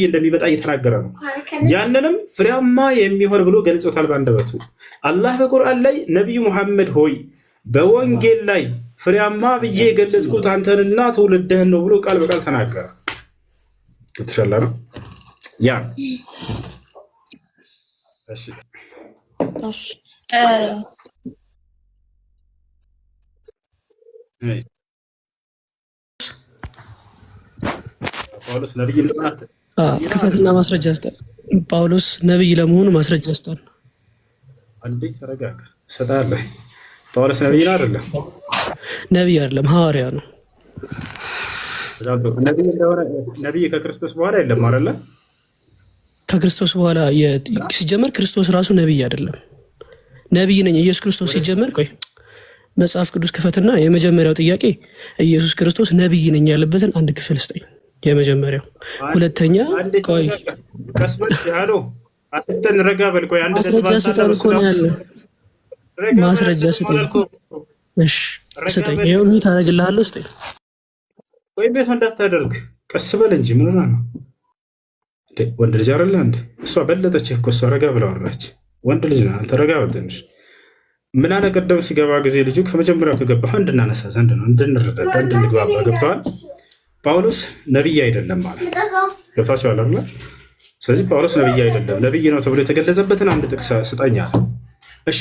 እንደሚመጣ እየተናገረ ነው። ያንንም ፍሬያማ የሚሆን ብሎ ገልጾታል ባንደበቱ። አላህ በቁርአን ላይ ነቢዩ ሙሐመድ ሆይ በወንጌል ላይ ፍሬያማ ብዬ የገለጽኩት አንተንና ትውልድህን ነው ብሎ ቃል በቃል ተናገረ። ተሻላ ነው ያ እሺ ጳውሎስ ነብይ እንደሆነ ክፈትና ማስረጃ ስጠን። ጳውሎስ ነብይ ለመሆኑ ማስረጃ ስጠን። አንዴ ተረጋጋ። ሰጣለህ። ጳውሎስ ነብይ ነው አይደለም? ነብይ አይደለም፣ ሐዋርያ ነው። ነብይ እንደሆነ ነብይ ከክርስቶስ በኋላ የለም አይደለ? ከክርስቶስ በኋላ ሲጀመር ክርስቶስ ራሱ ነብይ አይደለም። ነብይ ነኝ ኢየሱስ ክርስቶስ ሲጀመር፣ ቆይ መጽሐፍ ቅዱስ ክፈትና የመጀመሪያው ጥያቄ ኢየሱስ ክርስቶስ ነብይ ነኝ ያለበትን አንድ ክፍል ስጠኝ። የመጀመሪያው። ሁለተኛ ቆይ ከስበሽ ያሎ አጥተን ረጋ በል። ቆይ አንድ ማስረጃ ስጠን እኮ ነው ያለው። ማስረጃ ስጠኝ። እሺ ስጠኝ። ይኸው ምን ታደርግልሃለሁ? ስጠኝ። ቆይ ቤት እንዳታደርግ ቀስ በል እንጂ ምን ሆነህ ነው? ወንድ ልጅ አይደለ እንዴ? እሷ በለጠችህ እኮ። እሷ ረጋ ብላ ወራች። ወንድ ልጅ ነህ አንተ። ረጋ በል ትንሽ። ምን አለ ቀደም ሲገባ ጊዜ ልጁ ከመጀመሪያው ከገባህ እንድናነሳ ዘንድ ነው፣ እንድንረዳዳ፣ እንድንግባባ ገብተዋል። ጳውሎስ ነብይ አይደለም ማለት ገብታችኋል አይደል? ስለዚህ ጳውሎስ ነብይ አይደለም፣ ነብይ ነው ተብሎ የተገለጸበትን አንድ ጥቅስ ስጠኝ አለ። እሺ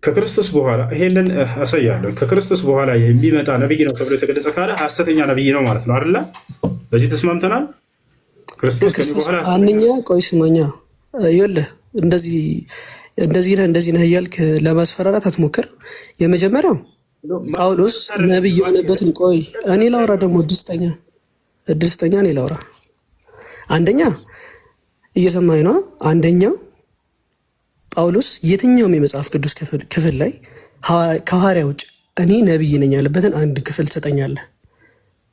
ከክርስቶስ በኋላ ይሄንን አሳያለሁ። ከክርስቶስ በኋላ የሚመጣ ነብይ ነው ተብሎ የተገለጸ ካለ ሐሰተኛ ነብይ ነው ማለት ነው አይደል? በዚህ ተስማምተናል። ክርስቶስ ከዚህ በኋላ አንኛ ቆይ ስማኛ፣ ይኸውልህ እንደዚህ ነህ እያልክ ለማስፈራራት አትሞክር። የመጀመሪያው ጳውሎስ ነብይ የሆነበትን ቆይ እኔ ላውራ፣ ደግሞ እድስተኛ እኔ ላውራ። አንደኛ እየሰማኝ ነው። አንደኛው ጳውሎስ የትኛውም የመጽሐፍ ቅዱስ ክፍል ላይ ከሐዋርያ ውጭ እኔ ነብይ ነኝ ያለበትን አንድ ክፍል ትሰጠኛለህ።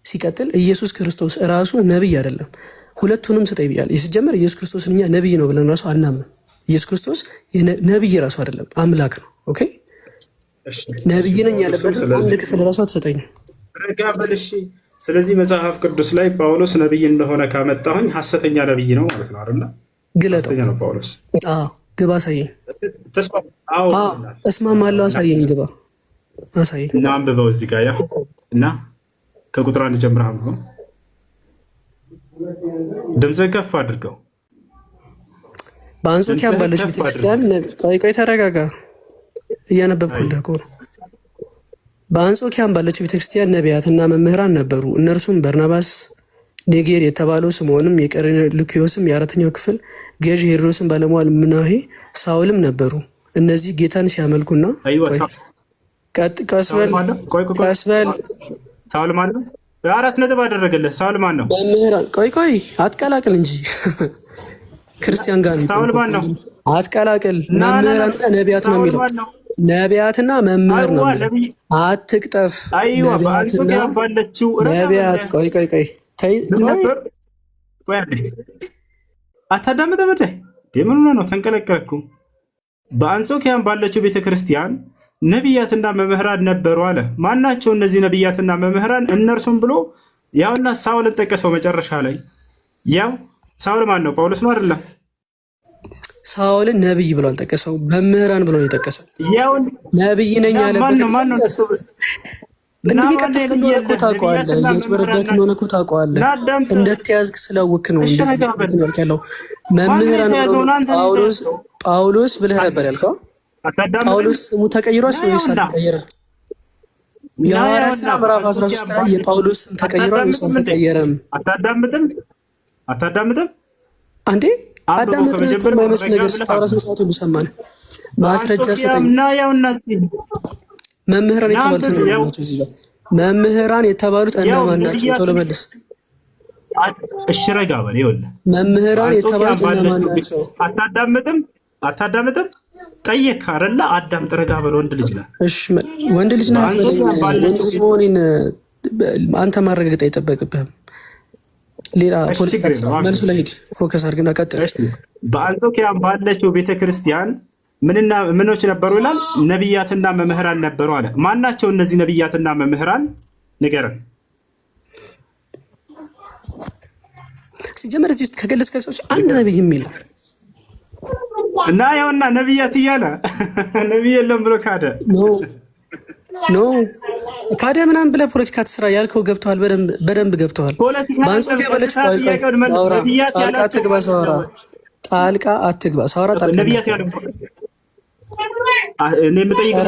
ሲቀጥል ኢየሱስ ክርስቶስ እራሱ ነብይ አይደለም። ሁለቱንም ስጠኝ ብያለሁ። ሲጀመር ኢየሱስ ክርስቶስን እኛ ነብይ ነው ብለን ራሱ አናምንም። ኢየሱስ ክርስቶስ ነብይ ራሱ አይደለም፣ አምላክ ነው። ኦኬ ነብይ ነኝ ያለበት አንድ ክፍል ራሱ አትሰጠኝም። ረጋ በል እሺ። ስለዚህ መጽሐፍ ቅዱስ ላይ ጳውሎስ ነብይ እንደሆነ ካመጣሁኝ ሐሰተኛ ነብይ ነው ማለት ነው አይደል? ግለጠው ነው ጳውሎስ። ግባ አሳየኝ። እስማማለሁ። አሳየኝ፣ ግባ አሳየኝ። እና አንብበው እዚህ ጋር ያው እና ከቁጥር 1 ጀምረህ አንብበው። ድምፅህን ከፍ አድርገው። በአንጾኪያ ባለችው ቤተክርስቲያን ቆይ ተረጋጋ። እያነበብኩልህ እኮ ነው። በአንጾኪያም ባለችው ቤተክርስቲያን ነቢያትና መምህራን ነበሩ። እነርሱም በርናባስ፣ ኔጌር የተባለው ስምዖንም፣ የቀርኔልዮስም የአራተኛው ክፍል ገዥ ሄሮድስም፣ ባለሟል ምናሄ፣ ሳውልም ነበሩ። እነዚህ ጌታን ሲያመልኩና ቀስበል ሳውል ማን ነው? በአራት ነጥብ አደረገለህ። ሳውል ማን ነው? መምህራን ቆይ አትቀላቅል እንጂ ክርስቲያን ጋር ነው። ሳውል ማን ነው? አትቀላቅል። መምህራንና ነቢያት ነው የሚለው። ነቢያትና መምህር ነው። አትቅጠፍ። ነቢያትና ነቢያት ቆይ አታዳምጥም እንዴ? ምን ሆነህ ነው? ተንቀለቀልኩ። በአንጾኪያም ባለችው ቤተክርስቲያን ነቢያትና መምህራን ነበሩ አለ። ማናቸው እነዚህ ነቢያትና መምህራን? እነርሱም ብሎ ያውና ሳውልን ጠቀሰው መጨረሻ ላይ። ያው ሳውል ማን ነው? ጳውሎስ ነው አይደለም? ሳውልን ነብይ ብሎ አልጠቀሰው፣ መምህራን ብሎ ነው የጠቀሰው። ነብይ ነኝ ያለበት እንደየቀጠፍክ እንደሆነ እኮ ታውቀዋለህ። እያስበረዳክ እንደሆነ እኮ ታውቀዋለህ። እንደተያዝክ ስላወክ ነው እንደዚህ ያለው። መምህራን ብሎ ጳውሎስ ብለህ ነበር ያልከው። ጳውሎስ ስሙ ተቀይሯል ወይስ አልተቀየረም? የሐዋርያት ሥራ ምዕራፍ 13 ላይ የጳውሎስ ስም ተቀይሯል ወይስ አልተቀየረም? አታዳምጥም አንዴ አዳምጥ። የማይመስል ነገር ስታወራ ስንት ሰዓት ሁሉ ሰማን። ማስረጃ ሰጠኝ። መምህራን የተባሉት እነማን ናቸው? እዚህ ጋር መምህራን የተባሉት እነማን ናቸው? ቶሎ መልስ። እሺ ረጋ በል። ይኸውልህ መምህራን የተባሉት እነማን ናቸው? አታዳምጥም? ጠየቅ አይደለ? አዳምጥ፣ ረጋ በል። ወንድ ልጅ ነህ። እሺ ወንድ ልጅ ነህ። ወንድ ልጅ መሆኔን አንተ ማረጋገጥ አይጠበቅብህም። ሌላ ፖለቲካ መልሱ ላይ ሂድ፣ ፎከስ አድርግና ቀጥል። በአንጾኪያም ባለችው ቤተክርስቲያን ምኖች ነበሩ ይላል? ነቢያትና መምህራን ነበሩ አለ። ማናቸው እነዚህ ነቢያትና መምህራን? ንገረን። ሲጀመር እዚህ ውስጥ ከገለጽከው ሰዎች አንድ ነብይ የሚል እና ያውና ነብያት እያለ ነብይ የለም ብሎ ካደ ኖ ካደ ምናምን ብለህ ፖለቲካ ትስራ ያልከው ገብተዋል። በደንብ ገብተዋል። በአንጾኪያ በለች ጣልቃ አትግባ ሳወራ ነብያት ያለው እኔ የምጠይቀው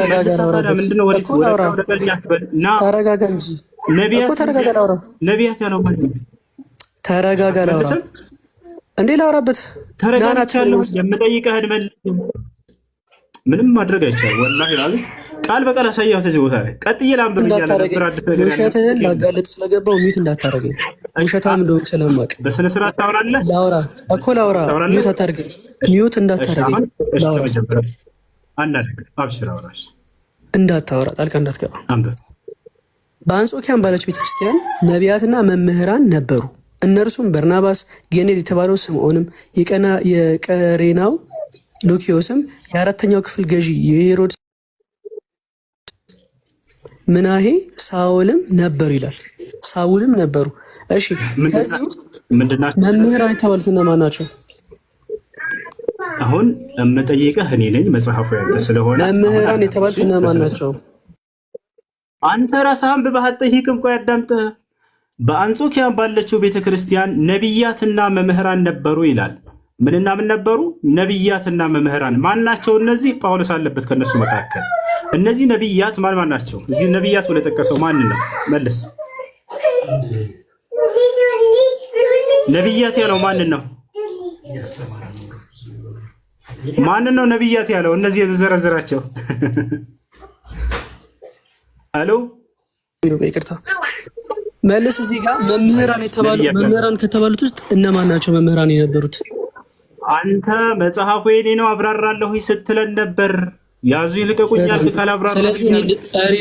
ምንድነው? ተረጋጋ እንጂ ነብያት ያለው ማለት ነው። ተረጋጋ ላውራ እንዴ ላውራበት ተረጋግቻለሁ። የምጠይቀህ መልስ ምንም ማድረግ አይቻልም። ወላሂ ማለት ቃል በቃል አሳያው ተዚህ ቦታ ላይ ቀጥዬ ላምብ ውሸትህን ላጋለጥ ስለገባው ሚዩት እንዳታረገኝ። ውሸታም እንደሆንክ ስለማውቅ በስነ ስርዓት ታወራለህ። ላውራ ሚዩት አታርገኝ። ሚዩት እንዳታረገኝ ላውራ አብሽር አውራሽ እንዳታወራ ጣልቃ እንዳትገባ። በአንጾኪያን ባለች ቤተክርስቲያን ነቢያትና መምህራን ነበሩ። እነርሱም በርናባስ፣ ጌኔር የተባለው ስምዖንም፣ የቀሬናው ሉኪዮስም፣ የአራተኛው ክፍል ገዢ የሄሮድስ ምናሄ፣ ሳውልም ነበሩ ይላል። ሳውልም ነበሩ። እሺ ከዚህ ውስጥ መምህራን የተባሉት እነማን ናቸው? አሁን የምጠይቀህ እኔ ነኝ። መጽሐፉ ያንተ ስለሆነ መምህራን የተባሉት እነማን ናቸው? አንተ ራስህ አንብበህ አትጠይቅም። ቆይ አዳምጠህ። በአንጾኪያ ባለችው ቤተክርስቲያን ነቢያትና መምህራን ነበሩ ይላል። ምንና ምን ነበሩ? ነቢያትና መምህራን። ማን ናቸው እነዚህ? ጳውሎስ አለበት ከነሱ መካከል። እነዚህ ነቢያት ማን ናቸው? እዚህ ነቢያት ብሎ የጠቀሰው ማን ነው? መልስ። ነቢያት ያለው ማንን ነው? ማንን ነው ነቢያት ያለው? እነዚህ የተዘረዘራቸው አሎ ይቅርታ መልስ። እዚህ ጋር መምህራን ከተባሉት ውስጥ እነማን ናቸው መምህራን የነበሩት? አንተ መጽሐፉ የኔ ነው አብራራለሁ ስትለን ነበር። ያዙ ይልቀቁኛል ካላብራራ። ስለዚህ እኔ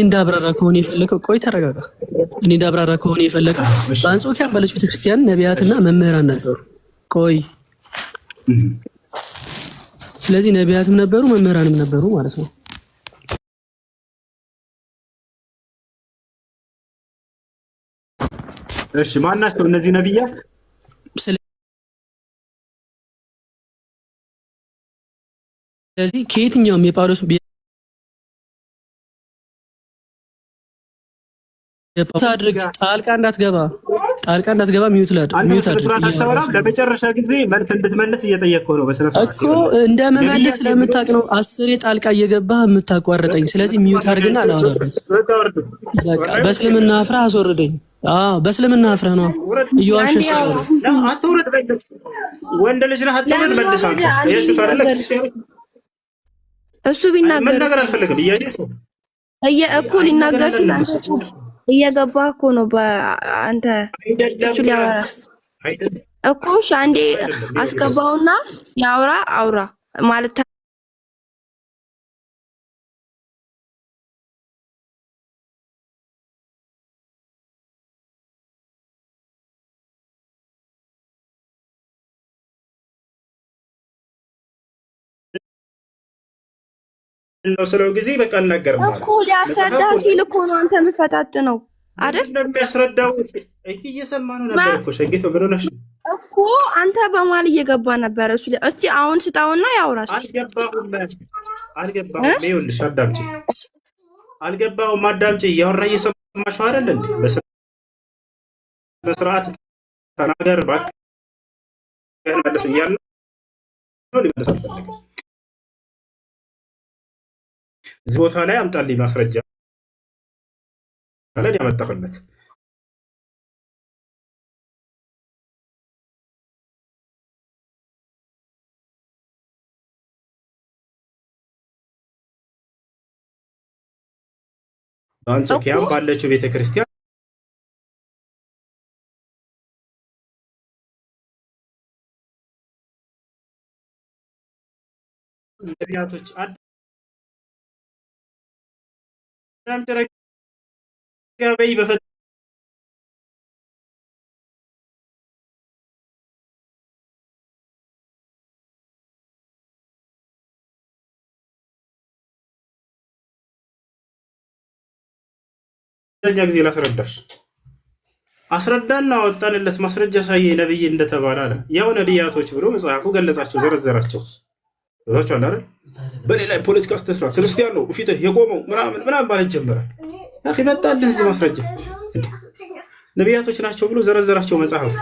እንዳብራራ ከሆነ የፈለከው ቆይ ተረጋጋ። እኔ እንዳብራራ ከሆነ የፈለከው በአንጾኪያ ባለች ቤተክርስቲያን ነቢያትና መምህራን ነበሩ። ቆይ ስለዚህ ነቢያትም ነበሩ መምህራንም ነበሩ ማለት ነው። እሺ ማን ናቸው እነዚህ ነቢያት? ስለዚህ ከየትኛውም የጳውሎስ አድርግ ጣልቃ እንዳትገባ ሚዩት አድርግ። ለመጨረሻ ጊዜ መልስ እንድትመልስ እየጠየቅኩህ ነው። በስነ ስርዓት እኮ እንደምመልስ ስለምታውቅ ነው 10 ጣልቃ እየገባህ የምታቋርጠኝ። ስለዚህ ሚዩት አድርግና አላወራበት። በቃ በእስልምና አፍረህ አስወርደኝ። በእስልምና አፍረህ ነው እየዋሸህ አትውረድ። ወንድ ልጅ ነህ አትውረድ። መልስ አንተ ኢየሱስ አይደለ? እሱ ቢናገር ነገር አልፈልግም እኮ ሊናገር እየገባህ እኮ ነው። በአንተ እሱ ሊያወራ እኮ እሺ፣ አንዴ አስገባውና አውራ ማለት ነው ስለው ጊዜ በቃ እናገር ማለት እኮ ሊያስረዳ ሲል እኮ ነው አንተ የምፈታትነው አይደል? እንደሚያስረዳው እየሰማ ነው ነበር እኮ ሸጌቶ ብሎናሽ እኮ አንተ በማል እየገባ ነበር። እሱ እስቲ አሁን ስጣውና ያውራስ። አልገባሁም። ይኸውልሽ አዳምጪ። አልገባሁም። አዳምጪ። እያወራ እየሰማሽው አይደል እንዴ? በስርዓት ተናገር እባክህ። መልስ እያለ ነው ሊመልስ አልፈለገም። እዚህ ቦታ ላይ አምጣልኝ ማስረጃ አለ ያመጣሁለት። በአንጾኪያም ባለችው ቤተክርስቲያን ነቢያቶች በይ ጊዜ ላስረዳሽ። አስረዳና አወጣንለት ማስረጃ ሳየ ነብይ እንደተባለ አለ። ያው ነቢያቶች ብሎ መጽሐፉ ገለጻቸው፣ ዘረዘራቸው። ብሏቸዋል አይደል? በሌላ ፖለቲካ ውስጥ ተስራ ክርስቲያን ነው ፊትህ የቆመው ምናምን ምናምን ማለት ጀመረ። አኺ መጣልህ እዚህ ማስረጃ ነቢያቶች ናቸው ብሎ ዘረዘራቸው መጽሐፉ።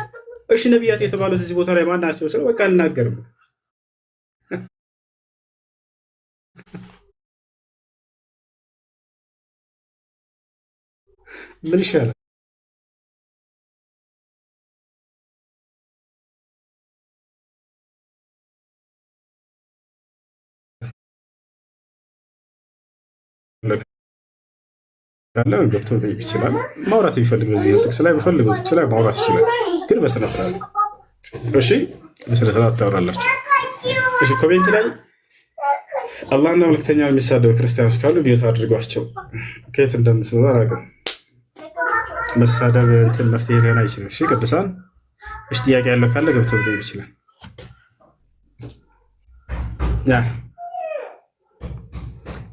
እሺ ነቢያት የተባሉት እዚህ ቦታ ላይ ማን ናቸው? ስለ በቃ አልናገርም። ምን ይሻላል? ካለ ገብቶ ጠይቅ ይችላል። ማውራት የሚፈልግ በዚህ ጥቅስ ላይ በፈልገው ጥቅስ ላይ ማውራት ይችላል፣ ግን በስነ ስርዓት እሺ፣ በስነ ስርዓት ታወራላችሁ። እሺ፣ ኮሜንት ላይ አላህና መልክተኛ የሚሳደቡ ክርስቲያኖች ካሉ ቢዮት አድርጓቸው። ከየት እንደምትመጣ አላውቅም። መሳደብ እንትን መፍትሄ ሊሆን አይችልም። እሺ ቅዱሳን፣ እሺ ጥያቄ ያለው ካለ ገብቶ ጠይቅ ይችላል። ያ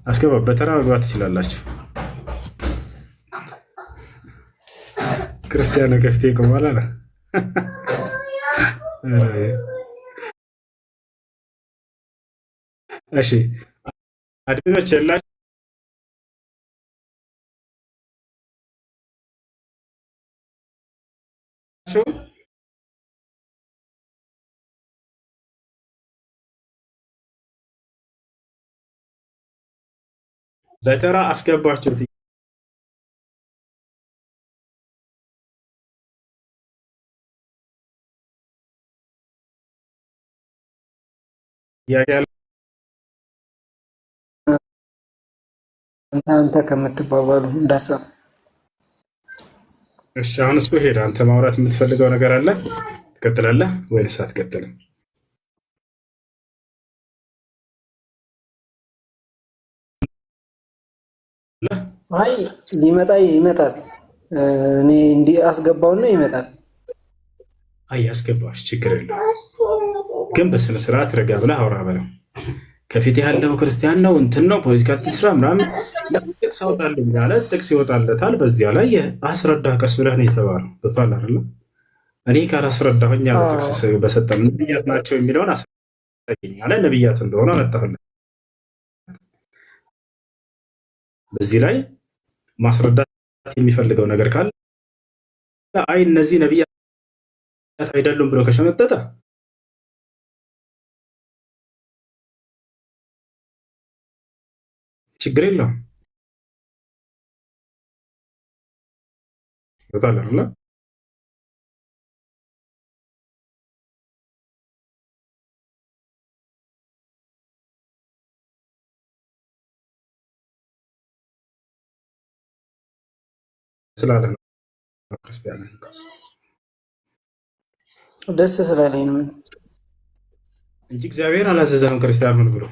አስገባ፣ በተራ መግባት ትችላላችሁ። ክርስቲያኑ ከፍቴ ቆሟል አለ። እሺ አድኖች የላችሁ በተራ አስገባቸው። አንተ ከምትባባሉ እንዳሰብ። እሺ አሁን እሱ ሄደ። አንተ ማውራት የምትፈልገው ነገር አለ? ትቀጥላለህ ወይስ አትቀጥልም? አይ ይመጣል። እኔ እንዲህ አስገባውና ይመጣል። አይ አስገባሽ፣ ችግር የለውም። ግን በስነ ስርዓት ረጋ ብለህ አውራ በለው። ከፊት ያለው ክርስቲያን ነው እንትን ነው ፖለቲካ ትስራ ምናምን ጥቅስ አውጣልኝ ያለ ጥቅስ ይወጣለታል። በዚያ ላይ አስረዳ፣ ቀስ ብለህ ነው የተባለው። ገብቶሃል አይደለ? እኔ ካላስረዳሁኝ ያለ ጥቅስ በሰጠን ነብያት ናቸው የሚለውን አሳየኝ አለ። ነብያት እንደሆነ መጣሁልህ። በዚህ ላይ ማስረዳት የሚፈልገው ነገር ካለ አይ እነዚህ ነብያት አይደሉም ብሎ ከሸመጠጠ ችግር የለውም። ይወጣል አይደል? ስላለ ነው ክርስቲያን ደስ ስላለኝ ነው እንጂ እግዚአብሔር አላዘዘም ክርስቲያን ሁን ብሎ።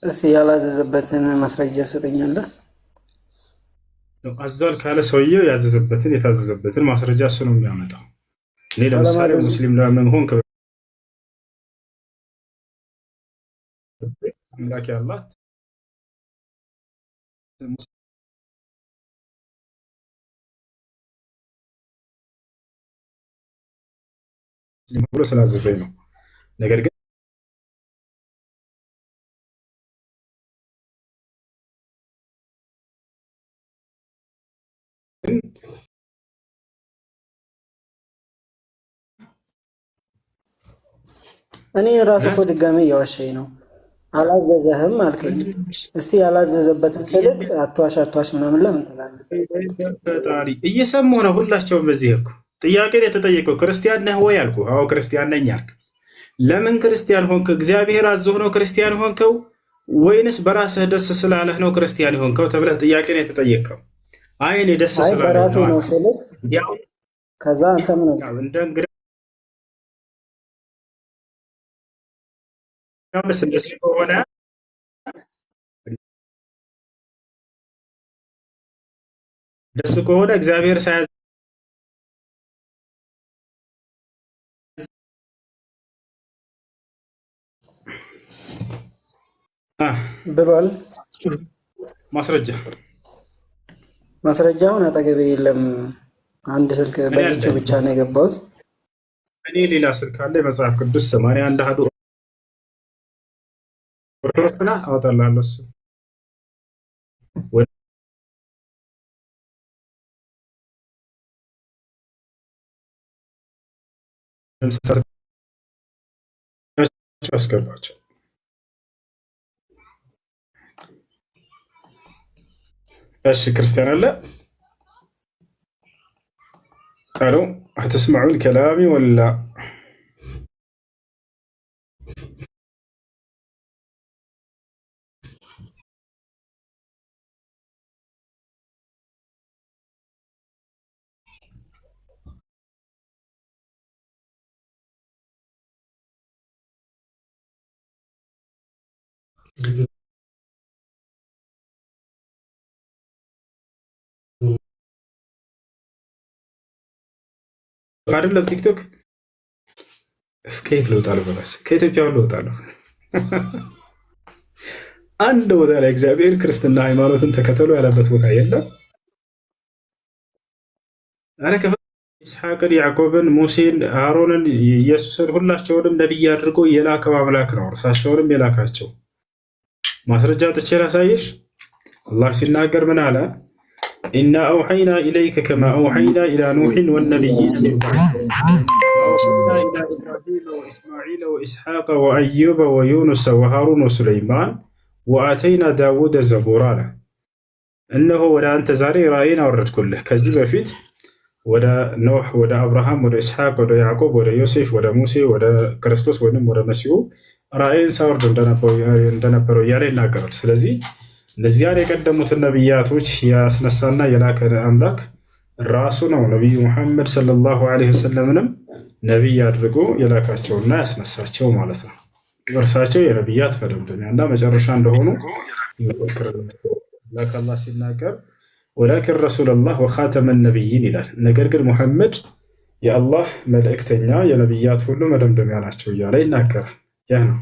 እስኪ ያላዘዘበትን ማስረጃ ሰጠኛለህ? አዟል ካለ ሰውየው ያዘዘበትን የታዘዘበትን ማስረጃ እሱ ነው የሚያመጣው። እኔ ለምሳሌ ሙስሊም ለመሆን አምላክ ያላት ብሎ ስላዘዘኝ ነው። ነገር ግን እኔ ራሱ እኮ ድጋሜ እያዋሸኝ ነው። አላዘዘህም አልከኝ። እስቲ ያላዘዘበትን ስልክ አትዋሽ ምናምን ለምን ትላለህ? ፈጣሪ እየሰማሁ ነው። ሁላቸውም በዚህ እኮ ጥያቄ የተጠየቀው ክርስቲያን ነህ ወይ አልኩ። አዎ ክርስቲያን ነኝ አልክ። ለምን ክርስቲያን ሆንክ? እግዚአብሔር አዞህ ነው ክርስቲያን ሆንከው ወይንስ በራስህ ደስ ስላለህ ነው ክርስቲያን ሆንከው ተብለህ ጥያቄ ነው የተጠየቀው። አይ እኔ ደስ ስላለህ በራሴ ነው ስልክ ከዛ አንተ ምን እንደ እንግዲህ እንደዚህ ከሆነ ደስ ከሆነ እግዚአብሔር ሳያዝ ብሏል። ማስረጃ ማስረጃውን አጠገቤ የለም። አንድ ስልክ በዚህች ብቻ ነው የገባሁት። እኔ ሌላ ስልክ አለ የመጽሐፍ ቅዱስ 81 አሐዱ ኦርቶዶክስና አወጣላለሁ እሱ አስገባቸው። እሺ ክርስቲያን አለ አሎ هتسمعون كلامي ولا አይደለም ቲክቶክ ከየት ልወጣለሁ? በላቸው ከኢትዮጵያ ልወጣለሁ። አንድ ቦታ ላይ እግዚአብሔር ክርስትና ሃይማኖትን ተከተሉ ያለበት ቦታ የለም። አረ ኢስሐቅን፣ ያዕቆብን፣ ሙሴን፣ አሮንን፣ ኢየሱስን ሁላቸውንም ነቢይ አድርጎ የላከው አምላክ ነው። እርሳቸውንም የላካቸው ማስረጃ ጥቼ ላሳየሽ። አላህ ሲናገር ምን አለ? ኢና አውሐይና ኢለይከ ከማ አውሐይና ኢላ ኑሕን ወነቢይነ ሚን በዕድ ወአውሐይና ኢላ ኢብራሂመ ወኢስማዒለ ወኢስሐቀ ወአዩበ ወዩኑሰ ወሃሩን ወሱለይማን ወአተይና ዳውደ ዘቡራ አለ። እነሆ ወደ አንተ ዛሬ ራእይን አወረድኩልህ። ከዚህ በፊት ወደ ኖህ፣ ወደ አብርሃም፣ ወደ ኢስሐቅ፣ ወደ ያዕቆብ፣ ወደ ዮሴፍ፣ ወደ ሙሴ፣ ወደ ክርስቶስ ወይም ወደ መሲሁ ራእይን ሳወርድ እንደነበረው እያለ ይናገራል። ስለዚህ እነዚያን የቀደሙትን ነቢያቶች ያስነሳና የላከ አምላክ ራሱ ነው። ነቢዩ ሙሐመድ ሰለላሁ ዐለይሂ ወሰለምንም ነቢይ አድርጎ የላካቸውና ያስነሳቸው ማለት ነው። እርሳቸው የነቢያት መደምደሚያና መጨረሻ እንደሆኑ አላህ ሲናገር ወላኪን ረሱለላህ ወኻተመ ነቢይን ይላል። ነገር ግን ሙሐመድ የአላህ መልእክተኛ የነቢያት ሁሉ መደምደሚያ ናቸው እያለ ይናገራል። ያ ነው።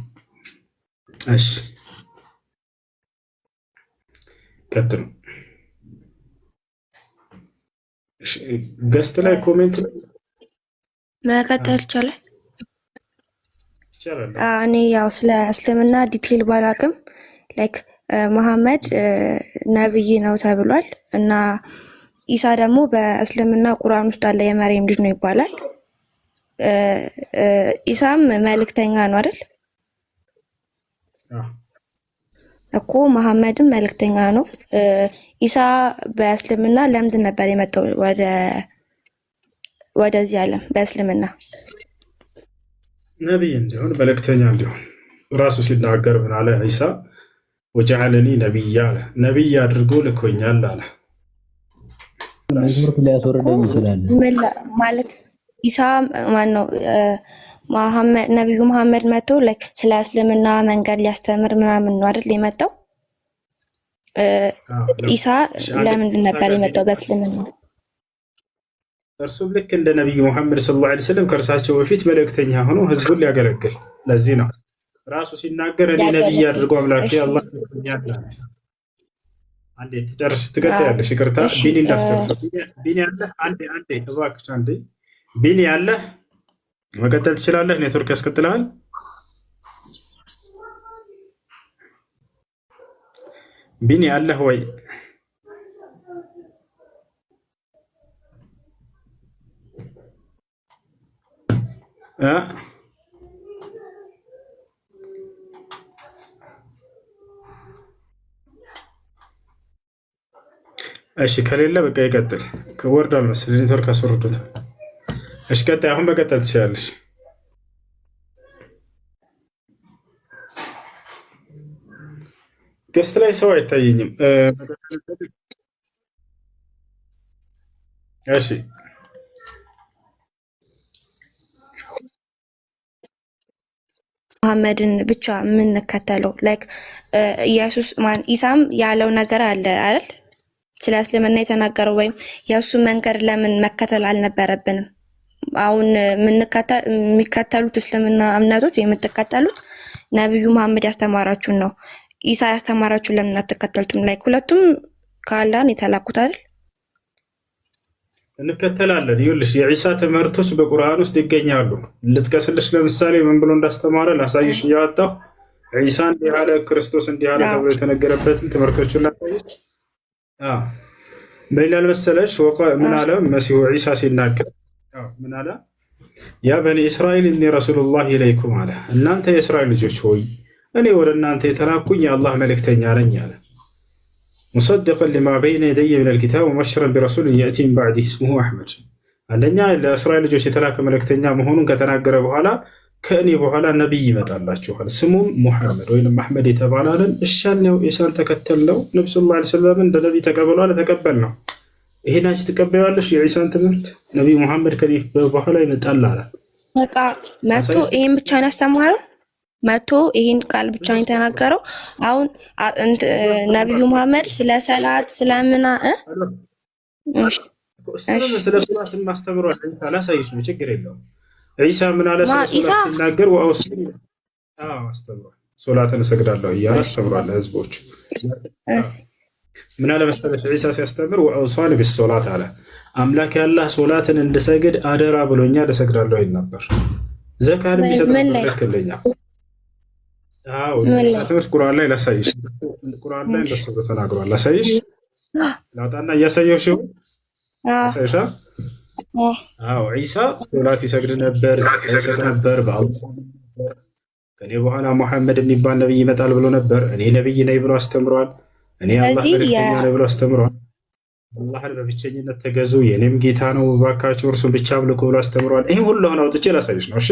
እሺ ቀጥሉ። ገስት ላይ ኮሜንት መቀጠል ይቻላል። እኔ ያው ስለ እስልምና ዲቴል ባላቅም ላይክ መሐመድ ነብይ ነው ተብሏል እና ኢሳ ደግሞ በእስልምና ቁርአን ውስጥ አለ የመርየም ልጅ ነው ይባላል። ኢሳም መልእክተኛ ነው አይደል? እኮ መሐመድም መልእክተኛ ነው። ኢሳ በእስልምና ለምንድን ነበር የመጣው ወደዚህ ዓለም? በእስልምና ነቢይ እንዲሆን መልእክተኛ እንዲሆን ራሱ ሲናገር ምን አለ? ኢሳ ወጀዐለኒ ነቢያ አለ። ነቢይ አድርጎ ልኮኛል አለ። ማለት ኢሳ ማነው? ነቢዩ መሐመድ መጥቶ ስለ እስልምና መንገድ ሊያስተምር ምናምን ነው አይደል የመጣው? ኢሳ ለምንድን ነበር የመጣው በእስልምና? እርሱም ልክ እንደ ነቢዩ መሐመድ ሰለላሁ ዐለይሂ ወሰለም ከእርሳቸው በፊት መልእክተኛ ሆኖ ህዝቡን ሊያገለግል። ለዚህ ነው ራሱ ሲናገር እኔ ነቢይ አድርጎ አምላኬ አላህ ልኮኛል። አንዴ ትጨርሽ ትቀጥያለሽ። ይቅርታ ቢኒ እንዳስጨርሰው። ቢኒ አለ አንዴ እባክሽ አንዴ ቢኒ አለ መቀጠል ትችላለህ። ኔትወርክ ያስቀጥልሃል። ቢኒ አለህ ወይ? እሺ ከሌለ በቃ ይቀጥል። ወርዷል መሰለኝ ኔትወርክ አስወርዶታል። እሺ ቀጣይ አሁን መቀጠል ትችላለሽ። ገስት ላይ ሰው አይታየኝም። እሺ መሐመድን ብቻ የምንከተለው ኢየሱስ ኢሳም ያለው ነገር አለ አይደል? ስለ እስልምና የተናገረው ወይም የእሱ መንገድ ለምን መከተል አልነበረብንም? አሁን የሚከተሉት እስልምና እምነቶች የምትከተሉት ነቢዩ መሐመድ ያስተማራችሁን ነው። ኢሳ ያስተማራችሁን ለምን አትከተሉትም? ሁለቱም ከአላህ የተላኩት አይደል? እንከተላለን። ይኸውልሽ የዒሳ ትምህርቶች በቁርአን ውስጥ ይገኛሉ። ልጥቀስልሽ። ለምሳሌ ምን ብሎ እንዳስተማረ ላሳይሽ እያወጣሁ ዒሳ እንዲህ ያለ ክርስቶስ እንዲህ ያለ ተብሎ የተነገረበትን ትምህርቶችን ላሳይሽ። ምን ይላል መሰለሽ? ምን አለ መሲሁ ዒሳ ሲናገር ምን አለ? ያ በኒ እስራኤል እኒ ረሱሉላህ ኢለይኩም አለ። እናንተ የእስራኤል ልጆች ሆይ እኔ ወደ እናንተ የተላኩኝ የአላህ መልእክተኛ ነኝ አለ። ሙሰድቀን ሊማ በይነ የደየ ሚነል ኪታብ ወሙበሽረን ቢረሱሊን የእቲ ሚን ባዕዲህ እስሙሁ አሕመድ። አንደኛ ለእስራኤል ልጆች የተላከ መልእክተኛ መሆኑን ከተናገረ በኋላ ከእኔ በኋላ ነቢይ ይመጣላችኋል ስሙም ሙሐመድ ወይም አሕመድ የተባለ አለን። እሻን ነው ኢሳን ተከተል ነው። ነቢ ስ ላ ስለም እንደ ነቢይ ተቀበሏል፣ ተቀበል ነው። ይሄን አንቺ ትቀበያለሽ? የዒሳን ትምህርት ነቢይ ሙሐመድ ከኔ በኋላ ይመጣል አለ። በቃ መጥቶ ይሄን ብቻ ነው ያስተማረው። መጥቶ ይሄን ቃል ብቻ ነው የተናገረው። አሁን ነቢዩ ሙሐመድ ስለ ሰላት ስለምና ስለ ሶላት ማስተምሯል። አላሳይሽ ነው ችግር የለውም። ዒሳ ምን አለ? ስለ ሶላት ሲናገር ወአውሲኒ አስተምሯል። ሶላትን እሰግዳለሁ እያለ አስተምሯል ህዝቦች። ምን አለ መሰለሽ? ዒሳ ሲያስተምር ወአውሳኒ ቢሶላት አለ። አምላክ ያላህ ሶላትን እንድሰግድ አደራ ብሎኛል፣ እሰግዳለሁ ይል ነበር። ዘካንም ይሰጣል ተከለኛ። ትምህርት ቁርአን ላይ ላሳይሽ። ቁርአን ላይ እንደሱ ተናግሯል። ላሳይሽ ላውጣና እያሳየሁሽ ሳይሻ ዒሳ ሶላት ይሰግድ ነበር፣ ይሰጥ ነበር። ከኔ በኋላ ሙሐመድ የሚባል ነብይ ይመጣል ብሎ ነበር። እኔ ነብይ ነኝ ብሎ አስተምሯል። እኔ አላህ መልእክተኛ ነኝ ብሎ አስተምሯል። አላህን በብቸኝነት ተገዙ፣ የኔም ጌታ ነው፣ ባካችሁ እርሱን ብቻ አምልኩ ብሎ አስተምሯል። ይሄ ሁሉ አሁን አውጥቼ ላሳይሽ ነው። እሺ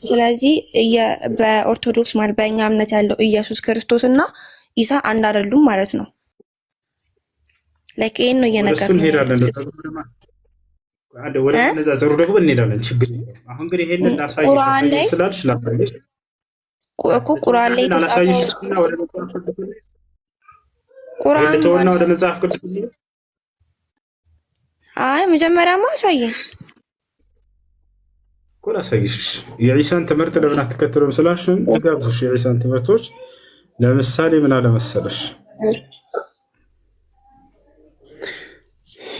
ስለዚህ በኦርቶዶክስ ማለት በእኛ እምነት ያለው ኢየሱስ ክርስቶስ እና ኢሳ አንድ አይደሉም ማለት ነው። ለከ ይሄን ነው እየነገርኩ እንሄዳለን። ወደ ነዛዘሩ ደግሞ እንሄዳለን። ችግር አሁን ግን ይሄንን ላሳይሽ ስላልሽ ላሳይሽ እኮ ቁርአን ላይ ላሳይሽና ወደ ቁርአን ወደ መጽሐፍ ቅዱስ አይ መጀመሪያማ አሳየኝ እኮ ላሳይሽ። የዒሳን ትምህርት ለምን አትከተሉም ስላልሽን ልጋብዝሽ። የዒሳን ትምህርቶች ለምሳሌ ምን አለ መሰለሽ?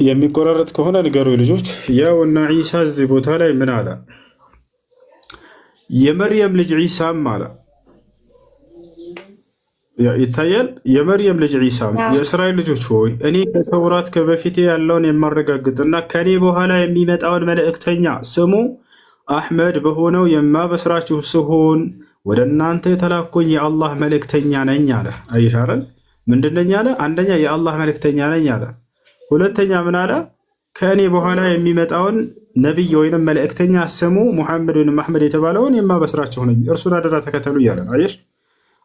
የሚቆራረጥ ከሆነ ንገሩ ልጆች። ያው እና ዒሳ እዚህ ቦታ ላይ ምን አለ? የመርየም ልጅ ዒሳም አለ ይታያል። የመርየም ልጅ ዒሳም የእስራኤል ልጆች ሆይ እኔ ከተውራት ከበፊቴ ያለውን የማረጋግጥና ከኔ በኋላ የሚመጣውን መልእክተኛ ስሙ አሕመድ በሆነው የማበስራችሁ ስሆን ወደ እናንተ የተላኩኝ የአላህ መልእክተኛ ነኝ አለ። አይሻረን ምንድነኝ አለ? አንደኛ የአላህ መልእክተኛ ነኝ አለ። ሁለተኛ ምን አለ? ከእኔ በኋላ የሚመጣውን ነቢይ ወይንም መልእክተኛ ስሙ ሙሐመድ ወይንም አሕመድ የተባለውን የማበስራችሁ ነኝ፣ እርሱን አደራ ተከተሉ እያለ ነው። አየሽ፣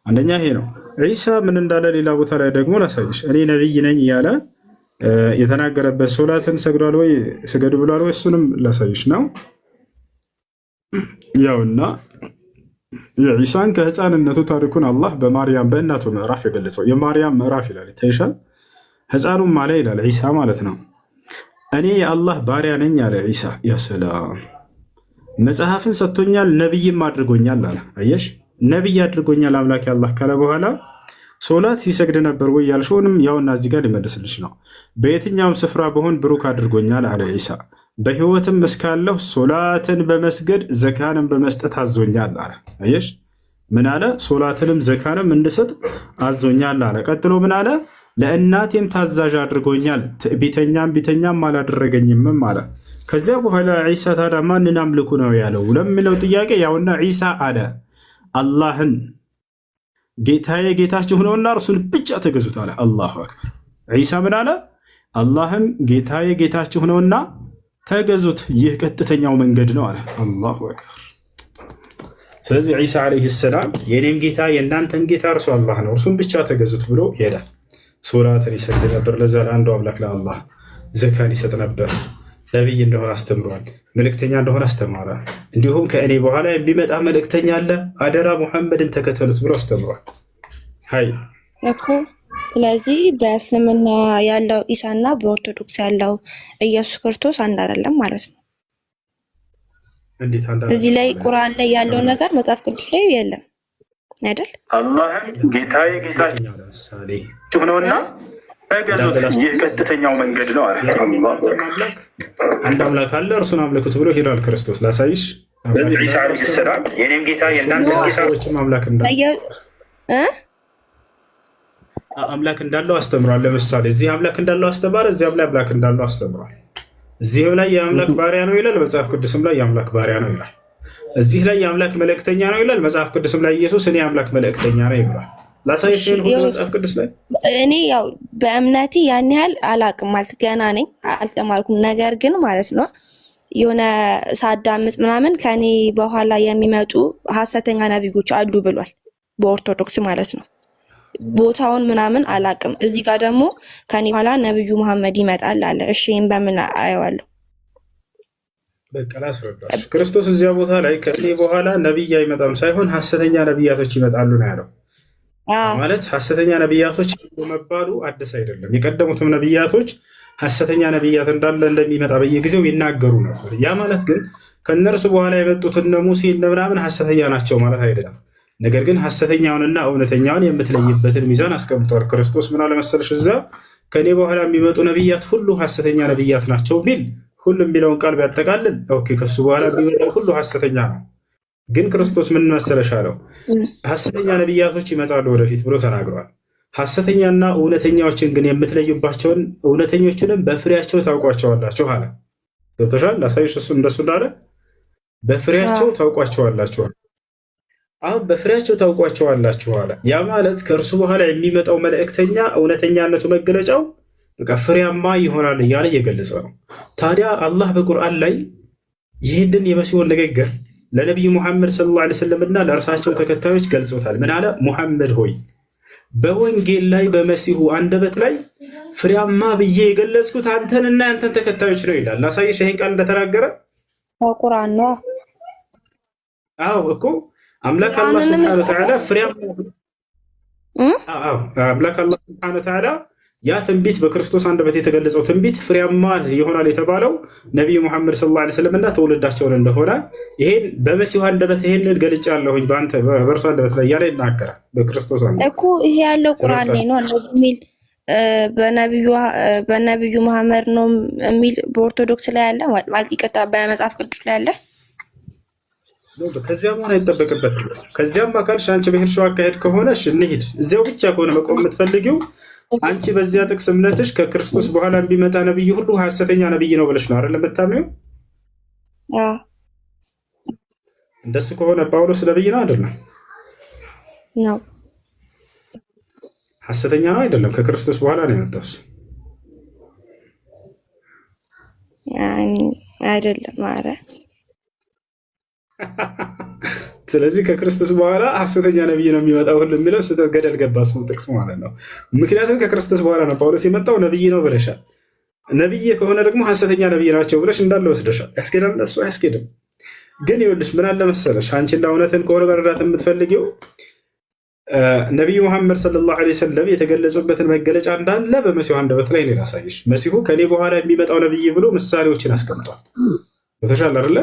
አንደኛ ይሄ ነው። ዒሳ ምን እንዳለ ሌላ ቦታ ላይ ደግሞ ላሳይሽ። እኔ ነቢይ ነኝ እያለ የተናገረበት ሶላትን ሰግዷል ወይ ስገዱ ብሏል ወይ? እሱንም ላሳይሽ ነው። ያውና የዒሳን ከህፃንነቱ ታሪኩን አላህ በማርያም በእናቱ ምዕራፍ የገለጸው የማርያም ምዕራፍ ይላል። ይታይሻል። ህፃኑም አለ ይላል ዒሳ ማለት ነው። እኔ የአላህ ባሪያ ነኝ አለ ዒሳ። ያ ሰላም መጽሐፍን ሰጥቶኛል፣ ነብይም አድርጎኛል አለ። አየሽ፣ ነብይ አድርጎኛል አምላክ አላህ ካለ በኋላ ሶላት ሲሰግድ ነበር ወይ ያልሽውንም ያውና እዚህ ጋር ሊመልስልሽ ነው። በየትኛውም ስፍራ በሆን ብሩክ አድርጎኛል አለ ዒሳ። በህይወትም እስካለሁ ሶላትን በመስገድ ዘካንም በመስጠት አዞኛል አለ። አየሽ፣ ምን አለ? ሶላትንም ዘካንም እንድሰጥ አዞኛል አለ። ቀጥሎ ምን አለ? ለእናቴም ታዛዥ አድርጎኛል፣ ቢተኛም አላደረገኝም አለ። ከዚያ በኋላ ዒሳ ታዲያ ማንን አምልኩ ነው ያለው ለሚለው ጥያቄ ያውና ዒሳ አለ አላህን ጌታዬ ጌታችሁ ነውና እርሱን ብቻ ተገዙት አለ። አላሁ አክበር። ዒሳ ምን አለ? አላህን ጌታዬ ጌታችሁ ነውና ተገዙት፣ ይህ ቀጥተኛው መንገድ ነው አለ። አላሁ አክበር። ስለዚህ ዒሳ ዓለይሂ ሰላም የኔም ጌታ የእናንተም ጌታ እርሱ አላህ ነው፣ እርሱን ብቻ ተገዙት ብሎ ይሄዳል። ሶላትን ይሰግድ ነበር ለዛ ለአንዱ አምላክ ለአላህ። ዘካን ይሰጥ ነበር። ነቢይ እንደሆነ አስተምሯል። መልእክተኛ እንደሆነ አስተማረ። እንዲሁም ከእኔ በኋላ የሚመጣ መልእክተኛ አለ፣ አደራ ሙሐመድን ተከተሉት ብሎ አስተምሯል። ሀይ እኮ ስለዚህ በእስልምና ያለው ኢሳና በኦርቶዶክስ ያለው ኢየሱስ ክርስቶስ አንድ አይደለም ማለት ነው። እዚህ ላይ ቁርአን ላይ ያለው ነገር መጽሐፍ ቅዱስ ላይ የለም አይደል? አላህ ጌታዬ ጌታችን ለምሳሌ ነውና ተገዙት፣ ይህ ቀጥተኛው መንገድ ነው አለ። አንድ አምላክ አለ፣ እርሱን አምልኩት ብሎ ሄዷል ክርስቶስ። ላሳይሽ። በዚህ ዒሳ ዓለይሂ ሰላም የኔም ጌታ የእናንተ ጌታ አምላክ እንዳለው አስተምሯል። ለምሳሌ እዚህ አምላክ እንዳለው አስተማረ፣ እዚያም ላይ አምላክ እንዳለው አስተምሯል። እዚህም ላይ የአምላክ ባሪያ ነው ይላል፣ መጽሐፍ ቅዱስም ላይ የአምላክ ባሪያ ነው ይላል። እዚህ ላይ የአምላክ መልእክተኛ ነው ይላል፣ መጽሐፍ ቅዱስም ላይ ኢየሱስ እኔ የአምላክ መልእክተኛ ነው ይብሏል። ላሳይሽ ሁሉ መጽሐፍ ቅዱስ ላይ እኔ ያው በእምነቴ ያን ያህል አላቅም ማለት ገና ነኝ፣ አልተማርኩም። ነገር ግን ማለት ነው የሆነ ሳዳምጥ ምናምን ከኔ በኋላ የሚመጡ ሐሰተኛ ነቢዮች አሉ ብሏል፣ በኦርቶዶክስ ማለት ነው። ቦታውን ምናምን አላቅም። እዚህ ጋር ደግሞ ከኔ በኋላ ነብዩ መሐመድ ይመጣል አለ። እሺ ይሄን በምን አየዋለሁ? በቃ ላስረዳሽ። ክርስቶስ እዚያ ቦታ ላይ ከኔ በኋላ ነብይ አይመጣም ሳይሆን ሐሰተኛ ነብያቶች ይመጣሉ ነው ያለው። ማለት ሐሰተኛ ነብያቶች መባሉ አዲስ አይደለም። የቀደሙትም ነብያቶች ሐሰተኛ ነብያት እንዳለ እንደሚመጣ በየጊዜው ይናገሩ ነበር። ያ ማለት ግን ከነርሱ በኋላ የመጡት እነ ሙሴ እነ ምናምን ሐሰተኛ ናቸው ማለት አይደለም። ነገር ግን ሐሰተኛውንና እውነተኛውን የምትለይበትን ሚዛን አስቀምጧል። ክርስቶስ ምን አለ መሰለሽ፣ እዛ ከኔ በኋላ የሚመጡ ነብያት ሁሉ ሐሰተኛ ነብያት ናቸው ቢል ሁሉም የሚለውን ቃል ቢያጠቃልል ኦኬ፣ ከሱ በኋላ የሚመጣው ሁሉ ሐሰተኛ ነው። ግን ክርስቶስ ምን መሰለሽ አለው፣ ሐሰተኛ ነብያቶች ይመጣሉ ወደፊት ብሎ ተናግሯል። ሐሰተኛና እውነተኛዎችን ግን የምትለዩባቸውን እውነተኞችንም በፍሬያቸው ታውቋቸዋላችሁ አለ። ገብቶሻል? ላሳይሽ። እሱ እንደሱ እንዳለ በፍሬያቸው ታውቋቸዋላችሁ። አሁን በፍሬያቸው ታውቋቸዋላችሁ አለ። ያ ማለት ከእርሱ በኋላ የሚመጣው መልእክተኛ እውነተኛነቱ መገለጫው በቃ ፍሬያማ ይሆናል እያለ እየገለጸ ነው። ታዲያ አላህ በቁርአን ላይ ይህንን የመሲሁን ንግግር ለነቢዩ ሙሐመድ ሰለላሁ ዐለይሂ ወሰለም እና ለእርሳቸው ተከታዮች ገልጾታል። ምን አለ? ሙሐመድ ሆይ በወንጌል ላይ በመሲሁ አንደበት ላይ ፍሬያማ ብዬ የገለጽኩት አንተንና ያንተን ተከታዮች ነው ይላል። ላሳይሽ ይህን ቃል እንደተናገረ ቁርአን ነው። አዎ እኮ አምላክ አላህ ሱብሓነሁ ወተዓላ ፍሬያማ አምላክ አላህ ሱብሓነሁ ወተዓላ ያ ትንቢት በክርስቶስ አንደበት የተገለጸው ትንቢት ፍሬያማ ይሆናል የተባለው ነቢዩ ሙሐመድ ሰለላሁ ዐለይሂ ወሰለም እና ትውልዳቸውን እንደሆነ ይሄን በመሲሁ አንደበት ይሄንን ገልጫለሁኝ በአንተ በእርሱ አንደበት ላይ እያለ ይናገራል። በክርስቶስ አንደበት እኮ ይሄ ያለው ቁርአን ላይ ነው የሚል በነቢዩ መሐመድ ነው የሚል በኦርቶዶክስ ላይ ያለ ማለት ይቀጣ በመጽሐፍ ቅዱስ ላይ ያለ ከዚያም ሆነ አይጠበቅበት። ከዚያም አካልሽ አንቺ በሄድሽው አካሄድ ከሆነ እንሂድ። እዚያው ብቻ ከሆነ መቆም የምትፈልጊው አንቺ በዚያ ጥቅስ እምነትሽ ከክርስቶስ በኋላ የሚመጣ ነብይ ሁሉ ሐሰተኛ ነብይ ነው ብለሽ ነው አይደል የምታምኚው? እንደሱ ከሆነ ጳውሎስ ነብይ ነው አይደለም? ነው። ሐሰተኛ ነው አይደለም? ከክርስቶስ በኋላ ነው የመጣው አይደለም? ኧረ ስለዚህ ከክርስቶስ በኋላ ሐሰተኛ ነብይ ነው የሚመጣው ሁሉ የሚለው ስህተት ገደል ገባ። እሱ ጥቅስ ማለት ነው። ምክንያቱም ከክርስቶስ በኋላ ነው ጳውሎስ የመጣው ነብይ ነው ብለሻል። ነብይ ከሆነ ደግሞ ሐሰተኛ ነብይ ናቸው ብለሽ እንዳለ ወስደሻል። ያስኬዳል? እሱ አያስኬድም። ግን ይኸውልሽ ምን አለ መሰለሽ፣ አንቺና እውነትን ከሆነ መረዳት የምትፈልጊው ነቢዩ መሐመድ ሰለላሁ ዐለይሂ ወሰለም የተገለጹበትን መገለጫ እንዳለ በመሲሁ አንደበት ላይ ነው ያሳየሽ። መሲሁ ከኔ በኋላ የሚመጣው ነብይ ብሎ ምሳሌዎችን አስቀምጧል። በተሻለ አይደለ?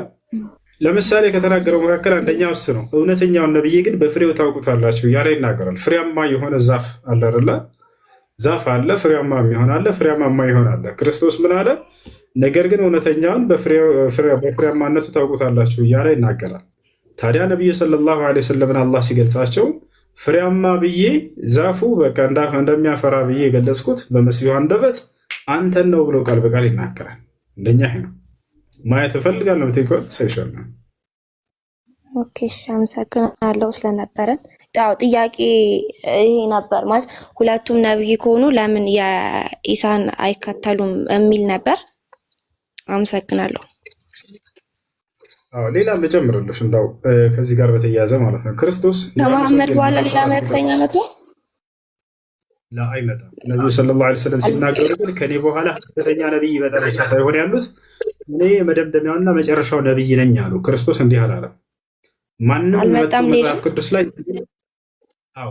ለምሳሌ ከተናገረው መካከል አንደኛው እሱ ነው። እውነተኛውን ነብይ ግን በፍሬው ታውቁታላችሁ እያለ ይናገራል። ፍሬያማ የሆነ ዛፍ አለ አይደለ? ዛፍ አለ፣ ፍሬያማ የሚሆን አለ፣ ፍሬያማ የሆነ አለ። ክርስቶስ ምን አለ? ነገር ግን እውነተኛውን በፍሬያማነቱ ታውቁታላችሁ እያለ ይናገራል። ታዲያ ነቢዩ ሰለላሁ ዐለይሂ ወሰለምን አላህ ሲገልጻቸው ፍሬያማ ብዬ ዛፉ በቃ እንደሚያፈራ ብዬ የገለጽኩት በመሲሁ አንደበት አንተን ነው ብሎ ቃል በቃል ይናገራል። እንደኛ ይሄ ነው ማየት እፈልጋለሁ። ምትይቆል ሰይሻል ነው። ኦኬ እሺ፣ አመሰግናለሁ ስለነበረን። ያው ጥያቄ ይሄ ነበር ማለት ሁለቱም ነብይ ከሆኑ ለምን የኢሳን አይከተሉም የሚል ነበር። አመሰግናለሁ። ሌላ ልጨምርልሽ እንዳው ከዚህ ጋር በተያያዘ ማለት ነው። ክርስቶስ ከመሐመድ በኋላ ሌላ መልእክተኛ መጥቶ አይመጣም። ነቢዩ ሰለላሁ ዐለይሂ ወሰለም ሲናገሩ ግን ከኔ በኋላ ሐሰተኛ ነቢይ ይመጣል ብቻ ሳይሆን ያሉት እኔ የመደምደሚያውና መጨረሻው ነቢይ ነኝ አሉ። ክርስቶስ እንዲህ አላለም። ማንም መጽሐፍ ቅዱስ ላይ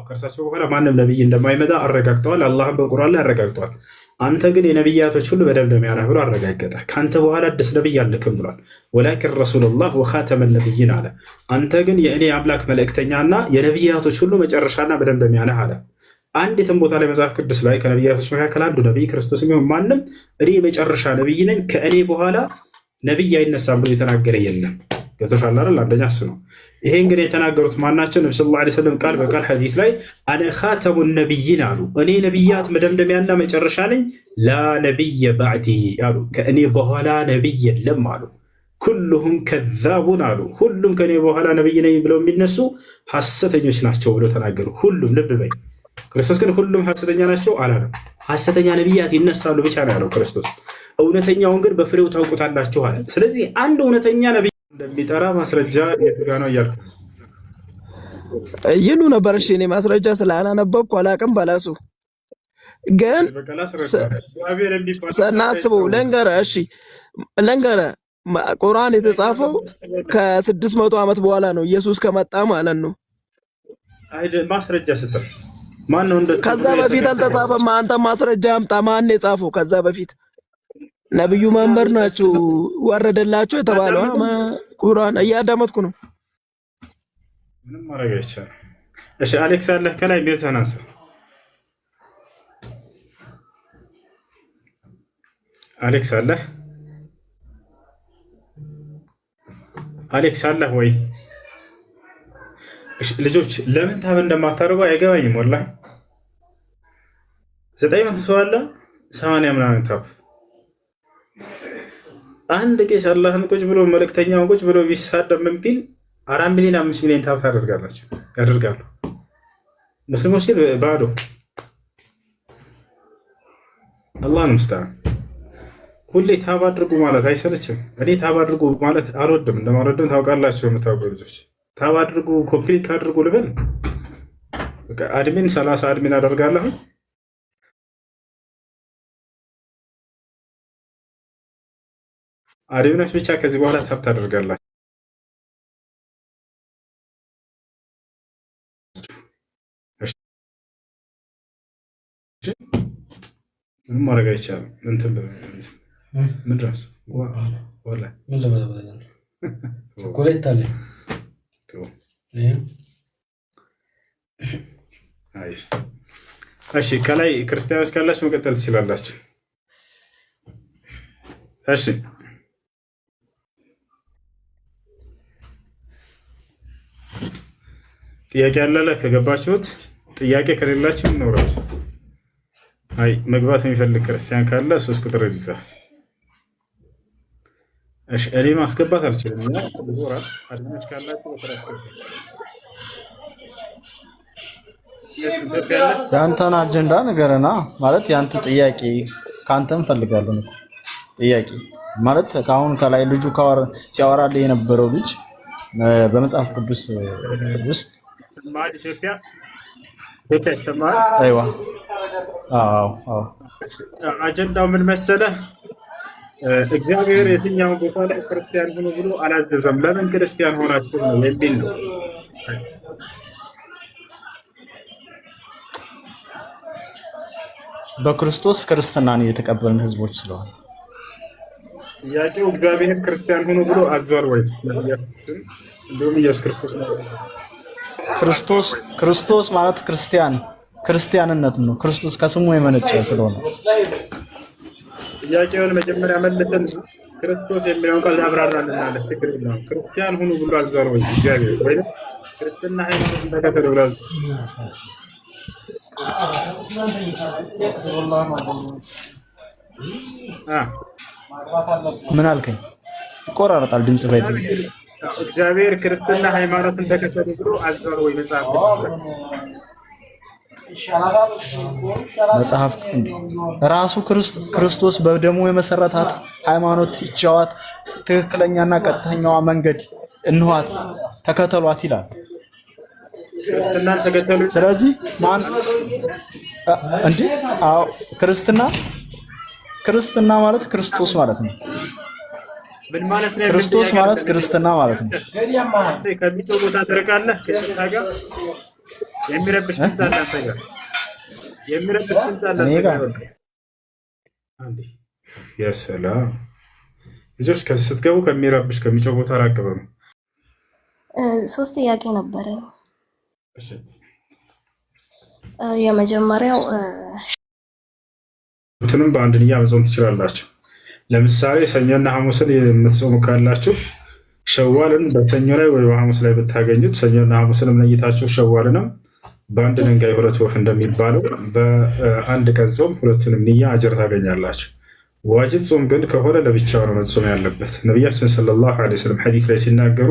ከእርሳቸው በኋላ ማንም ነቢይ እንደማይመጣ አረጋግጠዋል። አላህም በቁርአን ላይ አረጋግጠዋል። አንተ ግን የነቢያቶች ሁሉ መደምደሚያ ነህ ብሎ አረጋገጠ። ከአንተ በኋላ አዲስ ነቢይ አልልክም ብሏል። ወላኪን ረሱሉላህ ወኻተመ ነቢይን አለ። አንተ ግን የእኔ አምላክ መልእክተኛና የነቢያቶች ሁሉ መጨረሻና መደምደሚያ ነህ አለ። አንዲትም ቦታ ላይ መጽሐፍ ቅዱስ ላይ ከነቢያቶች መካከል አንዱ ነቢይ ክርስቶስ የሚሆን ማንም እኔ የመጨረሻ ነቢይ ነኝ ከእኔ በኋላ ነቢይ አይነሳም ብሎ የተናገረ የለም። ገብቶሻል አይደል? አንደኛ እሱ ነው። ይሄ እንግዲህ የተናገሩት ማናቸው? ነቢ ሰለላሁ ዐለይሂ ወሰለም ቃል በቃል ሐዲስ ላይ አነ ኻተሙ ነቢይን አሉ። እኔ ነቢያት መደምደሚያና መጨረሻ ነኝ። ላ ነቢየ ባዕዲ አሉ። ከእኔ በኋላ ነቢይ የለም አሉ። ኩሉሁም ከዛቡን አሉ። ሁሉም ከእኔ በኋላ ነቢይ ነኝ ብለው የሚነሱ ሐሰተኞች ናቸው ብለው ተናገሩ። ሁሉም ልብ በይ። ክርስቶስ ግን ሁሉም ሐሰተኛ ናቸው አላለም። ሐሰተኛ ነቢያት ይነሳሉ ብቻ ነው ያለው ክርስቶስ። እውነተኛውን ግን በፍሬው ታውቁታላችሁ አለ። ስለዚህ አንድ እውነተኛ ነቢይ እንደሚጠራ ማስረጃ የቱ ጋ ነው እያልኩ ይሉ ነበር። እሺ እኔ ማስረጃ ስላላነበብኩ አላቅም። በላሱ ግን ስናስበው ለንገረ እሺ ለንገረ ቁርአን የተጻፈው ከ600 ዓመት በኋላ ነው ኢየሱስ ከመጣ ማለት ነው። ማስረጃ ስጠር ማን ነው? ከዛ በፊት አልተጻፈም። አንተ ማስረጃ አምጣ። ማን ነው የጻፈው? ከዛ በፊት ነብዩ መሐመድ ናቸው ወረደላቸው የተባለው ቁርአን እያዳመጥኩ ነው። ምንም ማድረግ አይቻልም። እሺ አሌክስ አለ ከላይ ቤት ተናሰ አሌክስ አለ አሌክስ አለ ወይ? እሺ ልጆች ለምን ታብ እንደማታደርጉ አይገባኝም። ወላሂ 900 ሰው አለ 80 ምናምን ታብ አንድ ቄስ አላህን ቁጭ ብሎ መልእክተኛውን ቁጭ ብሎ ቢሳደብ ምን ቢል 4 ሚሊዮን 5 ሚሊዮን ታብ ታደርጋላችሁ ያደርጋሉ። ሙስሊሞች ግን ባዶ። አላህን ሙስተዓን። ሁሌ ታብ አድርጉ ማለት አይሰለችም? እኔ ታብ አድርጉ ማለት አልወድም፣ እንደማልወድም ታውቃላችሁ የምታውቁ ልጆች። ታብ አድርጉ ኮምፕሊት አድርጉ ልበል? በቃ አድሚን 30 አድሚን አደርጋለሁ። አድሚኖች ብቻ ከዚህ በኋላ ታብ ታደርጋላችሁ። ምንም ማድረግ አይቻልም። እንትን ምን ድረስ ምን ለማለት ቸኮሌት አለ። እሺ ከላይ ክርስቲያኖች ካላችሁ መቀጠል ትችላላችሁ። እሺ ጥያቄ ያለ ከገባችሁት፣ ጥያቄ ከሌላችሁ እንውረድ። አይ መግባት የሚፈልግ ክርስቲያን ካለ 3 ቁጥር ይጻፍ። እሺ እኔ ማስገባት አልችልም። ያ ዶራ አድማጭ ካላችሁ ወጥራ አስገባ። ያንተን አጀንዳ ንገረና፣ ማለት ያንተ ጥያቄ ካንተ እንፈልጋለን እኮ ጥያቄ ማለት ካሁን ከላይ ልጁ ሲያወራልህ የነበረው ልጅ በመጽሐፍ ቅዱስ ውስጥ ማድ ኢትዮጵያ ይሰማል። አይዋ አዎ አጀንዳው ምን መሰለህ? እግዚአብሔር የትኛውን ቦታ ላይ ክርስቲያን ሆኖ ብሎ አላዘዘም። ለምን ክርስቲያን ሆናችሁ ነው የሚል ነው። በክርስቶስ ክርስትናን የተቀበልን ህዝቦች ስለሆነ ጥያቄው እግዚአብሔር ክርስቲያን ሆኖ ብሎ አዟል ወይ? እንደውም ኢየሱስ ክርስቶስ ማለት ክርስቲያንነት ነው። ክርስቶስ ከስሙ የመነጨ ስለሆነ ጥያቄውን መጀመሪያ መልሰን ክርስቶስ የሚለውን ቃል አብራራልናለህ። ችግር የለውም። ክርስቲያን ሆኖ ብሎ አዟል ወይ እግዚአብሔር? ወይ ክርስትና ሃይማኖት ተከተሉ ብሎ አዟል? ምን አልከኝ? ይቆራረጣል ድምጽ ባይዘው። እግዚአብሔር ክርስትና ሃይማኖትን ተከተሉ ብሎ አዟል ወይ? መጽሐፍ ራሱ ክርስቶስ በደሙ የመሰረታት ሃይማኖት ይቻዋት ትክክለኛና ቀጥተኛዋ መንገድ እንኋት ተከተሏት ይላል። ክርስትናን ተከተሉ። ስለዚህ ማን እንዴ? አዎ ክርስትና ማለት ክርስቶስ ማለት ነው። ምን ማለት ነው? ክርስቶስ ማለት ክርስትና ማለት ነው። ከሚጮህ ቦታ ትርቃለህ። ከጭታ ጋር የሚረብሽ ድምፅ አለ። አንተ ጋር የሚረብሽ ድምፅ አለ። እኔ ጋር አንዴ የሰላም ልጆች ከዚህ ስትገቡ ከሚረብሽ ከሚጮህ ቦታ ራቅ በሉ። 3 ጥያቄ ነበረ። የመጀመሪያው ሁለቱንም በአንድ ንያ መጾም ትችላላችሁ። ለምሳሌ ሰኞና ሐሙስን የምትጾሙ ካላችሁ ሸዋልን በሰኞ ላይ ወይ በሐሙስ ላይ ብታገኙት ሰኞና ሐሙስንም ነይታችሁ ሸዋልንም በአንድ ድንጋይ ሁለት ወፍ እንደሚባለው በአንድ ቀን ጾም ሁለቱንም ንያ አጅር ታገኛላችሁ። ዋጅብ ጾም ግን ከሆነ ለብቻው ነው መጾም ያለበት። ነቢያችን ሰለላሁ ዐለይሂ ወሰለም ሐዲስ ላይ ሲናገሩ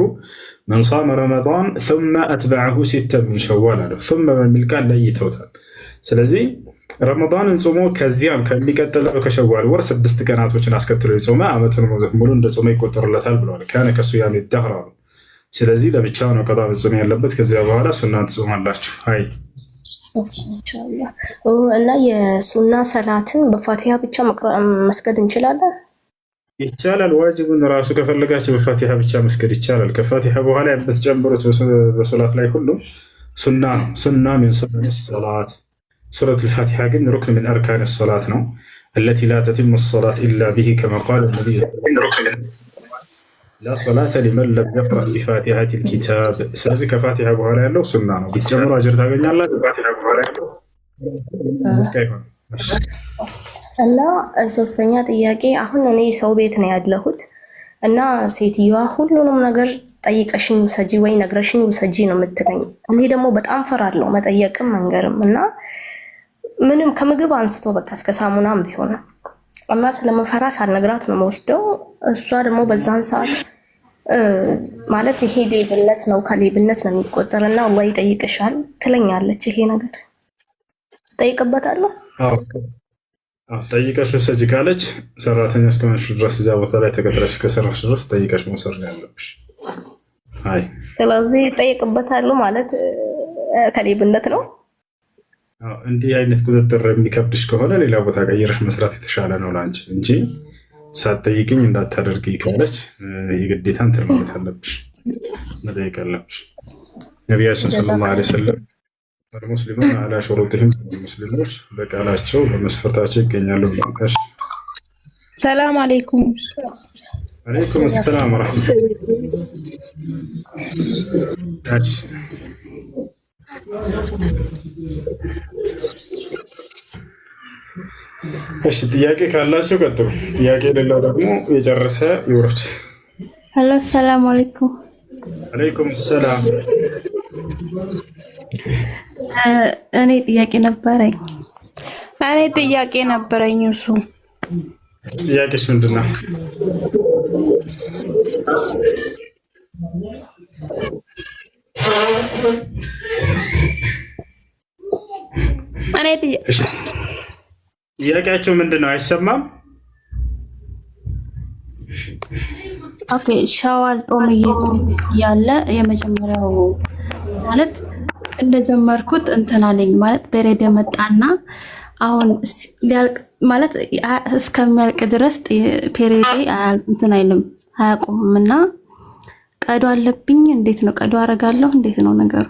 መን ሷመ ረመዳን ثم أتبعه ستة من شوال አለ። ثم በሚል ቃል ለይተውታል። ስለዚህ ረመዳንን ጾሞ ከዚያም ከሚቀጥለው ከሸዋል ወር 6 ቀናቶችን አስከትሎ የጾመ ዓመቱን ሙሉ እንደ ጾመ ይቆጠርለታል ብለዋል። ካነ ከሱያም ይደህራ። ስለዚህ ለብቻው ነው ቀጣ መጾም ያለበት። ከዚያ በኋላ ሱና ትጾማላችሁ። አይ ኢንሻአላህ። እና የሱና ሰላትን በፋቲሃ ብቻ መስገድ እንችላለን? ይቻላል። ዋጅቡን ራሱ ከፈለጋችሁ በፋቲሃ ብቻ መስገድ ይቻላል። ከፋቲሃ በኋላ የምትጨምሩት በሶላት ላይ ሁሉ ሱና ነው። ሱና ምን ሱነን ሰላት ሱረት الفاتحة ግን ሩክን ምን አርካን الصلاة ነው التي لا تتم الصلاة إلا به كما قال النبي لا صلاة لمن لم يقرأ بفاتحة الكتاب። ስለዚህ ከፋቲሃ በኋላ ያለው ሱና ነው። ብትጨምሩ አጅር ታገኛላችሁ። ከፋቲሃ በኋላ ያለው እና ሶስተኛ ጥያቄ አሁን እኔ ሰው ቤት ነው ያለሁት እና ሴትዮዋ ሁሉንም ነገር ጠይቀሽኝ ውሰጂ ወይ ነግረሽኝ ውሰጂ ነው የምትለኝ። እኔ ደግሞ በጣም ፈራለሁ መጠየቅም መንገርም እና ምንም ከምግብ አንስቶ በቃ እስከ ሳሙናም ቢሆን እና ስለምፈራ ሳልነግራት ነው የምወስደው። እሷ ደግሞ በዛን ሰዓት ማለት ይሄ ሌብነት ነው ከሌብነት ነው የሚቆጠርና አላህ ይጠይቅሻል ትለኛለች። ይሄ ነገር ጠይቅበታለሁ። ጠይቀሽ ውሰጂ ካለች ሰራተኛ እስከሆነሽ ድረስ እዚያ ቦታ ላይ ተቀጥረሽ እስከሰራሽ ድረስ ጠይቀሽ መውሰድ ነው ያለብሽ። አይ ስለዚህ ጠይቅበታለሁ ማለት ከሌብነት ነው። እንዲህ አይነት ቁጥጥር የሚከብድሽ ከሆነ ሌላ ቦታ ቀይረሽ መስራት የተሻለ ነው ለአንቺ እንጂ ሳትጠይቅኝ እንዳታደርጊ ካለች የግዴታ እንትን ማለት አለብሽ፣ መጠየቅ አለብሽ። ነቢያችን ሰለላሁ ዐለይሂ ወሰለም ሙስሊሙን አላ ሹሩጢሂም ሙስሊሞች በቃላቸው በመስፈርታቸው ይገኛሉ ብለዋል። ሰላም አለይኩም። አለይኩም ሰላም ወራህመቱላህ። እሺ ጥያቄ ካላችሁ ቀጥሉ። ጥያቄ የሌለው ደግሞ የጨረሰ ይውረድ። ሄሎ ሰላም አለይኩም። አለይኩም ሰላም። እኔ ጥያቄ ነበረኝ። እሱ ጥያቄሽ ምንድን ነው? ጥያቄያቸው ምንድን ነው? አይሰማም። ኦኬ ሻዋል ጾም ያለ የመጀመሪያው ማለት እንደጀመርኩት እንትን አለኝ ማለት በሬድ መጣና አሁን ሊያልቅ ማለት እስከሚያልቅ ድረስ ፔሬዴ እንትን አይልም አያቆምምና ቀዶ አለብኝ። እንዴት ነው ቀዶ አረጋለሁ? እንዴት ነው ነገሩ?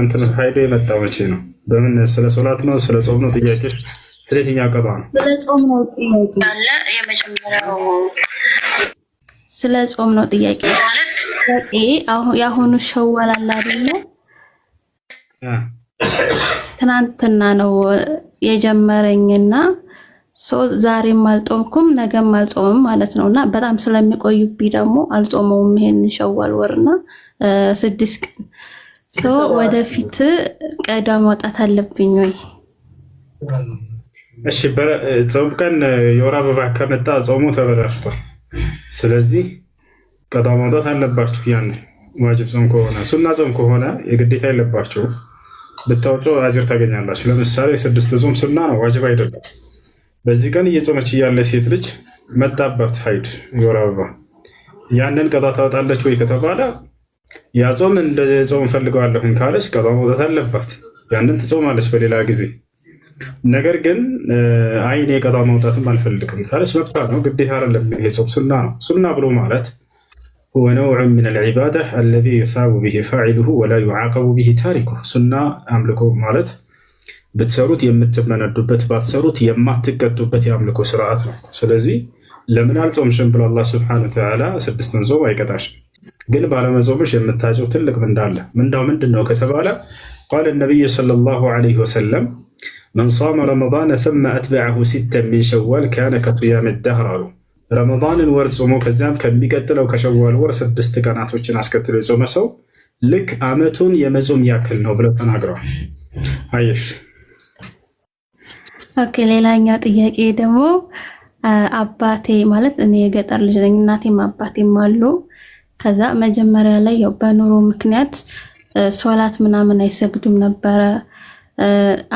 እንትን ሀይዶ የመጣው መቼ ነው? በምን ስለ ሶላት ነው? ስለ ጾም ነው? ጥያቄሽ ስለየትኛው ቀባ ነው? ስለ ጾም ነው ጥያቄ ያለ የመጀመሪያው ስለ ጾም ነው ጥያቄ ማለት የአሁኑ ሸዋል አለ አይደለ? ትናንትና ነው የጀመረኝና ዛሬም አልጾምኩም ነገም አልጾምም ማለት ነውና በጣም ስለሚቆዩብኝ ደግሞ አልጾመውም ይሄን ሸዋል ወርና 6 ቀን ወደፊት ቀዷ ማውጣት አለብኝ ወይ? እሺ ጾም ቀን የወር አበባ ከመጣ ጾሙ ተበላሽቷል። ስለዚህ ቀዷ ማውጣት አለባችሁ። ያን ዋጅብ ጾም ከሆነ ሱና ጾም ከሆነ የግዴታ የለባችሁ። ብታወጡ አጅር ታገኛላችሁ። ለምሳሌ 6 ጾም ሱና ነው፣ ዋጅብ አይደለም። በዚህ ቀን እየጾመች እያለ ሴት ልጅ መጣባት ሀይድ የወር አበባ ያንን ቀዷ ታወጣለች ወይ ከተባለ ያ ጾም እንደ ጾም ፈልገዋለሁኝ ካለች ቀዷ ማውጣት አለባት። ያንን ትጾማለች በሌላ ጊዜ። ነገር ግን አይኔ ቀዷ ማውጣትም አልፈልግም ካለች መብቷ ነው፣ ግዴታ አይደለም። ይሄ ጾም ሱና ነው። ሱና ብሎ ማለት هو نوع من العبادة الذي يثاب به فاعله ولا يعاقب به تاركه። ሱና አምልኮ ማለት ብትሰሩት የምትመነዱበት ባትሰሩት የማትቀጡበት የአምልኮ ስርዓት ነው። ስለዚህ ለምን አልጾምሽም ብሎ አላህ ሱብሓነሁ ወተዓላ 6 ጾም አይቀጣሽም። ግን ባለመጾምሽ የምታጭው ትልቅ ምንዳ አለ። ምንዳው ምንድን ነው ከተባለ ቃለ ነቢዩ ሰለላሁ ዐለይሂ ወሰለም መን ሷመ ረመዳነ ثم أتبعه ستا من شوال كان كصيام الدهر አሉ። ረመዳንን ወር ጾሞ ከዚያም ከሚቀጥለው ከሸዋል ወር 6 ቀናቶችን አስከትሎ የጾመ ሰው ልክ ዓመቱን የመጾም ያክል ነው ብለው ተናግረዋል። አየሽ። ኦኬ፣ ሌላኛው ጥያቄ ደግሞ አባቴ ማለት እኔ የገጠር ልጅ ነኝ፣ እናቴም አባቴም አሉ። ከዛ መጀመሪያ ላይ ያው በኑሮ ምክንያት ሶላት ምናምን አይሰግዱም ነበረ።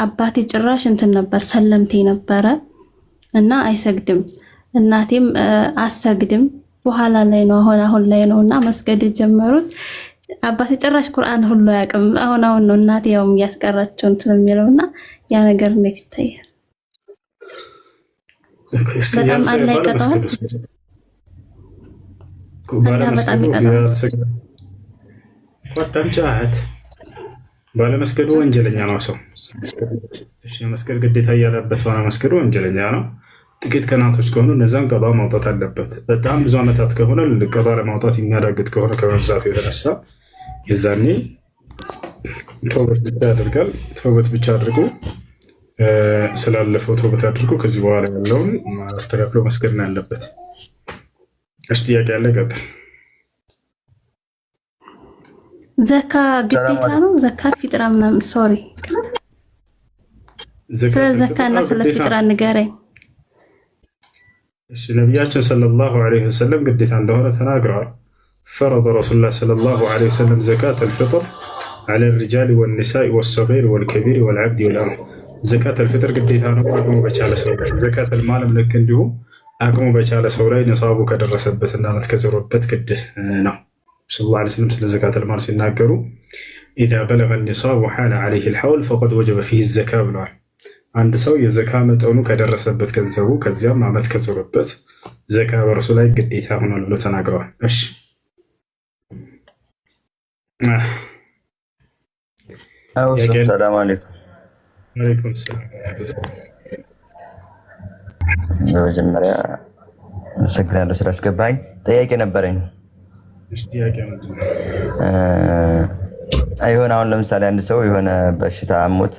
አባቴ ጭራሽ እንትን ነበር ሰለምቴ ነበረ እና አይሰግድም። እናቴም አሰግድም። በኋላ ላይ ነው አሁን ላይ ነው እና መስገድ ጀመሩት። አባቴ ጭራሽ ቁርአን ሁሉ አያውቅም። አሁን ነው እናቴ ያው ያስቀራቸው እንትን የሚለውና ያ ነገር እንዴት ይታያል? በጣም አለ ይቀጣል። በጣም ይቀጣል። ባለመስገዱ ወንጀለኛ ነው ሰው። እሺ መስገድ ግዴታ እያለበት ባለመስገዱ ወንጀለኛ ነው። ጥቂት ቀናቶች ከሆኑ እነዛን ቀባ ማውጣት አለበት። በጣም ብዙ ዓመታት ከሆነ ቀባ ለማውጣት የሚያዳግጥ ከሆነ ከመብዛቱ የተነሳ የዛኔ ተውበት ብቻ ያደርጋል። ተውበት ብቻ አድርጎ ስላለፈው ተውበት አድርጎ ከዚህ በኋላ ያለውን አስተካክሎ መስገድ ነው ያለበት። እሺ ጥያቄ ያለ ቀጥል። ዘካ ግዴታ ነው? ዘካ ፊጥራ ምናምን ሶሪ፣ ስለ ዘካና ስለ ፊጥራ ንገረኝ። እሺ ነቢያችን ሰለላሁ ዐለይሂ ወሰለም ግዴታ እንደሆነ ተናግረዋል። ፈረደ ረሱሉላህ ሰለላሁ ዐለይሂ ወሰለም ዘካተል ፊጥር ዐለ ሪጃሊ ወኒሳኢ ወሰጊር ወልከቢር ወልዐብድ ወልአም። ዘካተል ፊጥር ግዴታ ነው አቅሙ በቻለ ሰው ላይ። ዘካተል ማልም ልክ እንዲሁ አቅሙ በቻለ ሰው ላይ ነሳቡ ከደረሰበትና ዓመት ከዞረበት ግድ ነው። ሰለላሁ ዐለይሂ ወሰለም ስለ ዘካተል ማል ሲናገሩ ኢዛ በለገ ኒሳብ ወሐለ ዐለይሂ አልሐውል ፈቀድ ወጀበ ፊሂ ዘካ ብለዋል። አንድ ሰው የዘካ መጠኑ ከደረሰበት ገንዘቡ ከዚያም ዓመት ከዞረበት ዘካ በእርሱ ላይ ግዴታ ሆኗል ብሎ ተናግረዋል። እሺ ሰላም አለይኩም። ወአለይኩም ሰላም። በመጀመሪያ አመሰግናለሁ ስላስገባኝ። ጥያቄ ነበረኝ። እሺ ጥያቄ ምንድን ነው? አይሆን አሁን ለምሳሌ አንድ ሰው የሆነ በሽታ አሞት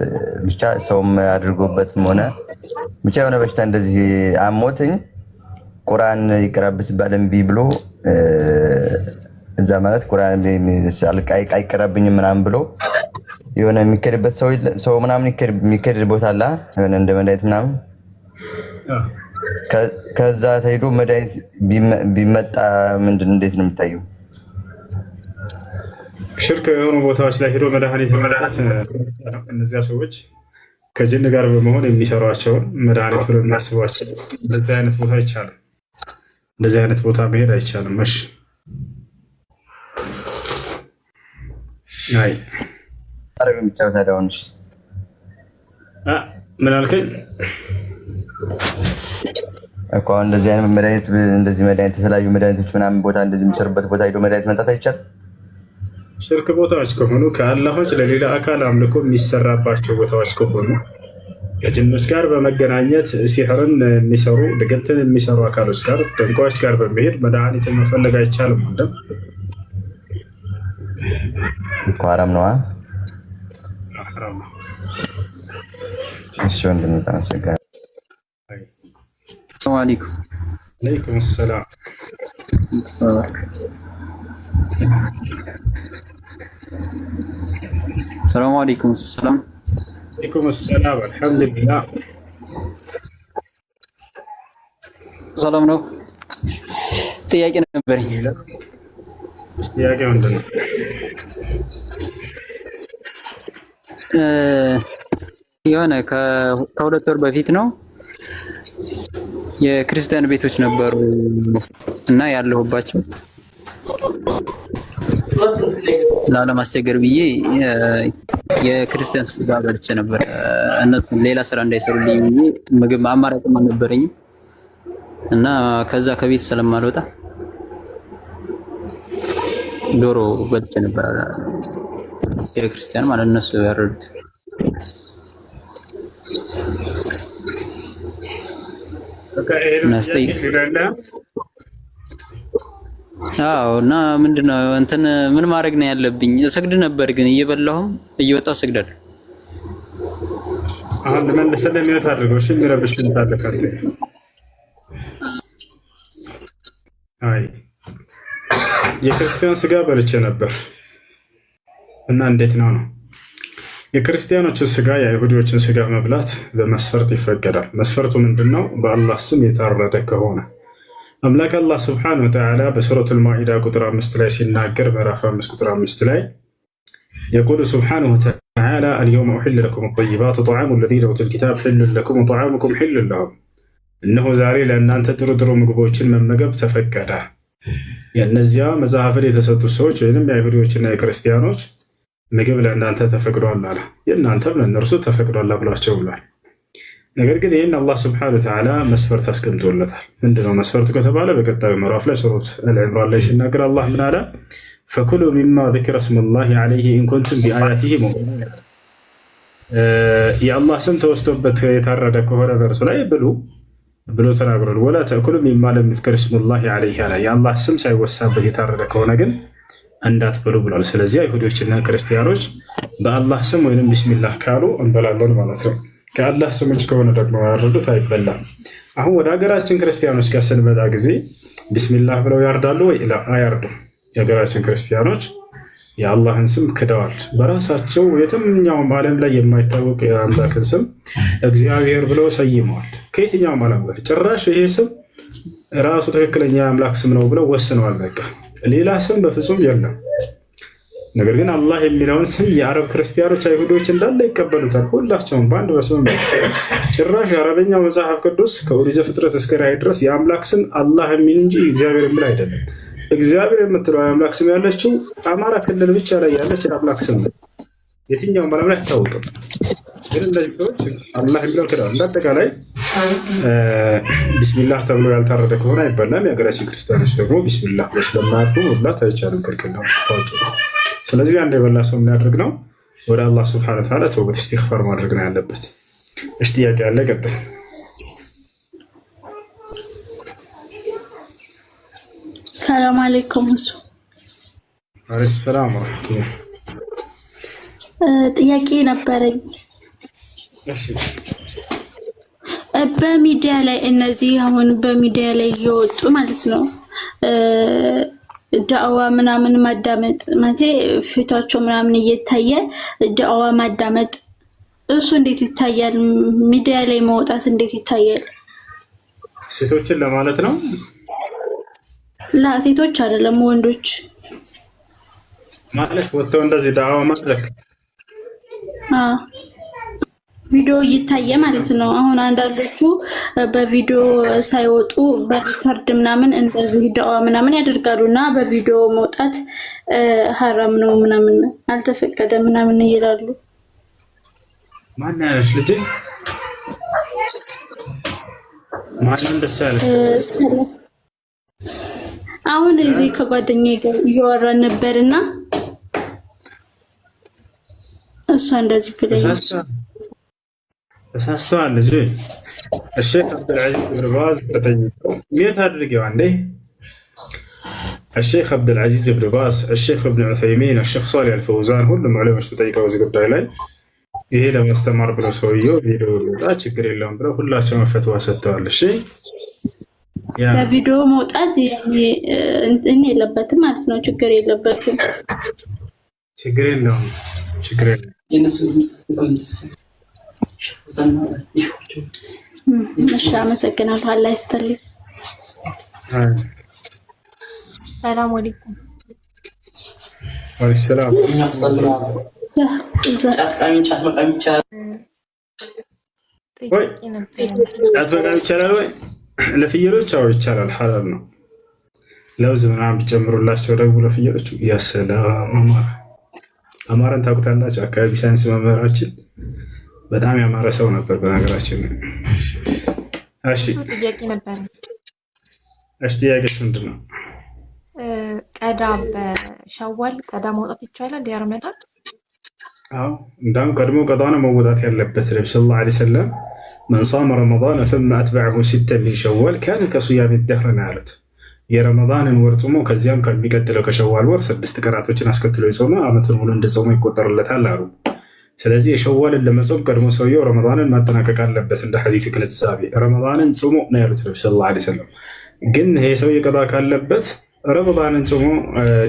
ብቻ ሰውም አድርጎበትም ሆነ ብቻ የሆነ በሽታ እንደዚህ አሞትኝ ቁርአን ይቀራብስ ባለምቢ ብሎ እዛ ማለት ቁርአን አይቀራብኝም ምናምን ብሎ የሆነ የሚከድበት ሰው ምናምን የሚከድ ቦታ አለ የሆነ እንደ መድኃኒት ምናምን ከዛ ተሄዶ መድኃኒት ቢመጣ ምንድን እንዴት ነው የሚታየው? ሽርክ የሆኑ ቦታዎች ላይ ሄዶ መድኃኒት መድኃኒት እነዚያ ሰዎች ከጅን ጋር በመሆን የሚሰሯቸውን መድኃኒት ብሎ የሚያስቧቸው እንደዚህ አይነት ቦታ አይቻልም። እንደዚህ አይነት ቦታ መሄድ አይቻልም። እሺ አይ አረብ የሚጫወት አዳውንሽ ምን አልከኝ እኮ እንደዚህ አይነት መድኃኒት የተለያዩ መድኃኒቶች ምናምን ቦታ እንደዚህ የሚሰሩበት ቦታ ሄዶ መድኃኒት መምጣት አይቻልም። ሽርክ ቦታዎች ከሆኑ ከአላሆች ለሌላ አካል አምልኮ የሚሰራባቸው ቦታዎች ከሆኑ ከጅኖች ጋር በመገናኘት ሲሕርን የሚሰሩ ድግምትን የሚሰሩ አካሎች ጋር ጠንቋዮች ጋር በመሄድ መድኃኒትን መፈለግ አይቻልም። ወንድም እኮ ሐራም ነው። ሐራም ነው። እሺ ወንድም ተመስገን። ሰላም አለይኩም። ወአለይኩም ሰላም። ሰላም አለይኩም። ሰላም አለይኩም ሰላም። አልሐምዱሊላህ ሰላም ነው። ጥያቄ ነበረኝ። ጥያቄ ምንድን ነው? የሆነ ከሁለት ወር በፊት ነው የክርስቲያን ቤቶች ነበሩ እና ያለሁባቸው ላለማስቸገር ብዬ የክርስቲያን ስጋ በልቼ ነበር። እነሱ ሌላ ስራ እንዳይሰሩልኝ ብዬ ምግብ አማራጭም አልነበረኝም እና ከዛ ከቤት ስለማልወጣ ዶሮ በልቼ ነበር። የክርስቲያን ማለት እነሱ ያረዱት አዎ። እና ምንድነው እንትን ምን ማድረግ ነው ያለብኝ? እሰግድ ነበር ግን እየበላሁም እየወጣሁ እሰግዳለሁ። አሁን ለመለሰልህ ነው ታደርገው። እሺ የሚረብሽ ግን ታለካተ አይ የክርስቲያን ስጋ በልቼ ነበር እና እንዴት ነው የክርስቲያኖችን ስጋ የአይሁዶችን ስጋ መብላት በመስፈርት ይፈቀዳል። መስፈርቱ ምንድነው? በአላህ ስም የታረደ ከሆነ አምላክ አላህ ስብሐነሁ ወተዓላ በሱረቱል ማኢዳ ቁጥር 5 ላይ ሲናገር ምዕራፍ 5 ቁጥር 5 ላይ የቁል ስብሐነሁ ወተዓላ አልየውመ ኡሒለ ለኩም አጠይባቱ ወጠዓሙ ለዚነ ኡቱል ኪታብ ሒሉን ለኩም ወጠዓሙኩም ሒሉን ለሁም። እነሆ ዛሬ ለእናንተ ጥሩ ጥሩ ምግቦችን መመገብ ተፈቀደ። የእነዚያ መጽሐፍን የተሰጡ ሰዎች ወይም የአይሁዶችና የክርስቲያኖች ምግብ ለእናንተ ተፈቅዷል አለ። የእናንተም ለእነርሱ ተፈቅዷል ብሏቸው ብሏል። ነገር ግን ይህን አላህ ስብሐነሁ ወተዓላ መስፈርት አስቀምጦለታል። ምንድነው መስፈርቱ ከተባለ በቀጣዩ ምዕራፍ ላይ ሱረት አልዕምራን ላይ ሲናገር አላህ ምን አለ? ፈኩሉ ሚማ ዚክረ ስሙላሂ ዐለይሂ ኢንኩንቱም ቢአያቲሂ ሙእሚኒን። የአላህ ስም ተወስቶበት የታረደ ከሆነ በእርሱ ላይ ብሉ ብሎ ተናግሯል። ወላ ተእኩሉ ሚማ ለም ዩዝከር ስሙላሂ ዐለይሂ አለ። የአላህ ስም ሳይወሳበት የታረደ ከሆነ ግን እንዳትበሉ ብሏል። ስለዚህ አይሁዶችና ክርስቲያኖች በአላህ ስም ወይንም ቢስሚላህ ካሉ እንበላለን ማለት ነው። ከአላህ ስሞች ከሆነ ደግሞ ያረዱት አይበላም። አሁን ወደ ሀገራችን ክርስቲያኖች ጋር ስንመጣ ጊዜ ቢስሚላህ ብለው ያርዳሉ ወይ? አያርዱም። የሀገራችን ክርስቲያኖች የአላህን ስም ክደዋል። በራሳቸው የትኛውም ዓለም ላይ የማይታወቅ የአምላክን ስም እግዚአብሔር ብለው ሰይመዋል። ከየትኛውም ዓለም ጋር ጭራሽ ይሄ ስም ራሱ ትክክለኛ የአምላክ ስም ነው ብለው ወስነዋል። በቃ ሌላ ስም በፍጹም የለም። ነገር ግን አላህ የሚለውን ስም የአረብ ክርስቲያኖች፣ አይሁዶች እንዳለ ይቀበሉታል። ሁላቸውም በአንድ በስም ጭራሽ የአረበኛው መጽሐፍ ቅዱስ ከኦሪት ዘፍጥረት እስከ ራዕይ ድረስ የአምላክ ስም አላህ የሚል እንጂ እግዚአብሔር የሚል አይደለም። እግዚአብሔር የምትለው የአምላክ ስም ያለችው አማራ ክልል ብቻ ላይ ያለች የአምላክ ስም ነው። የትኛውም ዓለም ላይ አይታወቅም። ግን እነዚህ ሰዎች አላህ የሚለው ክደዋል። እንዳጠቃላይ ቢስሚላህ ተብሎ ያልታረደ ከሆነ አይበላም። የሀገራችን ክርስቲያኖች ደግሞ ቢስሚላህ ብሎ ስለማያርዱ መብላት አይቻልም፣ ክልክል ነው። ስለዚህ አንድ የበላ ሰው የሚያደርግ ነው ወደ አላህ ስብሐነሁ ወተዓላ ተውበት ኢስቲግፋር ማድረግ ነው ያለበት። እሺ ጥያቄ አለ? ቀጥል። ሰላም አለይኩም። እሱ አለይኩም ሰላም ወራህመቱላህ። ጥያቄ ነበረኝ። በሚዲያ ላይ እነዚህ አሁን በሚዲያ ላይ እየወጡ ማለት ነው ዳዕዋ ምናምን ማዳመጥ ማለት ፊታቸው ምናምን እየታየ ዳዕዋ ማዳመጥ እሱ እንዴት ይታያል? ሚዲያ ላይ መውጣት እንዴት ይታያል? ሴቶችን ለማለት ነው? ላ ሴቶች አይደለም ወንዶች ማለት ወጥተው እንደዚህ ዳዕዋ ማድረግ ቪዲዮ እየታየ ማለት ነው። አሁን አንዳንዶቹ በቪዲዮ ሳይወጡ በሪከርድ ምናምን እንደዚህ ዳዕዋ ምናምን ያደርጋሉ እና በቪዲዮ መውጣት ሐራም ነው ምናምን አልተፈቀደም ምናምን ይላሉ። ማን ያለሽ ልጅ? ማን እንደሳለ? አሁን እዚህ ከጓደኛዬ ጋር እያወራን ነበርና እሷ እንደዚህ ብለኝ ተሳስተዋል ልጅ። الشيخ عبد العزيز بن باز ተጠይቀው የት አድርገው አንዴ الشيخ عبد العزيز بن باز الشيخ ابن عثيمين الشيخ صالح الفوزان ሁሉም ዑለማዎች ተጠይቀው እዚህ ጉዳይ ላይ ይሄ ለማስተማር ብለው ሰውየው ቪዲዮ ላይ ችግር የለውም ብለው ሁላቸውም ፈትዋ ሰጥተዋል። እሺ በቪዲዮ መውጣት እኔ የለበትም ማለት ነው። ችግር የለበትም። ችግር የለውም። ችግር የለውም። እሺ አመሰግናለሁ። አላህ ይስጥልኝ። ሰላም አለይኩም። ወሰላም ይቻላል ወይ? ለፍየሎች አዎ ይቻላል፣ ሐላል ነው። ለውዝ ምናምን ቢጨምሩላቸው ደግሞ ለፍየሎቹ ያሰላም። አማረን ታውቁታላችሁ። አካባቢ ሳይንስ መምህራችን በጣም ያማረ ሰው ነበር በነገራችን። እሺ ጥያቄ ነበር። እሺ ጥያቄሽ ምንድን ነው? ቀዳ በሸዋል ቀዳ ማውጣት ይቻላል የረመዳን? አዎ እንዳውም ቀድሞ ቀዳ ነው መውጣት ያለበት። ነብዩ ሰለላሁ ዐለይሂ ወሰለም من صام رمضان ثم أتبعه 6 من شوال كان كصيام الدهر ያሉት የረመዳንን ወር ጾሞ ከዚያም ከሚቀጥለው ከሸዋል ወር 6 ቀናቶችን አስከትሎ የጾመ ዓመቱን ሙሉ እንደጾመ ይቆጠርለታል አሉ። ስለዚህ የሸዋልን ለመጾም ቀድሞ ሰውየው ረመዳንን ማጠናቀቅ አለበት። እንደ ሐዲስ ግንዛቤ ረመዳንን ጾሞ ነው ያሉት ነብዩ ሰለላሁ ዐለይሂ ወሰለም። ግን ይሄ ሰው ቀዳ ካለበት ረመዳንን ጾሞ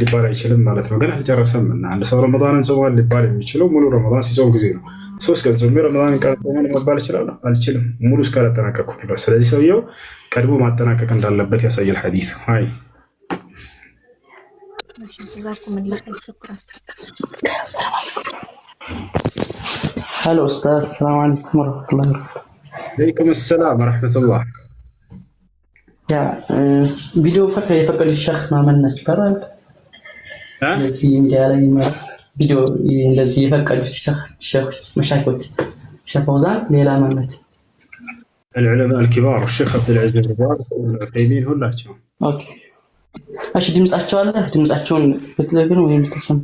ሊባል አይችልም ማለት ነው። ግን አልጨረሰም እና አንድ ሰው ረመዳንን ጾሞ ሊባል የሚችለው ሙሉ ረመዳን ሲጾም ጊዜ ነው። 3 ቀን ጾሜ ረመዳንን ቀድሞ መባል ይችላል? አልችልም፣ ሙሉ እስካላጠናቀቅኩ ድረስ። ስለዚህ ሰውየው ቀድሞ ማጠናቀቅ እንዳለበት ያሳያል ሐዲስ። አይ هلا أستاذ، السلام عليكم ورحمة الله وبركاته. عليكم السلام ورحمة الله. يا فيديو فكرة يفكر الشيخ ما عملنا برا الذي مجالي فيديو الذي يفكر الشيخ مشاكل الشيخ فوزان ليلا عملنا العلماء الكبار الشيخ عبد العزيز بن باز والعثيمين هلاتهم. اوكي اش ድምጻቸው አለ ድምጻቸውን በትለግሩ ወይም ተሰም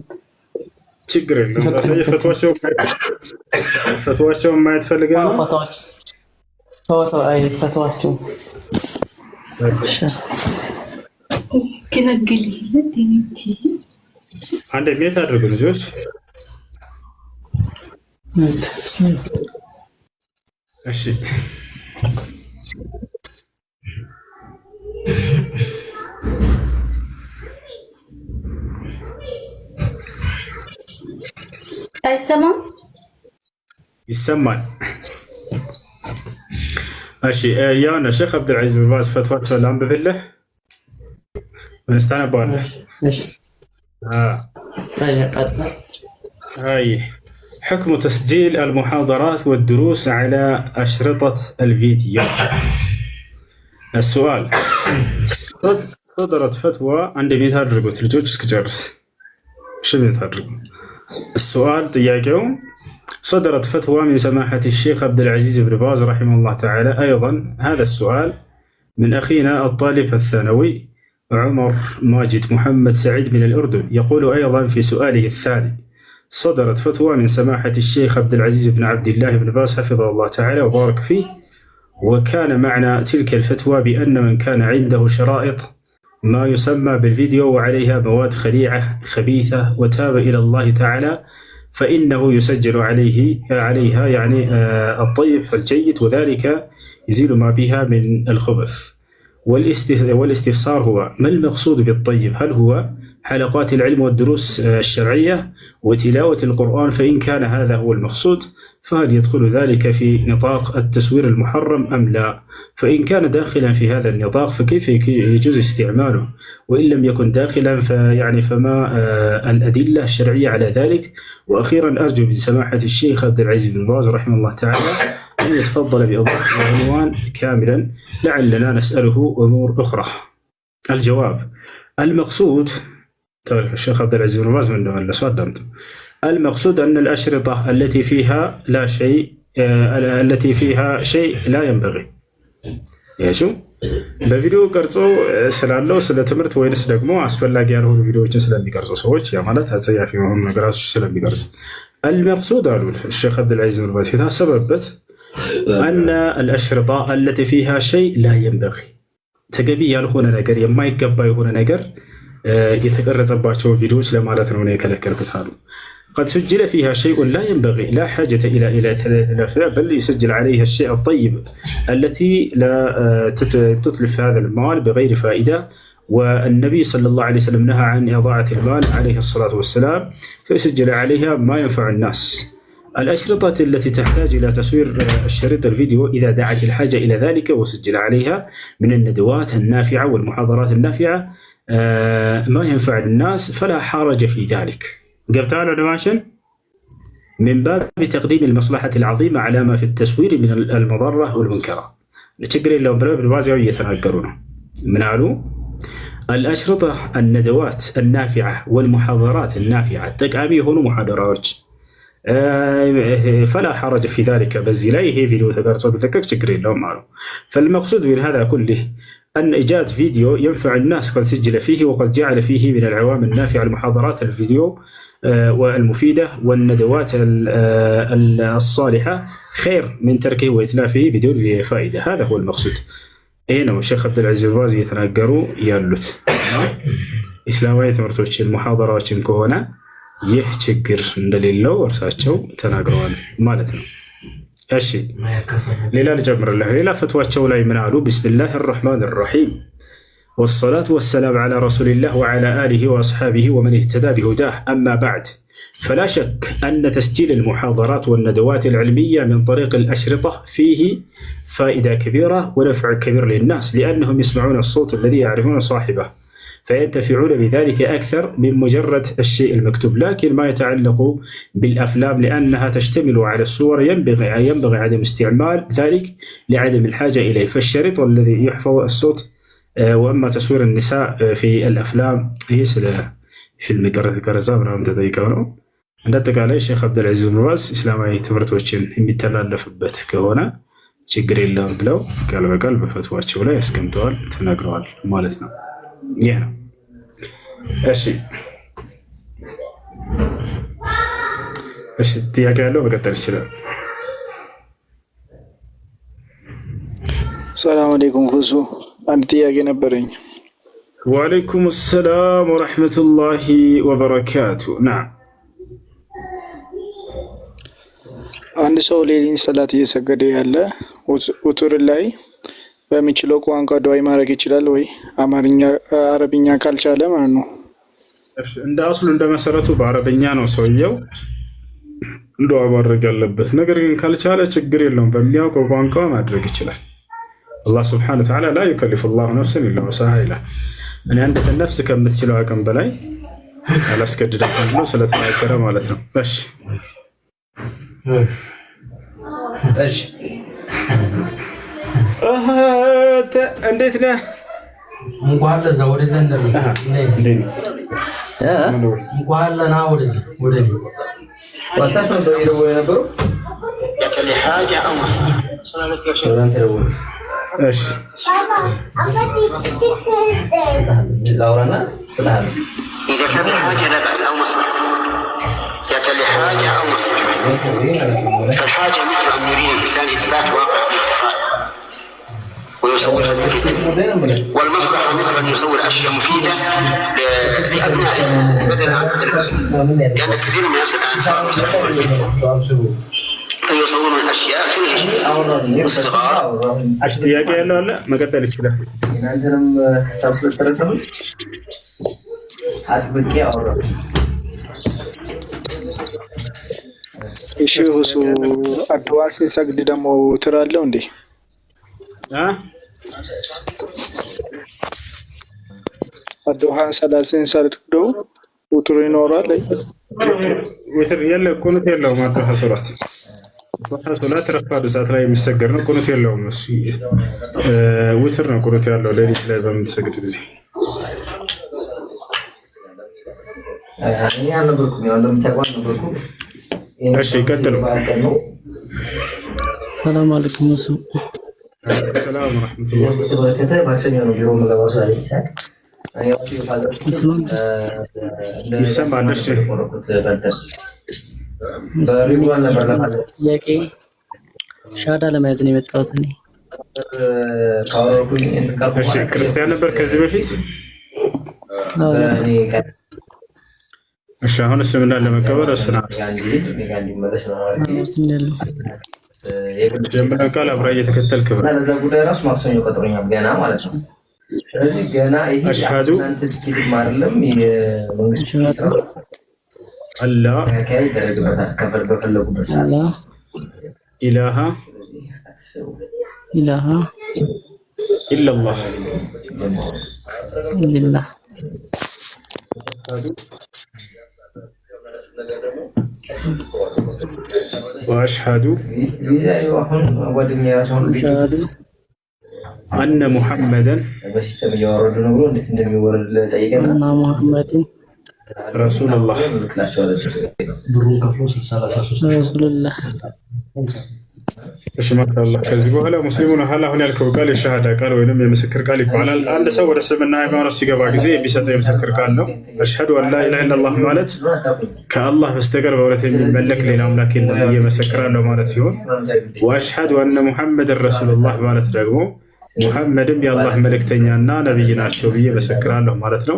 ችግር የለም። ፈትዋቸውን ማየት ፈልጋለሁ። ፈትዋቸው አንድ ቤት አድርጉ ልጆች። እሺ አይሰማም? ይሰማል። እሺ ያውና ሼክ አብዱል ዐዚዝ ብን ባዝ ፈትዋቸው ላንብብልህ። ምን ስታነባለህ? እሺ هاي حكم تسجيل المحاضرات والدروس على أشرطة الفيديو. السؤال صدرت فتوى عند ميت هادرقوت لجوج اسكجرس شو ميت هادرقوت. السؤال طياقيو صدرت فتوى من سماحة الشيخ عبد العزيز بن باز رحمه الله تعالى. أيضا هذا السؤال من أخينا الطالب الثانوي عمر ماجد محمد سعيد من الأردن، يقول أيضا في سؤاله الثاني: صدرت فتوى من سماحة الشيخ عبد العزيز بن عبد الله بن باز حفظه الله تعالى وبارك فيه، وكان معنى تلك الفتوى بأن من كان عنده شرائط ما يسمى بالفيديو وعليها مواد خليعة خبيثة وتاب إلى الله تعالى فإنه يسجل عليها يعني الطيب الجيد، وذلك يزيل ما بها من الخبث. والاستفسار هو: ما المقصود بالطيب؟ هل هو حلقات العلم والدروس الشرعية وتلاوة القرآن؟ فإن كان هذا هو المقصود فهل يدخل ذلك في نطاق التصوير المحرم أم لا؟ فإن كان داخلا في هذا النطاق فكيف يجوز استعماله؟ وإن لم يكن داخلا فما الأدلة الشرعية على ذلك؟ وأخيرا أرجو من سماحة الشيخ عبد العزيز بن باز رحمه الله تعالى أن يتفضل بإوضاح العنوان كاملا لعلنا نسأله أمور أخرى. الجواب: المقصود الشيخ عبد العزيز بن باز من صدمت. المقصود أن الأشرطة التي فيها شيء لا ينبغي يشو በቪዲዮ ቀርጾ ስላለው ስለ ትምህርት ወይንስ ደግሞ አስፈላጊ ያልሆኑ ቪዲዮዎችን ስለሚቀርጹ ሰዎች ያ ማለት አጸያፊ የሆኑ ነገሮች ስለሚቀርጽ المقصود አሉ الشيخ عبد العزيز بن باز የታሰበበት أن الأشرطة التي فيها شيء لا ينبغي ተገቢ ያልሆነ ነገር የማይገባ የሆነ ነገር የተቀረጸባቸው ቪዲዮዎች ለማለት ነው የከለከልኩት አሉ። قد سجل فيها شيء لا ينبغي لا حاجة إلى تلفها، بل يسجل عليها الشيء الطيب التي لا تتلف هذا المال بغير فائدة. والنبي صلى الله عليه وسلم نهى عن إضاعة المال عليه الصلاة والسلام، فيسجل عليها ما ينفع الناس. الأشرطة التي تحتاج إلى تصوير الشريط الفيديو إذا دعت الحاجة إلى ذلك وسجل عليها من الندوات النافعة والمحاضرات النافعة ما ينفع الناس فلا حرج في ذلك. قبتها العنوان من باب تقديم المصلحة العظيمة على ما في التصوير من المضرة والمنكرة. نتشكر لهم بالوازع يتناقرون من علو الأشرطة الندوات النافعة والمحاضرات النافعة تقامي هنا محاضرات فلا حرج في ذلك. بزلايه فيديو تقرصوا بتكك تشكرين لهم معلوم. فالمقصود من هذا كله أن إيجاد فيديو ينفع الناس قد سجل فيه وقد جعل فيه من العوامل النافعة المحاضرات الفيديو والمفيدة والندوات الصالحة خير من تركه وإتلافه بدون فائدة. هذا هو المقصود. ይሄ ነው ሼክ አብዱልዓዚዝ ባዝ እየተናገሩ ያሉት። ኢስላማዊ ትምህርቶችን ሙሐደራዎችን ከሆነ ይህ ችግር እንደሌለው እርሳቸው ተናግረዋል ማለት ነው። እሺ ሌላ ልጨምርልህ። ሌላ ፈትዋቸው ላይ ምን አሉ? ቢስሚላህ አርረሕማን አርረሒም ወሰላቱ ወሰላም ዐላ ረሱሊላህ ወዐላ አሊሂ ወአስሓቢሂ ወመን ኢህተዳ ቢሁዳህ አማ በዕድ فلا شك أن تسجيل المحاضرات والندوات العلمية من طريق الأشرطة فيه فائدة كبيرة ونفع كبير للناس لأنهم يسمعون الصوت الذي يعرفون صاحبه فينتفعون بذلك أكثر من مجرد الشيء المكتوب. لكن ما يتعلق بالأفلام لأنها تشتمل على الصور ينبغي عدم استعمال ذلك لعدم الحاجة إليه، فالشريط الذي يحفظ الصوت. وأما تصوير النساء في الأفلام هي في المقرزة ምናምን ተጠይቀው ነው። እንደ አጠቃላይ ሼክ አብዱልዓዚዝ ብን ባዝ እስላማዊ ትምህርቶችን የሚተላለፍበት ከሆነ ችግር የለም ብለው ቃል በቃል በፈትዋቸው ላይ አስቀምጠዋል ተናግረዋል ማለት ነው። ይህ ነው። እሺ ጥያቄ ያለው መቀጠል ይችላል። ሰላም አለይኩም ሁሱ፣ አንድ ጥያቄ ነበረኝ። ወአለይኩም ሰላም ወረሕመቱላሂ ወበረካቱ። ናም አንድ ሰው ሌሊት ሰላት እየሰገደ ያለ ውቱር ላይ በሚችለው ቋንቋ ዱዓ ማድረግ ይችላል ወይ? አረብኛ ካልቻለ ማለት ነው። እንደ አስሉ እንደ መሰረቱ በአረብኛ ነው ሰውየው ዱዓ ማድረግ ያለበት። ነገር ግን ካልቻለ ችግር የለውም፣ በሚያውቀው ቋንቋ ማድረግ ይችላል። አላህ ሱብሓነሁ ወተዓላ ላ ዩከሊፉ ላሁ ነፍሰን ኢላ ወስዐሃ ይላል። እኔ አንዲት ነፍስ ከምትችለው አቅም በላይ አላስገድዳትም ብሎ ስለተናገረ ማለት ነው። እሺ እንዴት ነህ? እንኳን ለዛ ወደ ዘንደል እንኳን ለና ወደ ዋትስአፕ ነው የደወለ ነበሩ ለሐاجة او እሺ ላውራና ስለሃል إذا كان لحاجة لا بأس أو مصلحة. إذا كان لحاجة أو مصلحة. فالحاجة مثل أن يريد الإنسان إثبات واقع ويصورها بالكتاب، والمصلحة مثل أن يصور أشياء مفيدة لأبنائه بدلا عن التلفزيون، لأن كثير من الناس الآن صاروا فيصورون الأشياء تلهي الصغار. ጥያቄ ያለው አለ መቀጠል ይችላል። እናንተንም ሐሳብ ስለተረከቡ አጥብቄ አወራሁ። እሺ ሁሱ አድዋ ሲሰግድ ደግሞ ትራለው እንዴ? አድዋ ሰላትን ሰግደው ውትር ይኖራል? ውትር የለ ቁኑት የለውም። አድዋ ሶላት ረፋዱ ሰዓት ላይ የሚሰገድ ነው። ቁኑት የለውም። እሱ ውትር ነው ቁኑት ያለው ሌሊት ላይ በምትሰግድ ጊዜ። እሺ ቀጥሉ። ሰላም አለይኩም እሱ ሰላም ወራህመቱላህ ማክሰኞ ነው ቢሮ መገባው ላይ ይሳቅ ይሰማል። እሺ ጥያቄ ሻዳ ለመያዝ ነው የመጣሁት እኔ። እሺ ክርስቲያን ነበር ከዚህ በፊት? እሺ አሁን እስልምና ለመቀበል ወስና የመጀመሪያው ቃል አብራ እየተከተልክ ነው። ጉዳይ ራሱ ማክሰኞ ቀጥሮኛል ገና ማለት ነው። ስለዚህ ገና ይሄ እናንተ ትኬት ማርለም የመንግስት አላህ ከፈል በፈለጉበት አላህ ኢላሃ ኢላላህ ኢላላህ ወአሽሀዱ አነ ሙሐመደን ረሱሉላህ ረሱሉላህ። እሺ ማሻአላህ። ከዚህ በኋላ ሙስሊሙን አሁን ያልከው ቃል የሸሃዳ ቃል ወይንም የምስክር ቃል ይባላል። አንድ ሰው ወደ እስልምና ሃይማኖት ሲገባ ጊዜ የሚሰጠው የምስክር ቃል ነው። አሽሀዱ አን ላ ኢላሀ ኢለላህ ማለት ከአላህ በስተቀር በእውነት የሚመለክ ሌላ አምላክ የለም ብዬ መሰክራለሁ ማለት ሲሆን፣ ወአሽሀዱ አነ ሙሐመድን ረሱሉላህ ማለት ደግሞ ሙሐመድም የአላህ መልእክተኛና ነብይ ናቸው ብዬ መሰክራለሁ ማለት ነው።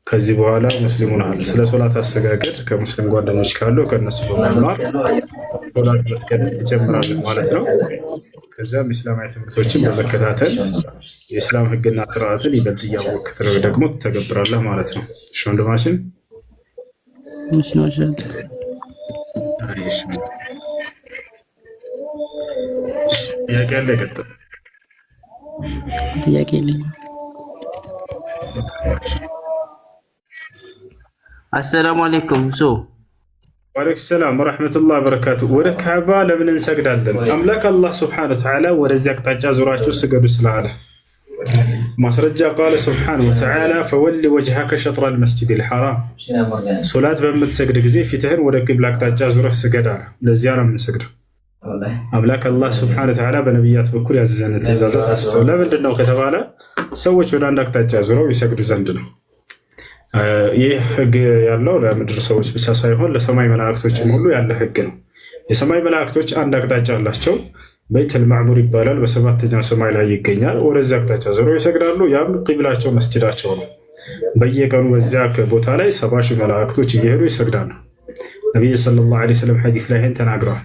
ከዚህ በኋላ ሙስሊሙን አለ ስለ ሶላት አሰጋገድ ከሙስሊም ጓደኞች ካሉ ከነሱ በመማር ሶላት መስገድ እንጀምራለን ማለት ነው። ከዛም እስላማዊ ትምህርቶችን በመከታተል የእስላም ህግና ስርዓትን ይበልጥ እያወቅህ ደግሞ ትተገብራለህ ማለት ነው። እሺ ወንድማችን ጥያቄ አለ? ቀጥል። ጥያቄ የለኝም። አሰላሙ አለይኩም ሶ ወአለይኩም ሰላም ወራህመቱላሂ ወበረካቱ። ወደ ካዕባ ለምን እንሰግዳለን? አምላክ አላህ ሱብሓነሁ ወተዓላ ወደዚያ አቅጣጫ ዙራችሁ ስገዱ ስላለ ማስረጃ ቃለ ሱብሓነሁ ወተዓላ ፈወሊ ወጅሀከ ሸጥረል መስጂዲል ሐራም፣ ሶላት በምትሰግድ ጊዜ ፊትህን ወደ ቂብላ አቅጣጫ ዙረህ ስገድ አለ። ለዚያ ነው የምንሰግደው። አምላክ አላህ ሱብሓነሁ ወተዓላ በነቢያት በኩል ያዘዘን ትእዛዛት አስፈው። ለምንድን ነው ከተባለ ሰዎች ወደ አንድ አቅጣጫ ዙረው ይሰግዱ ዘንድ ነው። ይህ ህግ ያለው ለምድር ሰዎች ብቻ ሳይሆን ለሰማይ መላእክቶችም ሁሉ ያለ ህግ ነው። የሰማይ መላእክቶች አንድ አቅጣጫ አላቸው። በይተል ማዕሙር ይባላል። በሰባተኛው ሰማይ ላይ ይገኛል። ወደዚያ አቅጣጫ ዞረው ይሰግዳሉ። ያም ቂብላቸው መስጂዳቸው ነው። በየቀኑ በዚያ ቦታ ላይ 70 ሺህ መላእክቶች እየሄዱ ይሰግዳሉ። ነቢዩ ሰለላሁ ዐለይሂ ወሰለም ሐዲስ ላይ ይህን ተናግረዋል።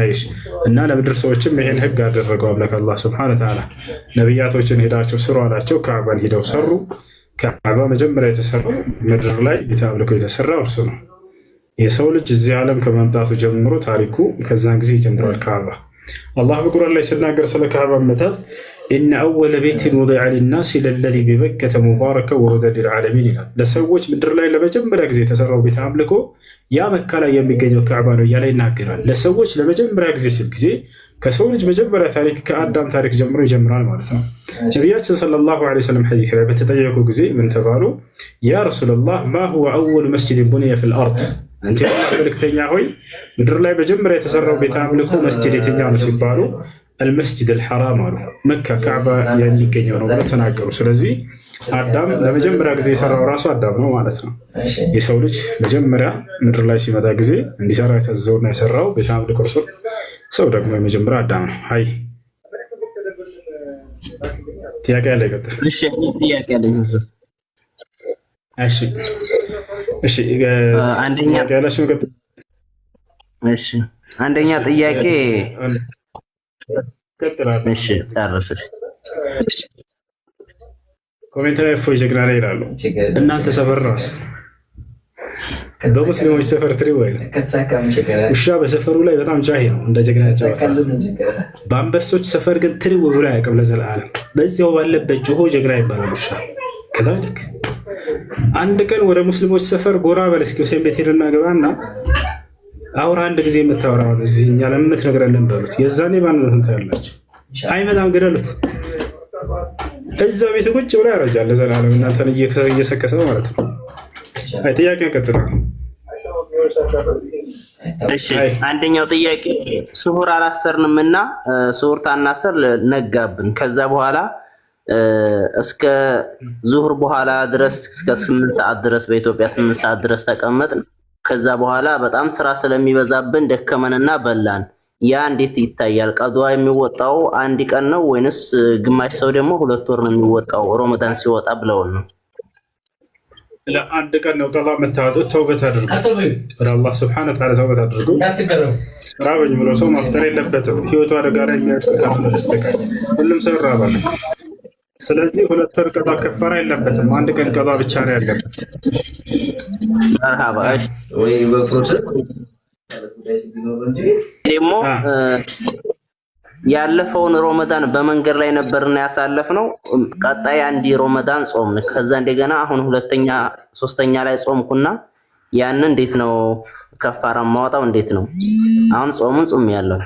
አይሽ እና ለምድር ሰዎችም ይህን ህግ አደረገው አምላክ አላህ ሱብሓነሁ ወተዓላ። ነቢያቶችን ሄዳቸው ስሩ አላቸው። ካዕባን ሄደው ሰሩ። ካዕባ መጀመሪያ የተሰራው ምድር ላይ ቤተ አምልኮ የተሰራው እርሱ ነው። የሰው ልጅ እዚህ ዓለም ከመምጣቱ ጀምሮ ታሪኩ ከዛን ጊዜ ይጀምራል። ካዕባ አላህ በቁርአን ላይ ሲናገር ስለ ካዕባ መታት ኢነ አወለ ቤትን ወዲዐ ሊናስ ለለዚ ቢበከተ ሙባረከን ወሁደን ሊልዓለሚን ይላል። ለሰዎች ምድር ላይ ለመጀመሪያ ጊዜ የተሰራው ቤተ አምልኮ ያ መካ ላይ የሚገኘው ካዕባ ነው እያለ ይናገራል። ለሰዎች ለመጀመሪያ ጊዜ ሲል ጊዜ ከሰው ልጅ መጀመሪያ ታሪክ ከአዳም ታሪክ ጀምሮ ይጀምራል ማለት ነው። ነቢያችን ሰለላሁ ዐለይሂ ወሰለም ሐዲስ ላይ በተጠየቁ ጊዜ ምን ተባሉ? ያ ረሱለላህ ማ ሁወ አወሉ መስጂድን ቡኒየ ፊል አርድ፣ አንተ የአላህ መልእክተኛ ሆይ ምድር ላይ መጀመሪያ የተሰራው ቤተ አምልኮ መስጂድ የትኛው ነው ሲባሉ አልመስጂድ አልሐራም አሉ። መካ ካዕባ የሚገኘው ነው ብለው ተናገሩ። ስለዚህ አዳም ለመጀመሪያ ጊዜ የሰራው ራሱ አዳም ነው ማለት ነው። የሰው ልጅ መጀመሪያ ምድር ላይ ሲመጣ ጊዜ እንዲሰራ የታዘዘውና የሰራው ቤተ አምልኮ እርሱ፣ ሰው ደግሞ የመጀመሪያ አዳም ነው። አይ ጥያቄ ያለ ይቀጥል። እሺ ጥያቄ ያለኝ እሺ እሺ አንደኛ ያለሽው ይቀጥል። እሺ አንደኛ ጥያቄ ቀጥላል። እሺ ጨርሰሽ ኮሜንት ላይ እፎይ ጀግና ላይ ይላሉ። እናንተ ሰፈር ራስ በሙስሊሞች ሰፈር ትሪው ወይ ውሻ በሰፈሩ ላይ በጣም ጫሂ ነው፣ እንደ ጀግና ያጫወታል። በአንበሶች ሰፈር ግን ትሪው ብሎ አያውቅም ለዘላለም። በዚያው ባለበት ጆሆ ጀግና ይባላል ውሻ። ከዛልክ አንድ ቀን ወደ ሙስሊሞች ሰፈር ጎራ በል እስኪ ሁሴን ቤት ሄድና ገባና አውራ አንድ ጊዜ የምታወራው እዚህ እኛ ለምትነግረን በሉት። የዛኔ ባንነትን ታያላችሁ። አይመጣም ገደሉት። እዛው ቤት ቁጭ ብሎ ያረጃል ለዘላለም እናንተን እየሰከሰ ማለት ነው። አይ ጥያቄ ቀጥላል። እሺ አንደኛው ጥያቄ ሱሁር አላሰርንም እና ሱሁር ታናሰር ነጋብን። ከዛ በኋላ እስከ ዙሁር በኋላ ድረስ እስከ 8 ሰዓት ድረስ በኢትዮጵያ 8 ሰዓት ድረስ ተቀመጥን። ከዛ በኋላ በጣም ስራ ስለሚበዛብን ደከመንና በላን። ያ እንዴት ይታያል? ቀዷ የሚወጣው አንድ ቀን ነው ወይንስ ግማሽ ሰው ደግሞ 2 ወር ነው የሚወጣው ረመዳን ሲወጣ ብለውን ነው? ለአንድ ቀን ነው ቀዷ የምታወጡት። ተውበት አድርጉ፣ ወደ አላህ ሱብሓነሁ ወተዓላ ተውበት አድርጉ። ራበኝ ብሎ ሰው ማፍጠር የለበትም። ህይወቱ አደጋ ላይ የሚያስቀር በስተቀር ሁሉም ሰው ይራባል። ስለዚህ 2 ወር ቀዷ ከፈራ የለበትም። አንድ ቀን ቀዷ ብቻ ነው ያለበት። መርሃባ ወይ በፕሮሰስ ደግሞ ያለፈውን ረመዳን በመንገድ ላይ ነበርና ያሳለፍነው። ቀጣይ አንድ ረመዳን ጾምን። ከዛ እንደገና አሁን 2ኛ 3ኛ ላይ ጾምኩና ያን እንዴት ነው ከፋራ ማውጣው? እንዴት ነው አሁን ጾሙን ጾም ያለው?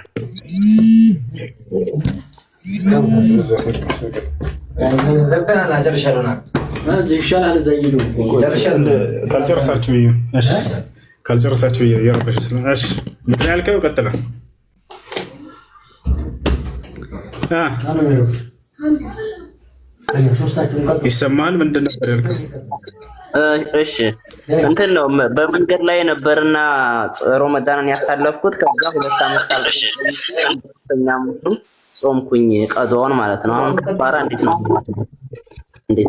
ካልጨረሳችሁ እየረበሽ ስለሆነ ምን ያልከው ቀጥላ ይሰማል። ምንድን ነበር ያልከው? እሺ እንትን ነው በመንገድ ላይ ነበርና ረመዳንን ያሳለፍኩት። ከዛ 2 ዓመት ጾምኩኝ ቀዷን ማለት ነው። አሁን ከፋራ እንዴት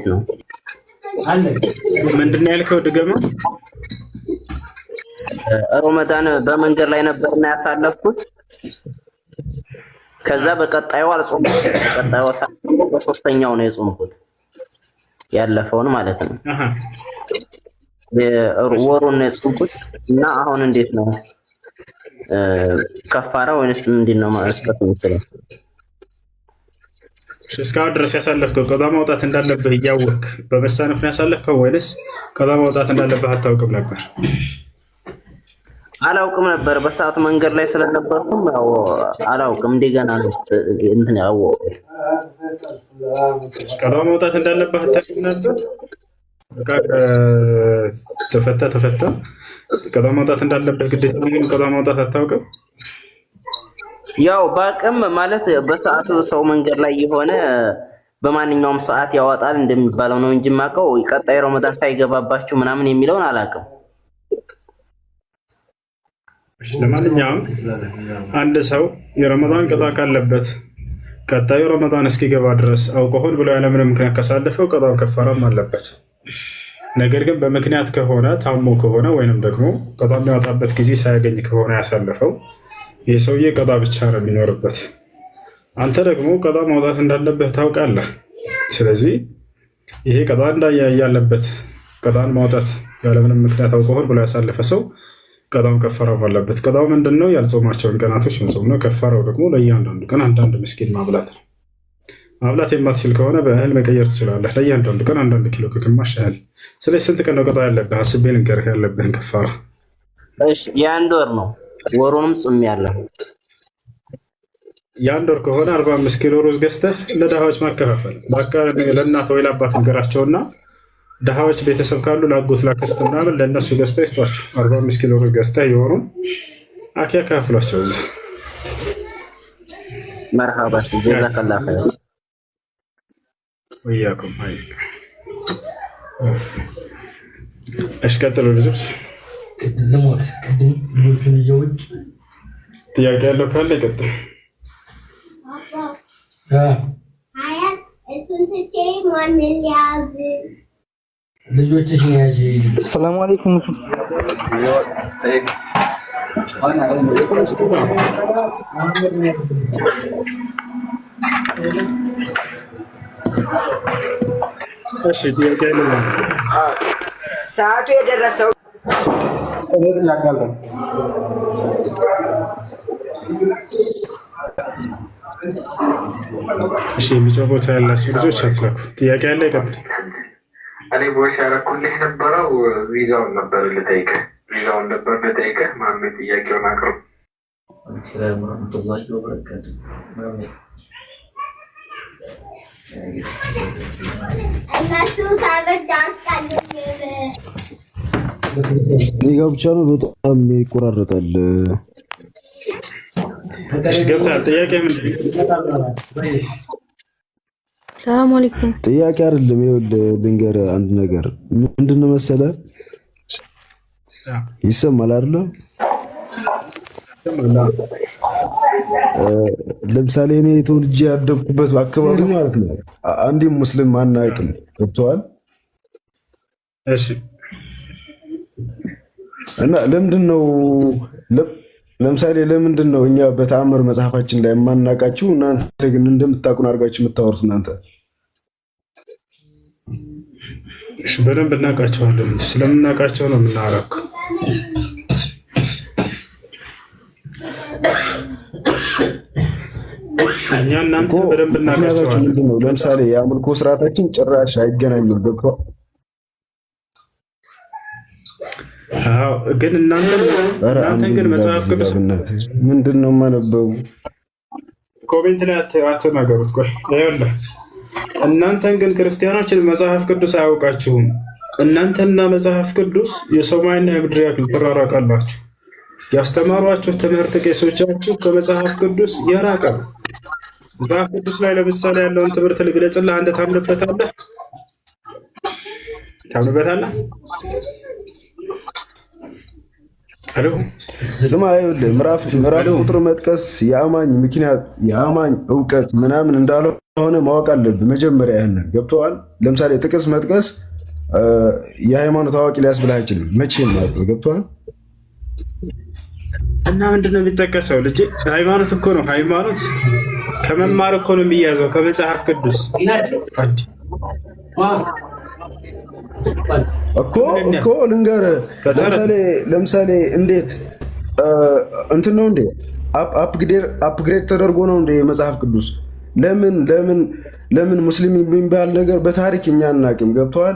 ነው? ምንድን ነው ያልከው? ድገማ። ረመዳን በመንገድ ላይ ነበርና ያሳለፍኩት። ከዛ በቀጣዩ አልጾምኩም። በቀጣዩ በሶስተኛው ነው የጾምኩት ያለፈውን ማለት ነው። ወሩን ነው የጾምኩት እና አሁን እንዴት ነው ከፋራ ወይስ ምንድነው ማስቀጥ የምችለው? እስካሁን ድረስ ያሳለፍከው ቀዷ ማውጣት እንዳለብህ እያወቅህ በመሳነፍ ነው ያሳለፍከው ወይስ ቀዷ ማውጣት እንዳለብህ አታውቅም ነበር? አላውቅም ነበር። በሰዓቱ መንገድ ላይ ስለነበርኩም ያው አላውቅም። እንደገና ነው እንትን ያወቅሁት። ቀዷ ማውጣት እንዳለብህ አታውቅም ነበር? ተፈታ ቀዷ ማውጣት እንዳለብህ ግዴታ ነው፣ ግን ቀዷ ማውጣት አታውቅም? ያው ባቅም ማለት በሰዓቱ ሰው መንገድ ላይ የሆነ በማንኛውም ሰዓት ያወጣል እንደሚባለው ነው እንጂ ማቀው ቀጣይ ረመዳን ሳይገባባችሁ ምናምን የሚለውን አላውቅም። እሺ ለማንኛውም አንድ ሰው የረመዳን ቀዷ ካለበት ቀጣዩ ረመዳን እስኪገባ ድረስ አውቆሆን ብሎ ያለምንም ምክንያት ካሳለፈው ቀዷው ከፋራም አለበት። ነገር ግን በምክንያት ከሆነ ታሞ ከሆነ ወይንም ደግሞ ቀዷ የሚያወጣበት ጊዜ ሳያገኝ ከሆነ ያሳለፈው ይህ ሰውዬ ቀዷ ብቻ ነው የሚኖርበት። አንተ ደግሞ ቀዷ ማውጣት እንዳለብህ ታውቃለህ። ስለዚህ ይሄ ቀዷ ያለበት ቀዷን ማውጣት ያለምንም ምክንያት አውቆሆን ብሎ ያሳለፈ ሰው ቀዷውን ከፋራው አለበት። ቀዷው ምንድነው? ያልጾማቸውን ቀናቶች መጾም ነው። ከፋራው ደግሞ ለእያንዳንዱ ቀን አንዳንድ ምስኪን ማብላት ነው። ማብላት የማትችል ከሆነ በእህል መቀየር ትችላለህ። ለእያንዳንዱ ቀን አንዳንድ ኪሎ ከግማሽ ያህል። ስለዚህ ስንት ቀን ነው ቀዷ ያለብህ? አስቤ ልንገርህ ያለብህን ከፋራ። እሺ የአንድ ወር ነው። ወሩንም ጾሜያለሁ። የአንድ ወር ከሆነ 45 ኪሎ ሩዝ ገዝተህ ለድሃዎች ማከፋፈል። በአካባቢ ለእናት ወይ ለአባት ንገራቸውና ድሃዎች ቤተሰብ ካሉ ለአጎት ላክስት ምናምን ለእነሱ ገዝተህ ይስጧቸው። 45 ኪሎ ሩዝ ገዝተህ የወሩን አካፍሏቸው። እዛ መርሃባ ጀዛከላህ ኸይር ወያኩም። እሺ ቀጥሉ ልጆች። ለሞት ቅድም ልጆቹን ይዘውጭ ጥያቄ ያለው ካለ ይቀጥል። ልጆችሽን ያዥ። ሰላም አለይኩም። እሺ ጥያቄ ያለው ሰዓቱ የደረሰው እሺ የሚጮህ ቦታ ያላችሁ ልጆች አትላኩ። ጥያቄ ያለ ይቀጥል። እኔ ቦይስ ያደረኩልህ ነበረው ቪዛውን ነበር ልጠይቅህ። ቪዛውን ነበር ልጠይቅህ። ማሜ ጥያቄውን አቅርብ። ሰላም ወራህመቱላሂ ወበረካቱ። ማሜ እነሱ ከብርድ አስቀልኝ እኔ ጋ ብቻ ነው በጣም ይቆራረጣል። ገብቷል። ጥያቄ ምንድን ነው? ሰላም አለይኩም። ጥያቄ አይደለም። ይኸውልህ ልንገርህ አንድ ነገር ምንድን ነው መሰለህ፣ ይሰማል አይደለ? ለምሳሌ እኔ ተወልጄ ያደግኩበት አካባቢ ማለት ነው አንድም ሙስሊም አናውቅም። ገብቶሃል? እሺ እና ለምንድን ነው ለምሳሌ ለምንድን ነው እኛ በተአምር መጽሐፋችን ላይ የማናውቃችሁ እናንተ ግን እንደምታውቁን አድርጋችሁ የምታወሩት? እናንተ እሺ በደንብ እናውቃቸዋለን። ስለምናውቃቸው ነው የምናወራው። እኛ እናንተ በደንብ እናውቃቸዋለን። ለምሳሌ የአምልኮ ስርዓታችን ጭራሽ አይገናኝም። ገብቶሃል? አዎ ግን እናንተ ግን መጽሐፍ ቅዱስ ምንድን ነው የማነበው? ኮሜንት ላይ አትናገሩት። ቆይ ይኸውልህ እናንተን ግን ክርስቲያኖችን መጽሐፍ ቅዱስ አያውቃችሁም። እናንተና መጽሐፍ ቅዱስ የሰማይና የምድር ያክል ትራራቃላችሁ። ያስተማሯችሁ ትምህርት ቄሶቻችሁ ከመጽሐፍ ቅዱስ የራቀ ነው። መጽሐፍ ቅዱስ ላይ ለምሳሌ ያለውን ትምህርት ልግለጽልህ። አንተ ታምንበታለህ? ስማ ይኸውልህ ምዕራፍ ቁጥር መጥቀስ የአማኝ ምክንያት የአማኝ እውቀት ምናምን እንዳልሆነ ማወቅ አለብህ መጀመሪያ። ያንን ገብቶሃል? ለምሳሌ ጥቅስ መጥቀስ የሃይማኖት አዋቂ ሊያስብልህ አይችልም መቼም ማለት ነው። ገብቶሃል? እና ምንድነው የሚጠቀሰው? ልጅ ሃይማኖት እኮ ነው። ሃይማኖት ከመማር እኮ ነው የሚያዘው ከመጽሐፍ ቅዱስ እኮ ልንገርህ። ለምሳሌ እንዴት እንትን ነው እንዴ አፕግሬድ ተደርጎ ነው እንደ መጽሐፍ ቅዱስ? ለምን ሙስሊም የሚባል ነገር በታሪክ እኛ አናውቅም። ገብተዋል?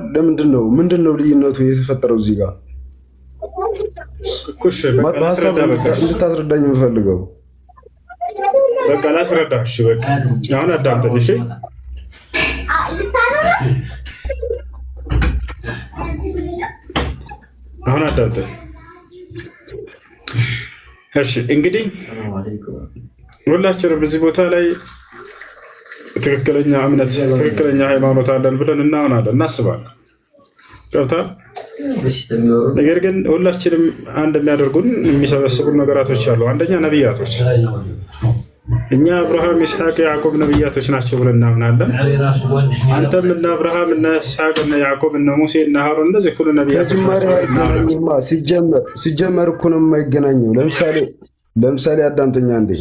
ምንድን ነው ልዩነቱ የተፈጠረው እዚህ ጋር? በሀሳብ እንድታስረዳኝ የምፈልገው በቃ ላስረዳህ። እሺ በቃ አሁን አዳምጠኝ። እሺ አሁን አዳምጠኝ። እሺ እንግዲህ ሁላችንም በዚህ ቦታ ላይ ትክክለኛ እምነት ትክክለኛ ሃይማኖት አለን ብለን እናምናለን እናስባለን። ገብቶሃል? ነገር ግን ሁላችንም አንድ የሚያደርጉን የሚሰበስቡን ነገራቶች አሉ። አንደኛ ነቢያቶች፣ እኛ አብርሃም፣ ይስሐቅ፣ ያዕቆብ ነቢያቶች ናቸው ብለን እናምናለን። አንተም እነ አብርሃም፣ እነ ይስሐቅ፣ እነ ያዕቆብ፣ እነ ሙሴ፣ እነ ሃሮን እነዚህ ሁሉ ነቢያቶች ሲጀመር እኮ ነው የማይገናኘው። ለምሳሌ አዳምጠኛ እንዴ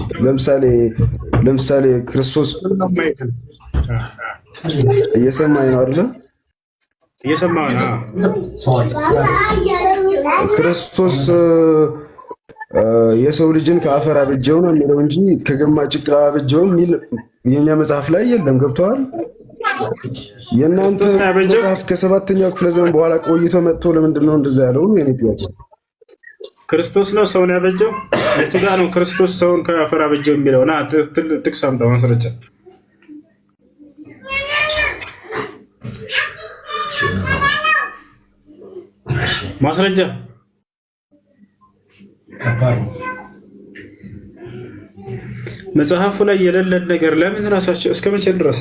ለምሳሌ ክርስቶስ እየሰማኝ ነው አይደለ? እየሰማኝ ነው። ክርስቶስ የሰው ልጅን ከአፈር አበጀው ነው የሚለው እንጂ ከገማ ጭቃ አበጀው የሚል የኛ መጽሐፍ ላይ የለም። ገብተዋል? የእናንተ መጽሐፍ ከ7ኛው ክፍለ ዘመን በኋላ ቆይቶ መጥቶ ለምንድን ነው እንደዛ ያለው? የኔ ጥያቄ ክርስቶስ ነው ሰውን ያበጀው? የቱ ጋር ነው ክርስቶስ ሰውን ከአፈር አበጀው የሚለው? ና ጥቅስ አምጣ ማስረጃ። ማስረጃ መጽሐፉ ላይ የሌለን ነገር ለምን ራሳቸው እስከ መቼ ድረስ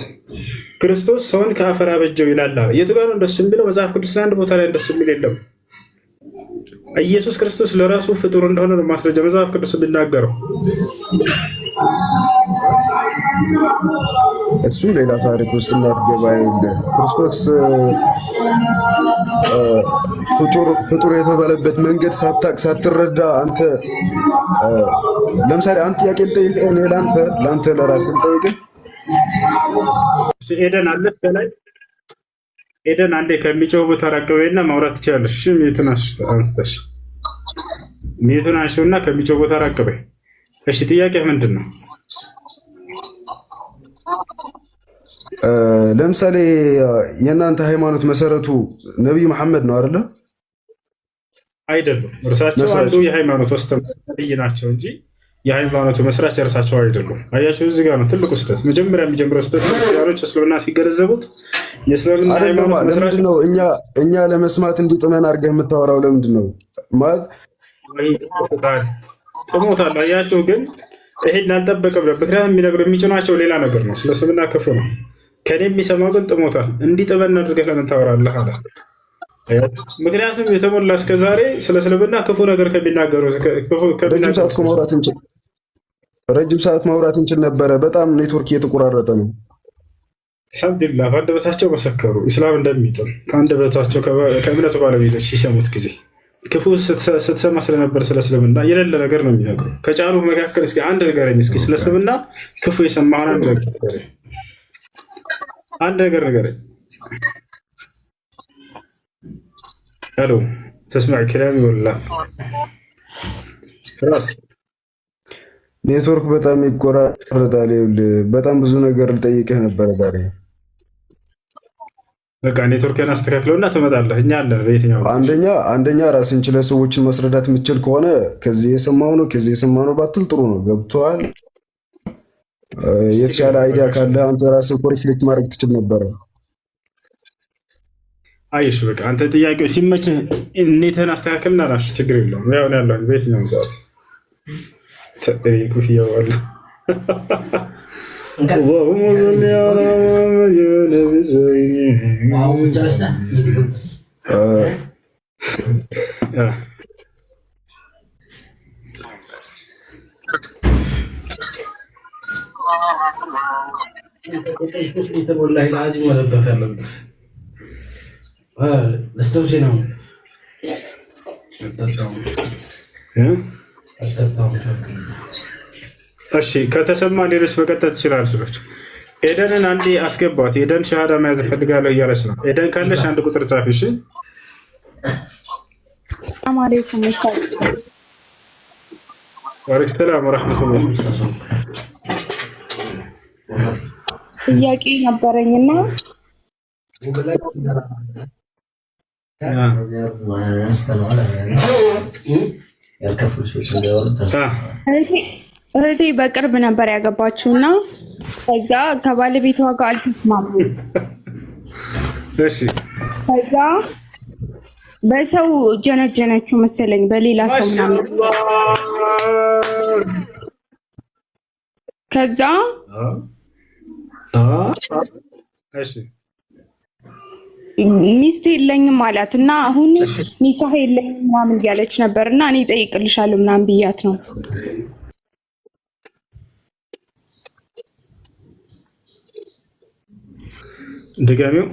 ክርስቶስ ሰውን ከአፈር አበጀው ይላል? የቱ ጋር ነው እንደሱ የሚለው? መጽሐፍ ቅዱስ ላይ አንድ ቦታ ላይ እንደሱ የሚል የለም። ኢየሱስ ክርስቶስ ለራሱ ፍጡር እንደሆነ ነው ማስረጃ መጽሐፍ ቅዱስ የሚናገረው። እሱ ሌላ ታሪክ ውስጥ እናትገባ። ክርስቶስ ፍጡር የተባለበት መንገድ ሳታቅ ሳትረዳ አንተ ለምሳሌ አንተ ጥያቄ ልጠይቅህ፣ እኔ ለአንተ ለራስህ ልጠይቅህ። ኤደን አለች ከላይ ኤደን አንዴ ከሚጮህ ቦታ ራቅ በይና ማውራት ትችላለሽ። እሺ ሚዩቱን አንስተሽ ሚዩቱን አንሺውና ከሚጮህ ቦታ ራቅ በይ። እሺ ጥያቄህ ምንድን ነው? ለምሳሌ የእናንተ ሃይማኖት መሰረቱ ነቢይ መሐመድ ነው አይደለ? አይደሉም። እርሳቸው አንዱ የሃይማኖት አስተማሪ ናቸው እንጂ የሃይማኖቱ መስራች እርሳቸው አይደሉም። አያቸው፣ እዚህ ጋር ነው ትልቁ ስህተት። መጀመሪያ የሚጀምረው ስህተት ክርስቲያኖች እስልምና ሲገነዘቡት የእስልምና ሃይማኖት መስራች ነው። እኛ ለመስማት እንዲጥመን አድርገህ የምታወራው ለምንድን ነው? ማለት ጥሞታል። አያቸው፣ ግን ይሄን አልጠበቀም። ምክንያቱም የሚነግሩ የሚጭኗቸው ሌላ ነገር ነው። ስለ እስልምና ክፉ ነው። ከኔ የሚሰማው ግን ጥሞታል። እንዲጥመን አድርገህ ለምን ታወራለህ አለ። ምክንያቱም የተሞላ እስከዛሬ ስለ እስልምና ክፉ ነገር ከሚናገሩ ረጅም ሰዓት ማውራት እንችል ነበረ። በጣም ኔትወርክ እየተቆራረጠ ነው። አልሐምዱሊላህ በአንደበታቸው መሰከሩ ኢስላም እንደሚጥም ከአንደበታቸው ከእምነቱ ባለቤቶች ሲሰሙት ጊዜ ክፉ ስትሰማ ስለነበር ስለ እስልምና የሌለ ነገር ነው የሚነግሩ። ከጫኑ መካከል እስኪ አንድ ንገረኝ፣ እስኪ ስለ እስልምና ክፉ የሰማህን አንድ ነገር ንገረኝ። ሄሎ ተስማዕ ክላሚ ወላ ራስ ኔትወርክ በጣም ይቆራረጣል። በጣም ብዙ ነገር ልጠይቅህ ነበረ ዛሬ። በቃ ኔትወርክን አስተካክለውና ትመጣለህ። እኛ አለን በየትኛው አንደኛ ራስን ችለህ ሰዎችን ማስረዳት የምትችል ከሆነ ከዚህ የሰማው ነው ከዚህ የሰማው ነው ባትል ጥሩ ነው። ገብቶሃል? የተሻለ አይዲያ ካለ አንተ ራስህ ሪፍሌክት ማድረግ ትችል ነበረ። አይሽ በቃ አንተ ጥያቄው ሲመችህ ኔትህን አስተካክልና ራሽ ችግር የለውም። ያው ያለው በየትኛውም ሰዓት ኩፍያው አለ። اللهم صل على محمد يا نبي والله العظيم ولا بتكلم استوصي ነው እሺ ከተሰማ ሌሎች መቀጠል ትችላል። ሰዎች ኤደንን አንዴ አስገባት። ኤደን ሻሃዳ መያዝ ፈልጋለሁ እያለች ነው። ኤደን ካለሽ አንድ ቁጥር ጻፊ። እሺ ሰላም አለይኩም ኡስታዝ። ወአለይኩም ሰላም ወራህመቱላሂ። ጥያቄ ነበረኝና እህቴ በቅርብ ነበር ያገባችውና ከዛ ከባለቤቷ ጋር አልተስማሙም። እሺ ከዛ በሰው ጀነጀነችው መሰለኝ በሌላ ሰው ምናምን። ከዛ እሺ ሚስት የለኝም ማለት እና አሁን ኒካህ የለኝም ምናምን እያለች ነበርና እኔ እጠይቅልሻለሁ ምናምን ብያት ነው። ድጋሚው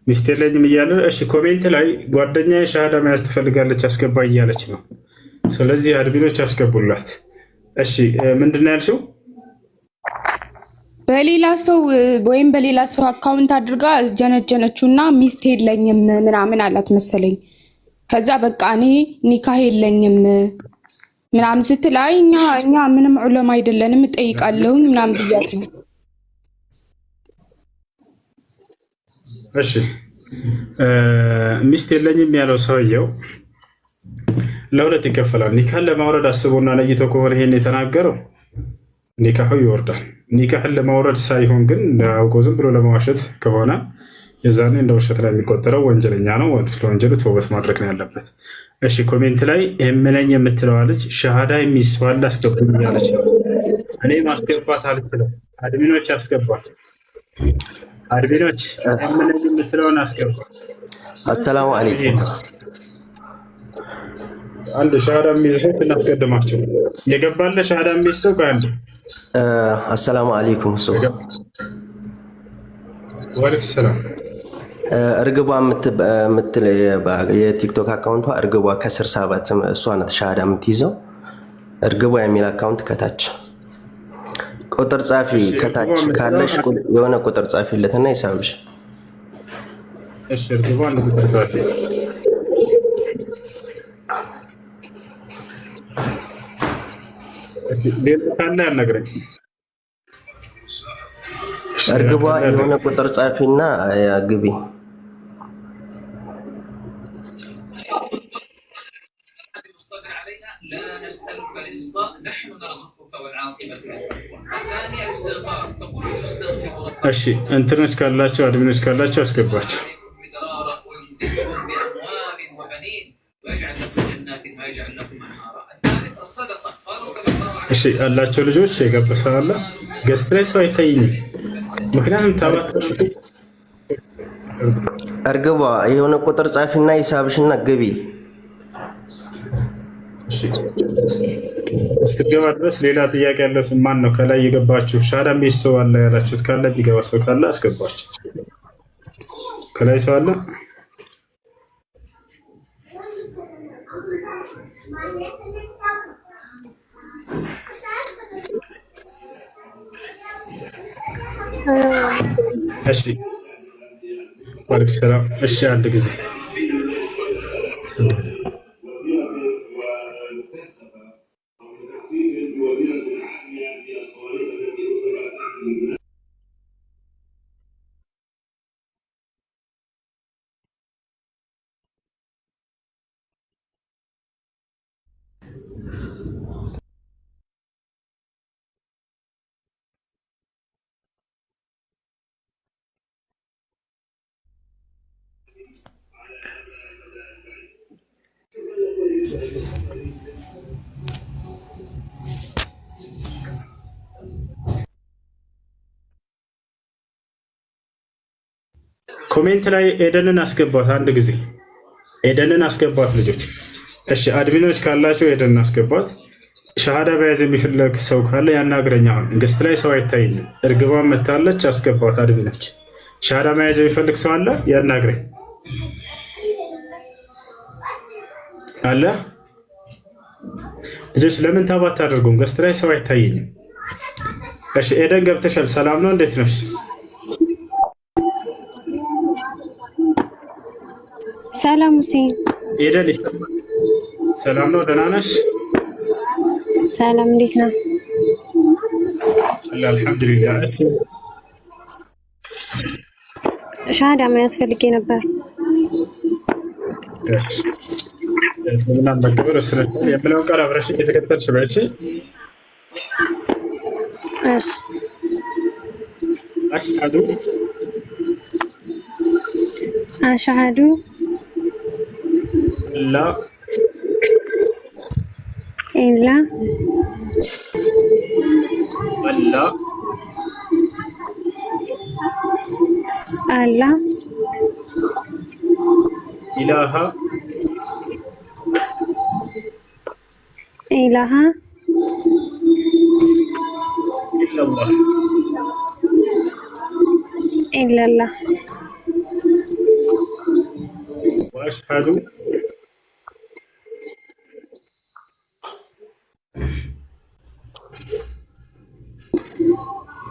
ሚስት የለኝም እያለ እሺ፣ ኮሜንት ላይ ጓደኛዬ ሻሃዳ መያዝ ትፈልጋለች አስገባ እያለች ነው። ስለዚህ አድሚኖች አስገቡላት። እሺ ምንድን ነው ያልሽው? በሌላ ሰው ወይም በሌላ ሰው አካውንት አድርጋ ጀነጀነችውና ሚስት የለኝም ምናምን አላት መሰለኝ። ከዛ በቃ እኔ ኒካህ የለኝም ምናምን ስትል አይ እኛ ምንም ዑለማ አይደለንም እጠይቃለሁ ምናምን ብያት ነው። እሺ ሚስት የለኝም ያለው ሰውየው ለሁለት ይከፈላል። ኒካህን ለማውረድ አስቦና ለይቶ ከሆነ ይሄን የተናገረው ኒካሁ ይወርዳል። ኒካህን ለማውረድ ሳይሆን ግን አውቆ ዝም ብሎ ለማዋሸት ከሆነ የዛኔ እንደ ውሸት ላይ የሚቆጠረው ወንጀለኛ ነው። ለወንጀሉ ተውበት ማድረግ ነው ያለበት። እሺ ኮሜንት ላይ እምነኝ የምትለዋ ልጅ ሻሃዳ የሚስዋል አስገቡኝ እያለች ነው። እኔ ማስገባት አልችልም። አድሚኖች አስገባት። አድሚኖች እምነኝ የምትለውን አስገባት። አሰላሙ አለይኩም። አንድ ሻሃዳ የሚይዝ ሰው እናስቀድማቸው። የገባለ ሻሃዳ የሚይዝ ሰው ከአንድ አሰላሙ አለይኩም። እሱ ወአለይኩም ሰላም። እርግቧ የምትል የቲክቶክ አካውንቷ እርግቧ ከስር ሳባት እሷ ናት ሻሃዳ የምትይዘው። እርግቧ የሚል አካውንት ከታች ቁጥር ጻፊ ከታች ካለሽ የሆነ ቁጥር ጻፊለትና ይሳብሽ። እሺ እርግቧ አንድ ቁጥር ጻፊ። ካለ ያናግረኝ። እርግቧ የሆነ ቁጥር ጻፊና ግቢ። እሺ እንትኖች ካላቸው አድሚኖች ካላቸው አስገባቸው። እሺ ያላቸው ልጆች የገበሰው አለ ገስት ላይ ሰው አይታይኝም። ምክንያቱም ታባት እርግቧ የሆነ ቁጥር ጻፊና ሂሳብሽና ግቢ። እሺ እስክትገባ ድረስ ሌላ ጥያቄ ያለው ማን ነው? ከላይ የገባችሁ ሻሃዳ የሚይዝ ሰው አለ ያላችሁት ካለ ቢገባ ሰው ካለ አስገባችሁ። ከላይ ሰው አለ? እሺ ወአለይኩም ሰላም። እሺ አንድ ጊዜ ኮሜንት ላይ ኤደንን አስገባት። አንድ ጊዜ ኤደንን አስገባት ልጆች። እሺ አድሚኖች ካላቸው ኤደንን አስገባት። ሻሃዳ በያዝ የሚፈልግ ሰው ካለ ያናግረኝ። አሁን ገስት ላይ ሰው አይታይኝም። እርግቧን መታለች፣ አስገባት። አድሚ ነች። ሻሃዳ መያዝ የሚፈልግ ሰው አለ? ያናግረኝ። አለ ልጆች ለምን ታባት አድርጉም? ገስት ላይ ሰው አይታየኝም። እሺ ኤደን ገብተሻል። ሰላም ነው? እንዴት ነሽ? ሰላም ሲ ኤደን ሰላም ነው? ደህና ነሽ? ሰላም እንዴት ነው? አልሐምዱሊላህ። ሻሃዳ መያዝ ፈልጌ ነበር። ምናምን መከበር ስለዚህ የምለውን ቃል አብረሽ እየተከተልሽ በእሺ። እሺ አሽሀዱ ላ ኢላ አላ ኢላሃ ኢላሃ ኢላላህ ኢላላህ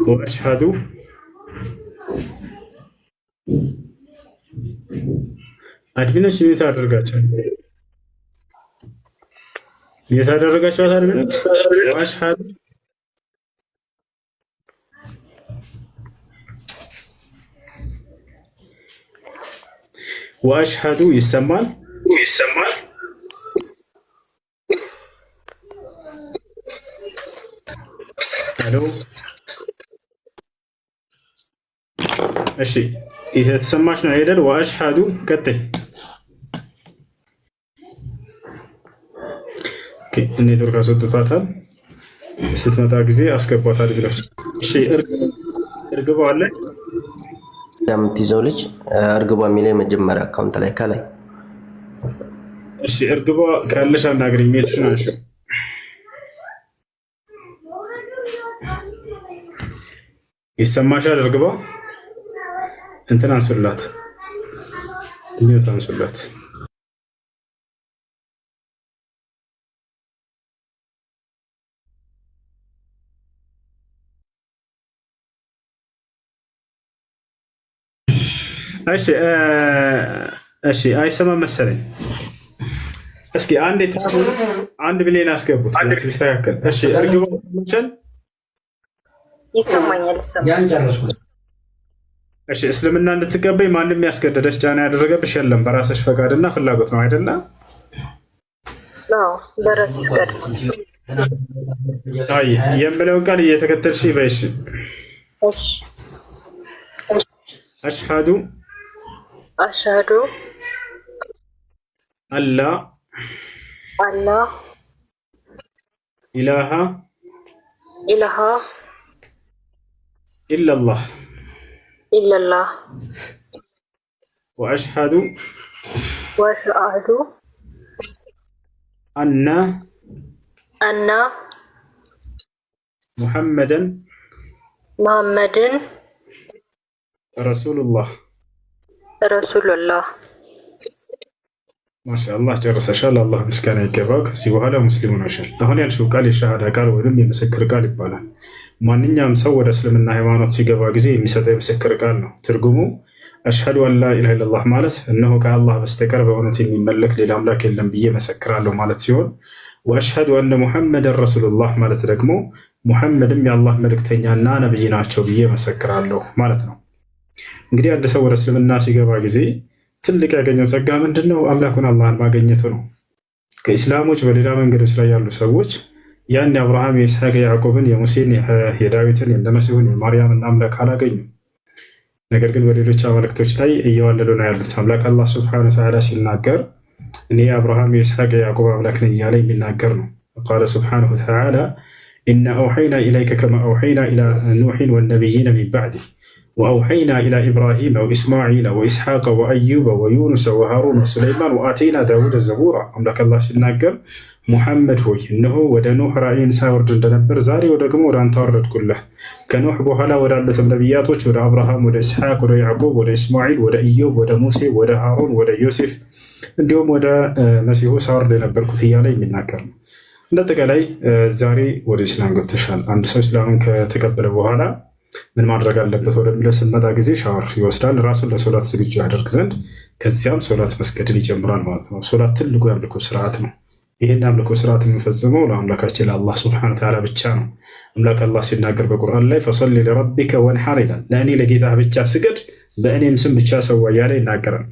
ወአሽሀዱ አድሚኖች የታደረጋቸዋት አድሚኖች ወአሽሀዱ ይሰማል። ሄሎ እሺ የተሰማች ነው አይደል? ወአሽሀዱ ቀጥይ። ኔትወርክ አስወጥቷታል። ስትመጣ ጊዜ አስገቧታል ብለሽ። እሺ እርግቧ አለ የምትይዘው ልጅ እርግቧ የሚለው የመጀመሪያ አካውንት ላይ ከላይ። እሺ እርግቧ ካለሽ አናግሪኝ። ሜትሽን አንሺ። ይሰማሻል? እርግቧ እንትን አንሱላት፣ ሚዩት አንሱላት። እሺ አይሰማም መሰለኝ። እስኪ አንድ ብሌን አስገቡት ቢስተካከል። እሺ እርግቧ ይሰማኛል። እሺ እስልምና እንድትቀበይ ማንም ያስገደደሽ ጫና ያደረገብሽ የለም። በራስሽ ፈቃድና ፍላጎት ነው አይደለ? አዎ በራሴ ፈቃድ። አይ የምለውን ቃል እየተከተልሽ በይሽ። እሺ አሽሀዱ አላ ኢላሃ ኢላላህ ወአሽሀዱ አና ሙሐመደን ረሱሉላህ ማሻአላህ ጨርሰሻል። አላህ ምስጋና ይገባው። ከዚህ በኋላ ሙስሊም ሆነሻል። አሁን ያልሽው ቃል የሻሃዳ ቃል ወይም የምስክር ቃል ይባላል። ማንኛውም ሰው ወደ እስልምና ሃይማኖት ሲገባ ጊዜ የሚሰጠው የምስክር ቃል ነው። ትርጉሙ አሽሀዱ አን ላ ኢላሃ ኢለላህ ማለት እነሆ ከአላህ በስተቀር በእውነት የሚመለክ ሌላ አምላክ የለም ብዬ መሰክራለሁ ማለት ሲሆን፣ ወአሽሀዱ አነ ሙሐመደን ረሱሉላህ ማለት ደግሞ ሙሐመድም የአላህ መልእክተኛና ነብይ ናቸው ብዬ መሰክራለሁ ማለት ነው። እንግዲህ አንድ ሰው ወደ እስልምና ሲገባ ጊዜ ትልቅ ያገኘው ጸጋ ምንድን ነው? አምላኩን አላህን ማገኘቱ ነው። ከኢስላሞች በሌላ መንገዶች ላይ ያሉ ሰዎች ያን የአብርሃም የይስሐቅ የያዕቆብን የሙሴን የዳዊትን የመሲሁን የማርያምን አምላክ አላገኙ። ነገር ግን በሌሎች አማልክቶች ላይ እየዋለሉ ነው ያሉት። አምላክ አላህ ስብሐነሁ ወተዓላ ሲናገር እኔ የአብርሃም የይስሐቅ የያዕቆብ አምላክ ነኝ እያለ የሚናገር ነው። ቃለ ስብሐነሁ ወተዓላ ኢና አውሐይና ኢለይከ ከማ አውሐይና ኢላ ኑሕን ወነቢይነ ሚን ባዕዲህ ወአውሐይና ኢላ ኢብራሂመ ወኢስማዒለ ወኢስሐቀ ወአዩበ ወዩኑሰ ወሃሩን ወሱለይማን ወአተይና ዳውደ ዘቡራ። አምላክ አላህ ሲናገር ሙሐመድ ሆይ እነሆ ወደ ኖህ ራእይን ሳወርድ እንደነበር ዛሬ ደግሞ ወደ አንተ አወረድኩልህ። ከኖህ በኋላ ወዳሉትም ነቢያቶች ወደ አብርሃም፣ ወደ ኢስሐቅ፣ ወደ ያዕቆብ፣ ወደ እስማዒል፣ ወደ ኢዮብ፣ ወደ ሙሴ፣ ወደ ሃሩን፣ ወደ ዮሴፍ እንዲሁም ወደ መሲሁ ሳወርድ የነበርኩት እያለ የሚናገር ነው። እንደአጠቃላይ ዛሬ ወደ ኢስላም ገብተሻል። አንድ ሰው ኢስላምን ከተቀበለ በኋላ ምን ማድረግ አለበት ወደሚለው ስንመጣ ጊዜ ሻወር ይወስዳል፣ ራሱን ለሶላት ዝግጁ ያደርግ ዘንድ። ከዚያም ሶላት መስገድን ይጀምራል ማለት ነው። ሶላት ትልቁ የአምልኮ ስርዓት ነው። ይህን አምልኮ ስርዓት የምንፈጽመው ለአምላካችን ለአላህ ስብሐነ ወተዓላ ብቻ ነው። አምላክ አላህ ሲናገር በቁርአን ላይ ፈሰሊ ለረቢከ ወንሐር ይላል። ለእኔ ለጌታ ብቻ ስገድ፣ በእኔም ስም ብቻ ሰዋ እያለ ይናገራል።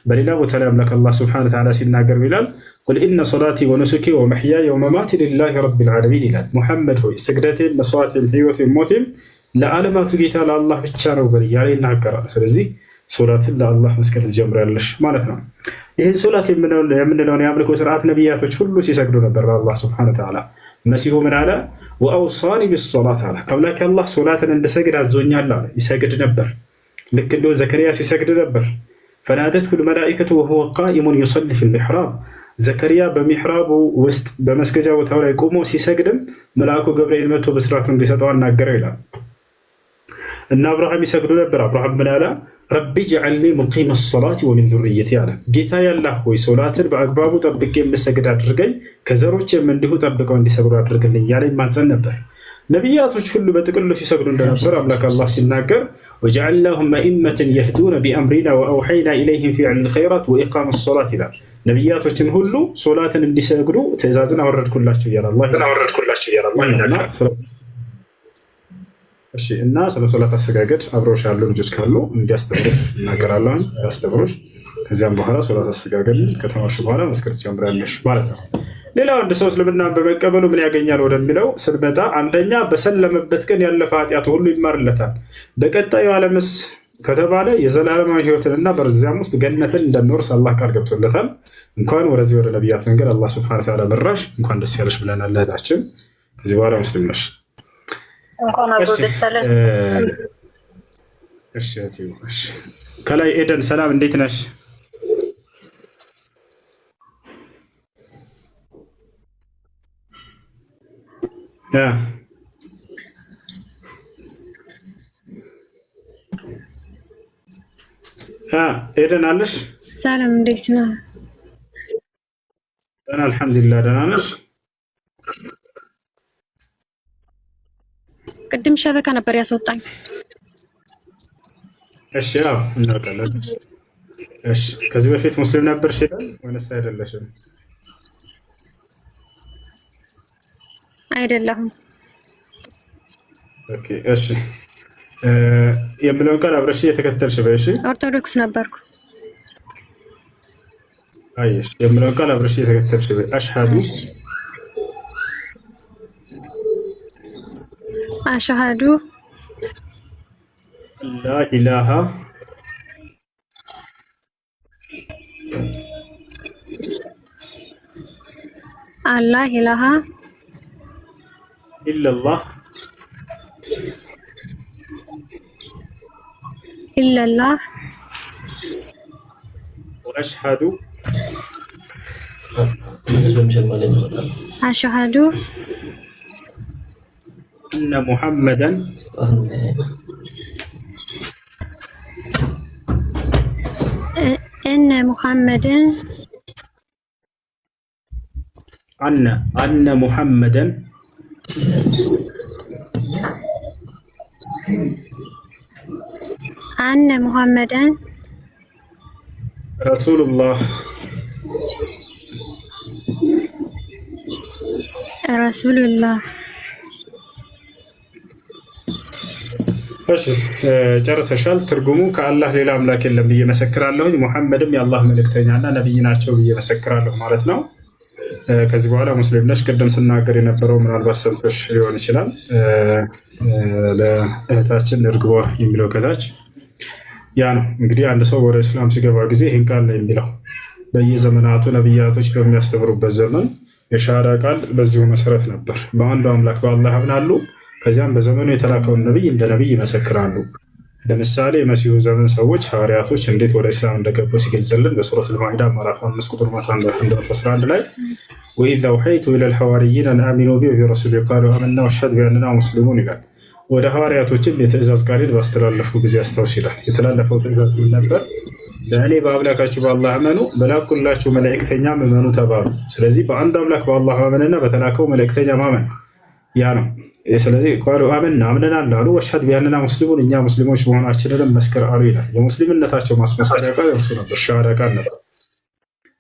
በሌላ ቦታ ላይ አምላክ አላህ ስብሐነ ወተዓላ ሲናገር ይላል ቁል ኢነ ሶላቲ ወኑሱኪ ወመሕያየ ወመማቲ ሊላሂ ረቢል ዓለሚን ይላል። ሙሐመድ ሆይ ስግደቴም፣ መስዋዕቴም፣ ህይወቴም፣ ሞቴም ለዓለማቱ ጌታ ለአላህ ብቻ ነው በል እያለ ይናገራል። ስለዚህ ሶላትን ለአላህ መስገድ ትጀምሪያለሽ ማለት ነው። ይህን ሶላት የምንለውን የአምልኮ ስርዓት ነቢያቶች ሁሉ ሲሰግዱ ነበር ለአላህ ስብሐነ ወተዓላ። መሲሁ ምን አለ? ወአውሳኒ ቢሶላት አለ። አምላክ አላህ ሶላትን እንድሰግድ አዞኛል አለ። ይሰግድ ነበር። ልክ እንደ ዘከርያ ሲሰግድ ነበር። ፈናደትሁ ልመላኢከቱ ወሁወ ቃኢሙን ዩሰሊ ፊል ሚሕራብ። ዘከርያ በሚሕራቡ ውስጥ በመስገጃ ቦታው ላይ ቆሞ ሲሰግድም መልአኩ ገብርኤል መጥቶ ብስራቱን እንዲሰጠው አናገረው ይላል። እና አብርሃም ይሰግዱ ነበር። አብርሃም ምን አለ? ረቢ ጅዐልኒ ሙቂመ ሰላቲ ወሚን ዙርየቲ አለ። ጌታ ያላህ ሆይ ሶላትን በአግባቡ ጠብቄ የምሰግድ አድርገኝ፣ ከዘሮችም እንዲሁ ጠብቀው እንዲሰግዱ አድርግልኝ እያለ ይማጸን ነበር። ነቢያቶች ሁሉ በጥቅሉ ሲሰግዱ እንደነበር አምላክ አላህ ሲናገር ወጀዐልናሁም አኢመተን የህዱነ ቢአምሪና ወአውሐይና ኢለይሂም ፊዕለል ኸይራት ወኢቃመ ሰላት ይላል። ነቢያቶችን ሁሉ ሶላትን እንዲሰግዱ ትእዛዝን አወረድኩላቸው እያለ አላህ እሺ። እና ስለ ሶላት አሰጋገድ አብረውሽ ያሉ ልጆች ካሉ እንዲያስተምሩሽ እናገራለን፣ ያስተምሩሽ። ከዚያም በኋላ ሶላት አሰጋገድ ከተማርሽ በኋላ መስገድ ትጀምሪያለሽ ማለት ነው። ሌላው አንድ ሰው እስልምናን በመቀበሉ ምን ያገኛል ወደሚለው ስንመጣ፣ አንደኛ በሰለመበት ቀን ያለፈ ኃጢአቱ ሁሉ ይማርለታል። በቀጣዩ ዓለምስ ከተባለ የዘላለማዊ ህይወትንና በዚያም ውስጥ ገነትን እንደሚወርስ አላህ ቃል ገብቶለታል። እንኳን ወደዚህ ወደ ነቢያት መንገድ አላህ ሱብሓነሁ ወተዓላ መራሽ፣ እንኳን ደስ ያለሽ ብለናል እህታችን። ከዚህ በኋላ ሙስሊም ነሽ። እንኳን አብሮ ደስ አለን። እሺ ከላይ ኤደን ሰላም፣ እንዴት ነሽ? ኤደን አለሽ? ሰላም እንዴት ነው? ደህና አልሐምዱሊላህ። ደህና ነሽ? ቅድም ሸበካ ነበር ያስወጣኝ። እሺ ያው እናውቃለን። እሺ ከዚህ በፊት ሙስሊም ነበርሽ ወይስ አይደለሽም? አይደለሁም። ኦኬ እሺ የምለውን ቃል አብረሽ እየተከተልሽ በይ። እሺ ኦርቶዶክስ ነበርኩ። አይሽ የምለውን ቃል አብረሽ እየተከተልሽ በይ። አሽሃዱ ላ ኢላሃ አላ ኢላሃ ኢላላህ ኢላላህ ወአሽሃዱ አሽሃዱ እነ ሙሐመደን እነ ሙሐመድን አነ ሙሐመደን አነ ሙሐመደን ረሱሉላህ ረሱሉላህ። እሺ ጨርሰሻል። ትርጉሙ ከአላህ ሌላ አምላክ የለም ብዬ መሰክራለሁኝ፣ ሙሐመድም የአላህ መልእክተኛና ነቢይ ናቸው ብዬ መሰክራለሁ ማለት ነው። ከዚህ በኋላ ሙስሊም ነሽ። ቅድም ስናገር የነበረው ምናልባት ሰምተሽ ሊሆን ይችላል። ለእህታችን እርግቧ የሚለው ከታች ያ ነው እንግዲህ አንድ ሰው ወደ እስላም ሲገባ ጊዜ ይህን ቃል ነው የሚለው። በየዘመናቱ ነቢያቶች በሚያስተምሩበት ዘመን የሻሃዳ ቃል በዚሁ መሰረት ነበር። በአንዱ አምላክ በአላህ ያምናሉ። ከዚያም በዘመኑ የተላከውን ነቢይ እንደ ነቢይ ይመሰክራሉ። ለምሳሌ የመሲሁ ዘመን ሰዎች ሐዋርያቶች እንዴት ወደ እስላም እንደገቡ ሲገልጽልን በሱረት አልማኢዳ ምዕራፍ 5 ቁጥር 111 ላይ ወኢዝ አውሐይቱ ኢለል ሐዋርይን አን አሚኑ ቢ ወቢረሱሊ ቃሉ አመና ወአሽሀዱ ቢአንና ሙስሊሙን ይላል። ወደ ሐዋርያቶችም የትእዛዝ ቃሌን ባስተላለፉ ጊዜ አስታውስ ይላል። የተላለፈው ትእዛዝ ምን ነበር? ለእኔ በአምላካችሁ በአላህ እመኑ፣ በላኩላችሁ መልእክተኛም እመኑ ተባሉ። ስለዚህ በአንድ አምላክ በአላህ ማመንና በተላከው መልእክተኛ ማመን ያ ነው። ስለዚህ ቃሉ አመና አምነናል አሉ። ወአሽሀዱ ቢአንና ሙስሊሙን እኛ ሙስሊሞች መሆናችንንም መስክር አሉ ይላል። የሙስሊምነታቸው ማስመሰሪያ ቃል እርሱ ነበር፣ ሻሃዳ ቃል ነበር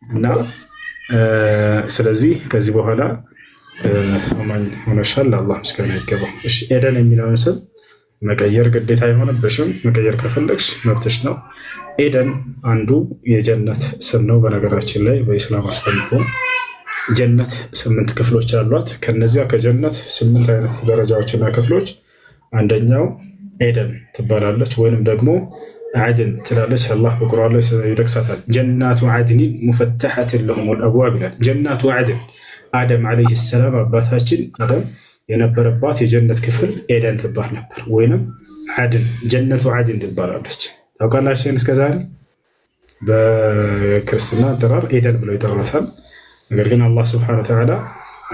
እና ስለዚህ ከዚህ በኋላ አማኝ ሆነሻል፣ ለአላህ ምስጋና ይገባው። እሺ ኤደን የሚለውን ስም መቀየር ግዴታ አይሆንብሽም። መቀየር ከፈለግሽ መብትሽ ነው። ኤደን አንዱ የጀነት ስም ነው። በነገራችን ላይ በኢስላም አስተምህሮ ጀነት 8 ክፍሎች አሏት። ከነዚያ ከጀነት 8 አይነት ደረጃዎችና ክፍሎች አንደኛው ኤደን ትባላለች፣ ወይንም ደግሞ አድን ትላለች። አላህ በቁርአን ላይ ይጠቅሳታል። ጀናቱ አድኒን ሙፈተሐትን ለሁሙል አብዋብ ይላል። ጀናቱ አድን አደም ዓለይሂ ሰላም አባታችን አደም የነበረባት የጀነት ክፍል ኤደን ትባል ነበር፣ ወይንም አድን ጀነቱ አድን ትባላለች። ታውቃላችሁ? እስከዛሬ በክርስትና አጠራር ኤደን ብለው ይጠሯታል። ነገር ግን አላህ ስብሐነሁ ወተዓላ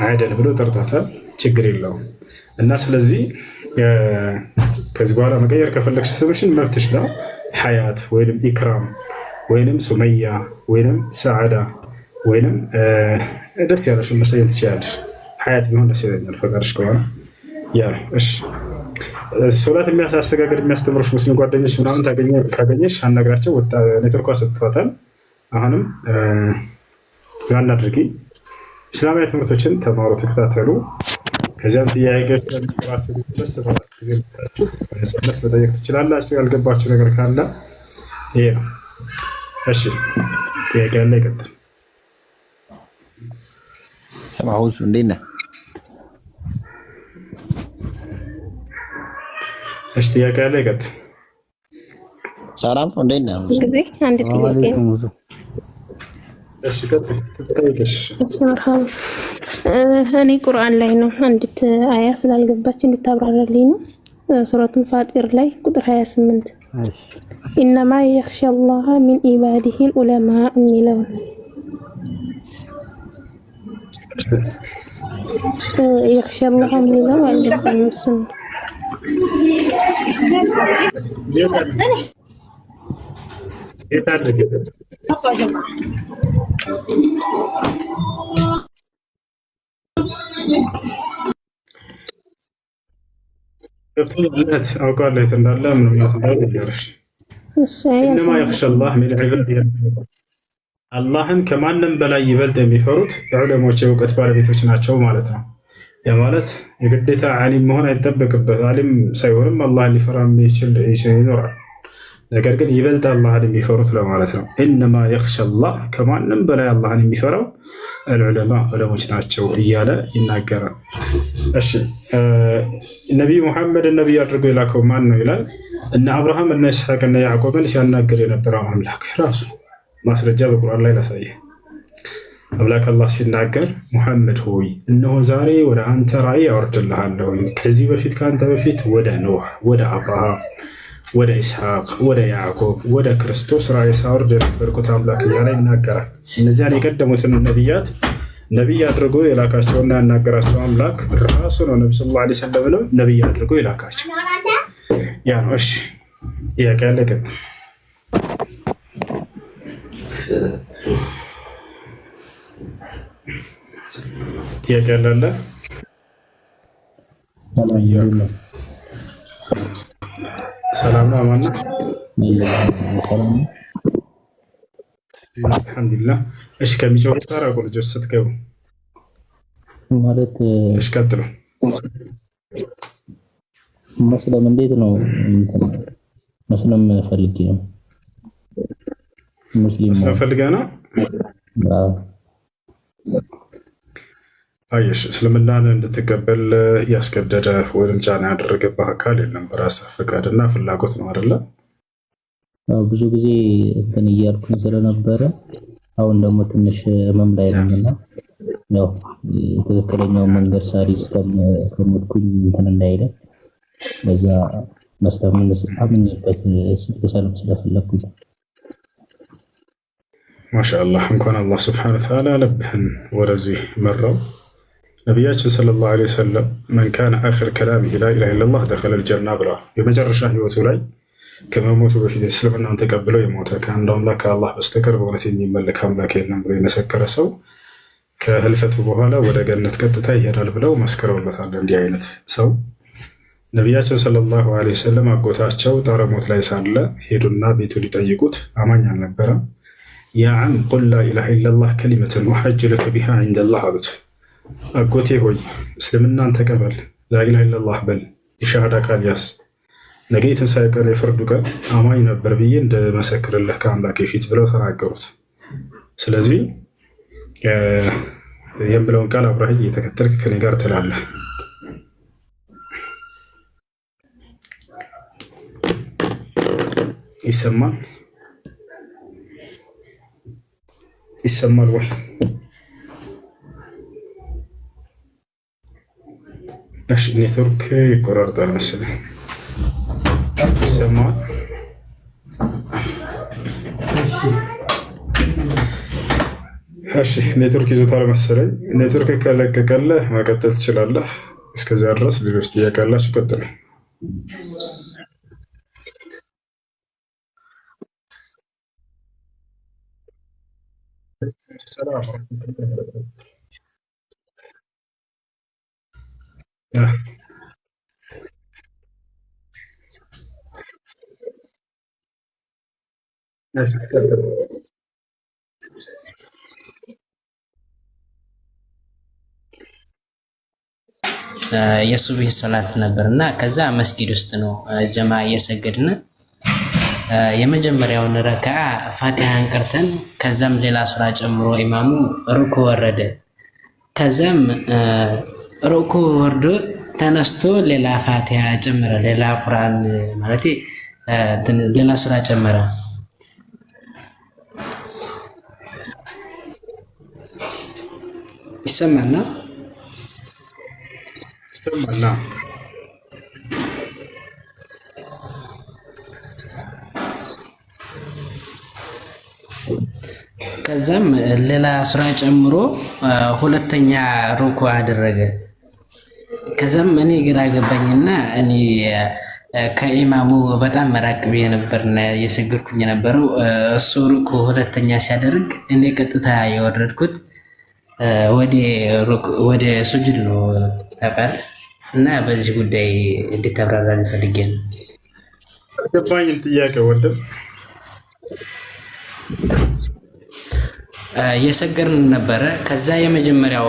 አደን ብሎ ጠርቷታል። ችግር የለውም እና ስለዚህ ከዚህ በኋላ መቀየር ከፈለግሽ ስምሽን መብትሽ ነው። ሐያት ወይንም ኢክራም ወይንም ሱመያ ወይንም ሰዓዳ ወይንም ደስ ያለሽን መሰየም ትችላለሽ። ሐያት ቢሆን ደስ ይለኛል ፈቃድሽ ከሆነ ያ ነው። እሺ ሶላት የሚያስተጋግድ የሚያስተምሩሽ ሙስሊም ጓደኞች ምናምን ካገኘሽ አናግራቸው። ኔትወርኳ ሰጥቷታል። አሁንም ያን አድርጊ። እስላማዊ ትምህርቶችን ተማሩ፣ ተከታተሉ። ከዚያም ጥያቄዎች ለሚቀራችሁ ድረስ ጊዜ መጠየቅ ትችላላችሁ። ያልገባችሁ ነገር ካለ ይሄ ነው። እሺ ጥያቄ ያለ ይቀጥል። ሰማሁት። እንዴት ነህ? እሺ ጥያቄ ያለ ይቀጥል። ሰላም ነው። እንዴት ነህ? እንግዲህ አንድ ጥያቄ ነው። እሺ ቀጥል። ተጠይቀሽ እኔ ቁርአን ላይ ነው አንዲት አያ ስላልገባች እንድታብራራልኝ ነው። ሱረቱል ፋጢር ላይ ቁጥር 28 ኢነማ የኽሸላህ ሚን ኢባዲሂል ዑለማ የሚለው የኽሸላህ የሚለው አልገባኝም። እሱ ነው አውቃለሁ የት እንዳለ ምንም ኢነማ የኽሸላህ ሚን ዒባዲሂ አላህን ከማንም በላይ ይበልጥ የሚፈሩት ዑለሞች የእውቀት ባለቤቶች ናቸው ማለት ነው። ያ ማለት የግዴታ ዓሊም መሆን አይጠበቅበት። ዓሊም ሳይሆንም አላህን ሊፈራ የሚችል ይኖራል። ነገር ግን ይበልጥ አላህን የሚፈሩት ለማለት ነው። ኢነማ የኽሸላህ ከማንም በላይ አላህን የሚፈራው አልዑለማ ዑለሞች ናቸው እያለ ይናገራል። እሺ ነቢይ ሙሐመድን ነቢይ አድርጎ የላከው ማን ነው ይላል። እነ አብርሃም እነ ኢስሐቅ እነ ያዕቆብን ሲያናግር የነበረው አምላክ ራሱ ማስረጃ በቁርአን ላይ ላሳየ። አምላክ አላህ ሲናገር ሙሐመድ ሆይ እነሆ ዛሬ ወደ አንተ ራእይ አወርድልሃለሁ፣ ከዚህ በፊት ከአንተ በፊት ወደ ኖህ፣ ወደ አብርሃም፣ ወደ ኢስሐቅ፣ ወደ ያዕቆብ፣ ወደ ክርስቶስ ራእይ ሳወርድ የነበርኩት አምላክ እያለ ይናገራል። እነዚያን የቀደሙትን ነቢያት ነቢይ አድርጎ የላካቸውና ያናገራቸው አምላክ ራሱ ነው። ነቢ ሰለላሁ ዐለይሂ ወሰለም ነው ነቢይ አድርጎ የላካቸው። ያ ነው። እሺ ጥያቄ ያለ ቀጥል። ጥያቄ ያለ ሰላም ነው። አማን ነው። አልሐምዱሊላህ። እሺ ከሚጮህ ጋር አቆ ልጆች ስትገቡ ማለት እሺ ቀጥሉ። መስለም እንዴት ነው? መስለም ፈልጌ ነው። ሙስሊም ፈልገህ ነው? አየሽ፣ እስልምናን እንድትቀበል ያስገደደ ወይም ጫና ያደረገብህ አካል የለም። በራስህ ፈቃድና ፍላጎት ነው አይደለ? ብዙ ጊዜ እንትን እያልኩኝ ስለነበረ አሁን ደግሞ ትንሽ ህመም ላይ ነኝና ያው ትክክለኛው መንገድ ሳሪስ ከሞትኩኝ እንትን እንዳይለ በዛ መስለምን አምኜበት ሰላም ስለፈለኩ ማሻአላህ እንኳን አላህ Subhanahu Wa Ta'ala ለብህን ወደዚህ መራው። ነብያችን ሰለላሁ ዐለይሂ ወሰለም من كان آخر كلامه لا إله إلا الله دخل الجنة ብለዋል። የመጨረሻ ህይወቱ ላይ ከመሞቱ በፊት እስልምናን ተቀብለው የሞተ ከአንድ አምላክ ከአላህ በስተቀር በእውነት የሚመለክ አምላክ የለም ብሎ የመሰከረ ሰው ከህልፈቱ በኋላ ወደ ገነት ቀጥታ ይሄዳል ብለው መስክረውለታል። እንዲህ አይነት ሰው ነቢያችን ሰለላሁ ዐለይሂ ወሰለም አጎታቸው ጣረሞት ላይ ሳለ ሄዱና ቤቱ ሊጠይቁት አማኝ አልነበረም። ያ ዓም ቁል ላ ኢላሃ ኢለላህ ከሊመተን ወሐጅ ለከ ቢሃ ዒንደላህ አሉት። አጎቴ ሆይ እስልምናን ተቀበል፣ ላኢላሃ ኢለላህ በል፣ የሻሃዳ ቃል ያዝ፣ ነገ የትንሣኤ ቀን የፍርዱ ቀን አማኝ ነበር ብዬ እንደመሰክርልህ ከአምላኬ ፊት ብለው ተናገሩት። ስለዚህ የምለውን ቃል አብረህ እየተከተልክ ከኔ ጋር ትላለህ። ይሰማል? ይሰማል ወይ? እሺ ኔትወርክ ይቆራርጣል መሰለኝ። ይሰማል? እሺ ኔትወርክ ይዞታል መሰለኝ። ኔትወርክ ከለቀቀልህ መቀጠል ትችላለህ። እስከዚያ ድረስ ሌሎች ጥያቄ ያላችሁ ቀጥሉ። የሱብህ ሶላት ነበርና ከዛ መስጊድ ውስጥ ነው ጀማ እየሰገድን የመጀመሪያውን ረካዓ ፋቲሃን ቀርተን ከዛም ሌላ ሱራ ጨምሮ ኢማሙ ሩኩ ወረደ። ከዛም ሩኩ ወርዶ ተነስቶ ሌላ ፋቲሃ ጨመረ፣ ሌላ ቁርአን ማለት ሌላ ሱራ ጨመረ። ይሰማልና ይሰማልና ከዛም ሌላ ሱራ ጨምሮ ሁለተኛ ሩኩ አደረገ። ከዛም እኔ ግራ ገባኝና እኔ ከኢማሙ በጣም መራቅ ብዬ ነበርና የሰገድኩኝ ነበረው። እሱ ሩኩ ሁለተኛ ሲያደርግ እኔ ቀጥታ የወረድኩት ወደ ሱጁድ ነው ታውቃለህ። እና በዚህ ጉዳይ እንድታብራራልኝ ፈልጌ ነው። ገባኝ ጥያቄ ወንድም። የሰገርን ነበረ። ከዛ የመጀመሪያው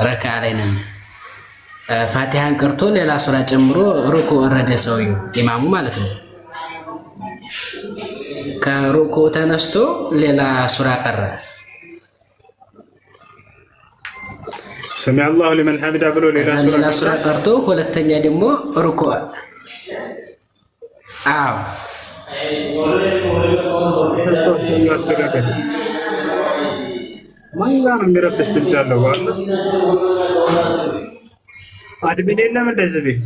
ረካ ላይ ነን። ፋቲሃን ቀርቶ ሌላ ሱራ ጨምሮ ሩኩ ወረደ ሰውየው ኢማሙ ማለት ነው። ከሩኩ ተነስቶ ሌላ ሱራ ቀረ። ሰሚዐ አላሁ ሊመን ሐሚዳ ብሎ ሌላ ሱራ ቀርቶ ሁለተኛ ደግሞ ሩኩ አዎ አስተካከል። ማን ጋር ነው የሚረብሽ ድምፅ ያለው? ባለ አድሚን የለም እንደዚህ ቤት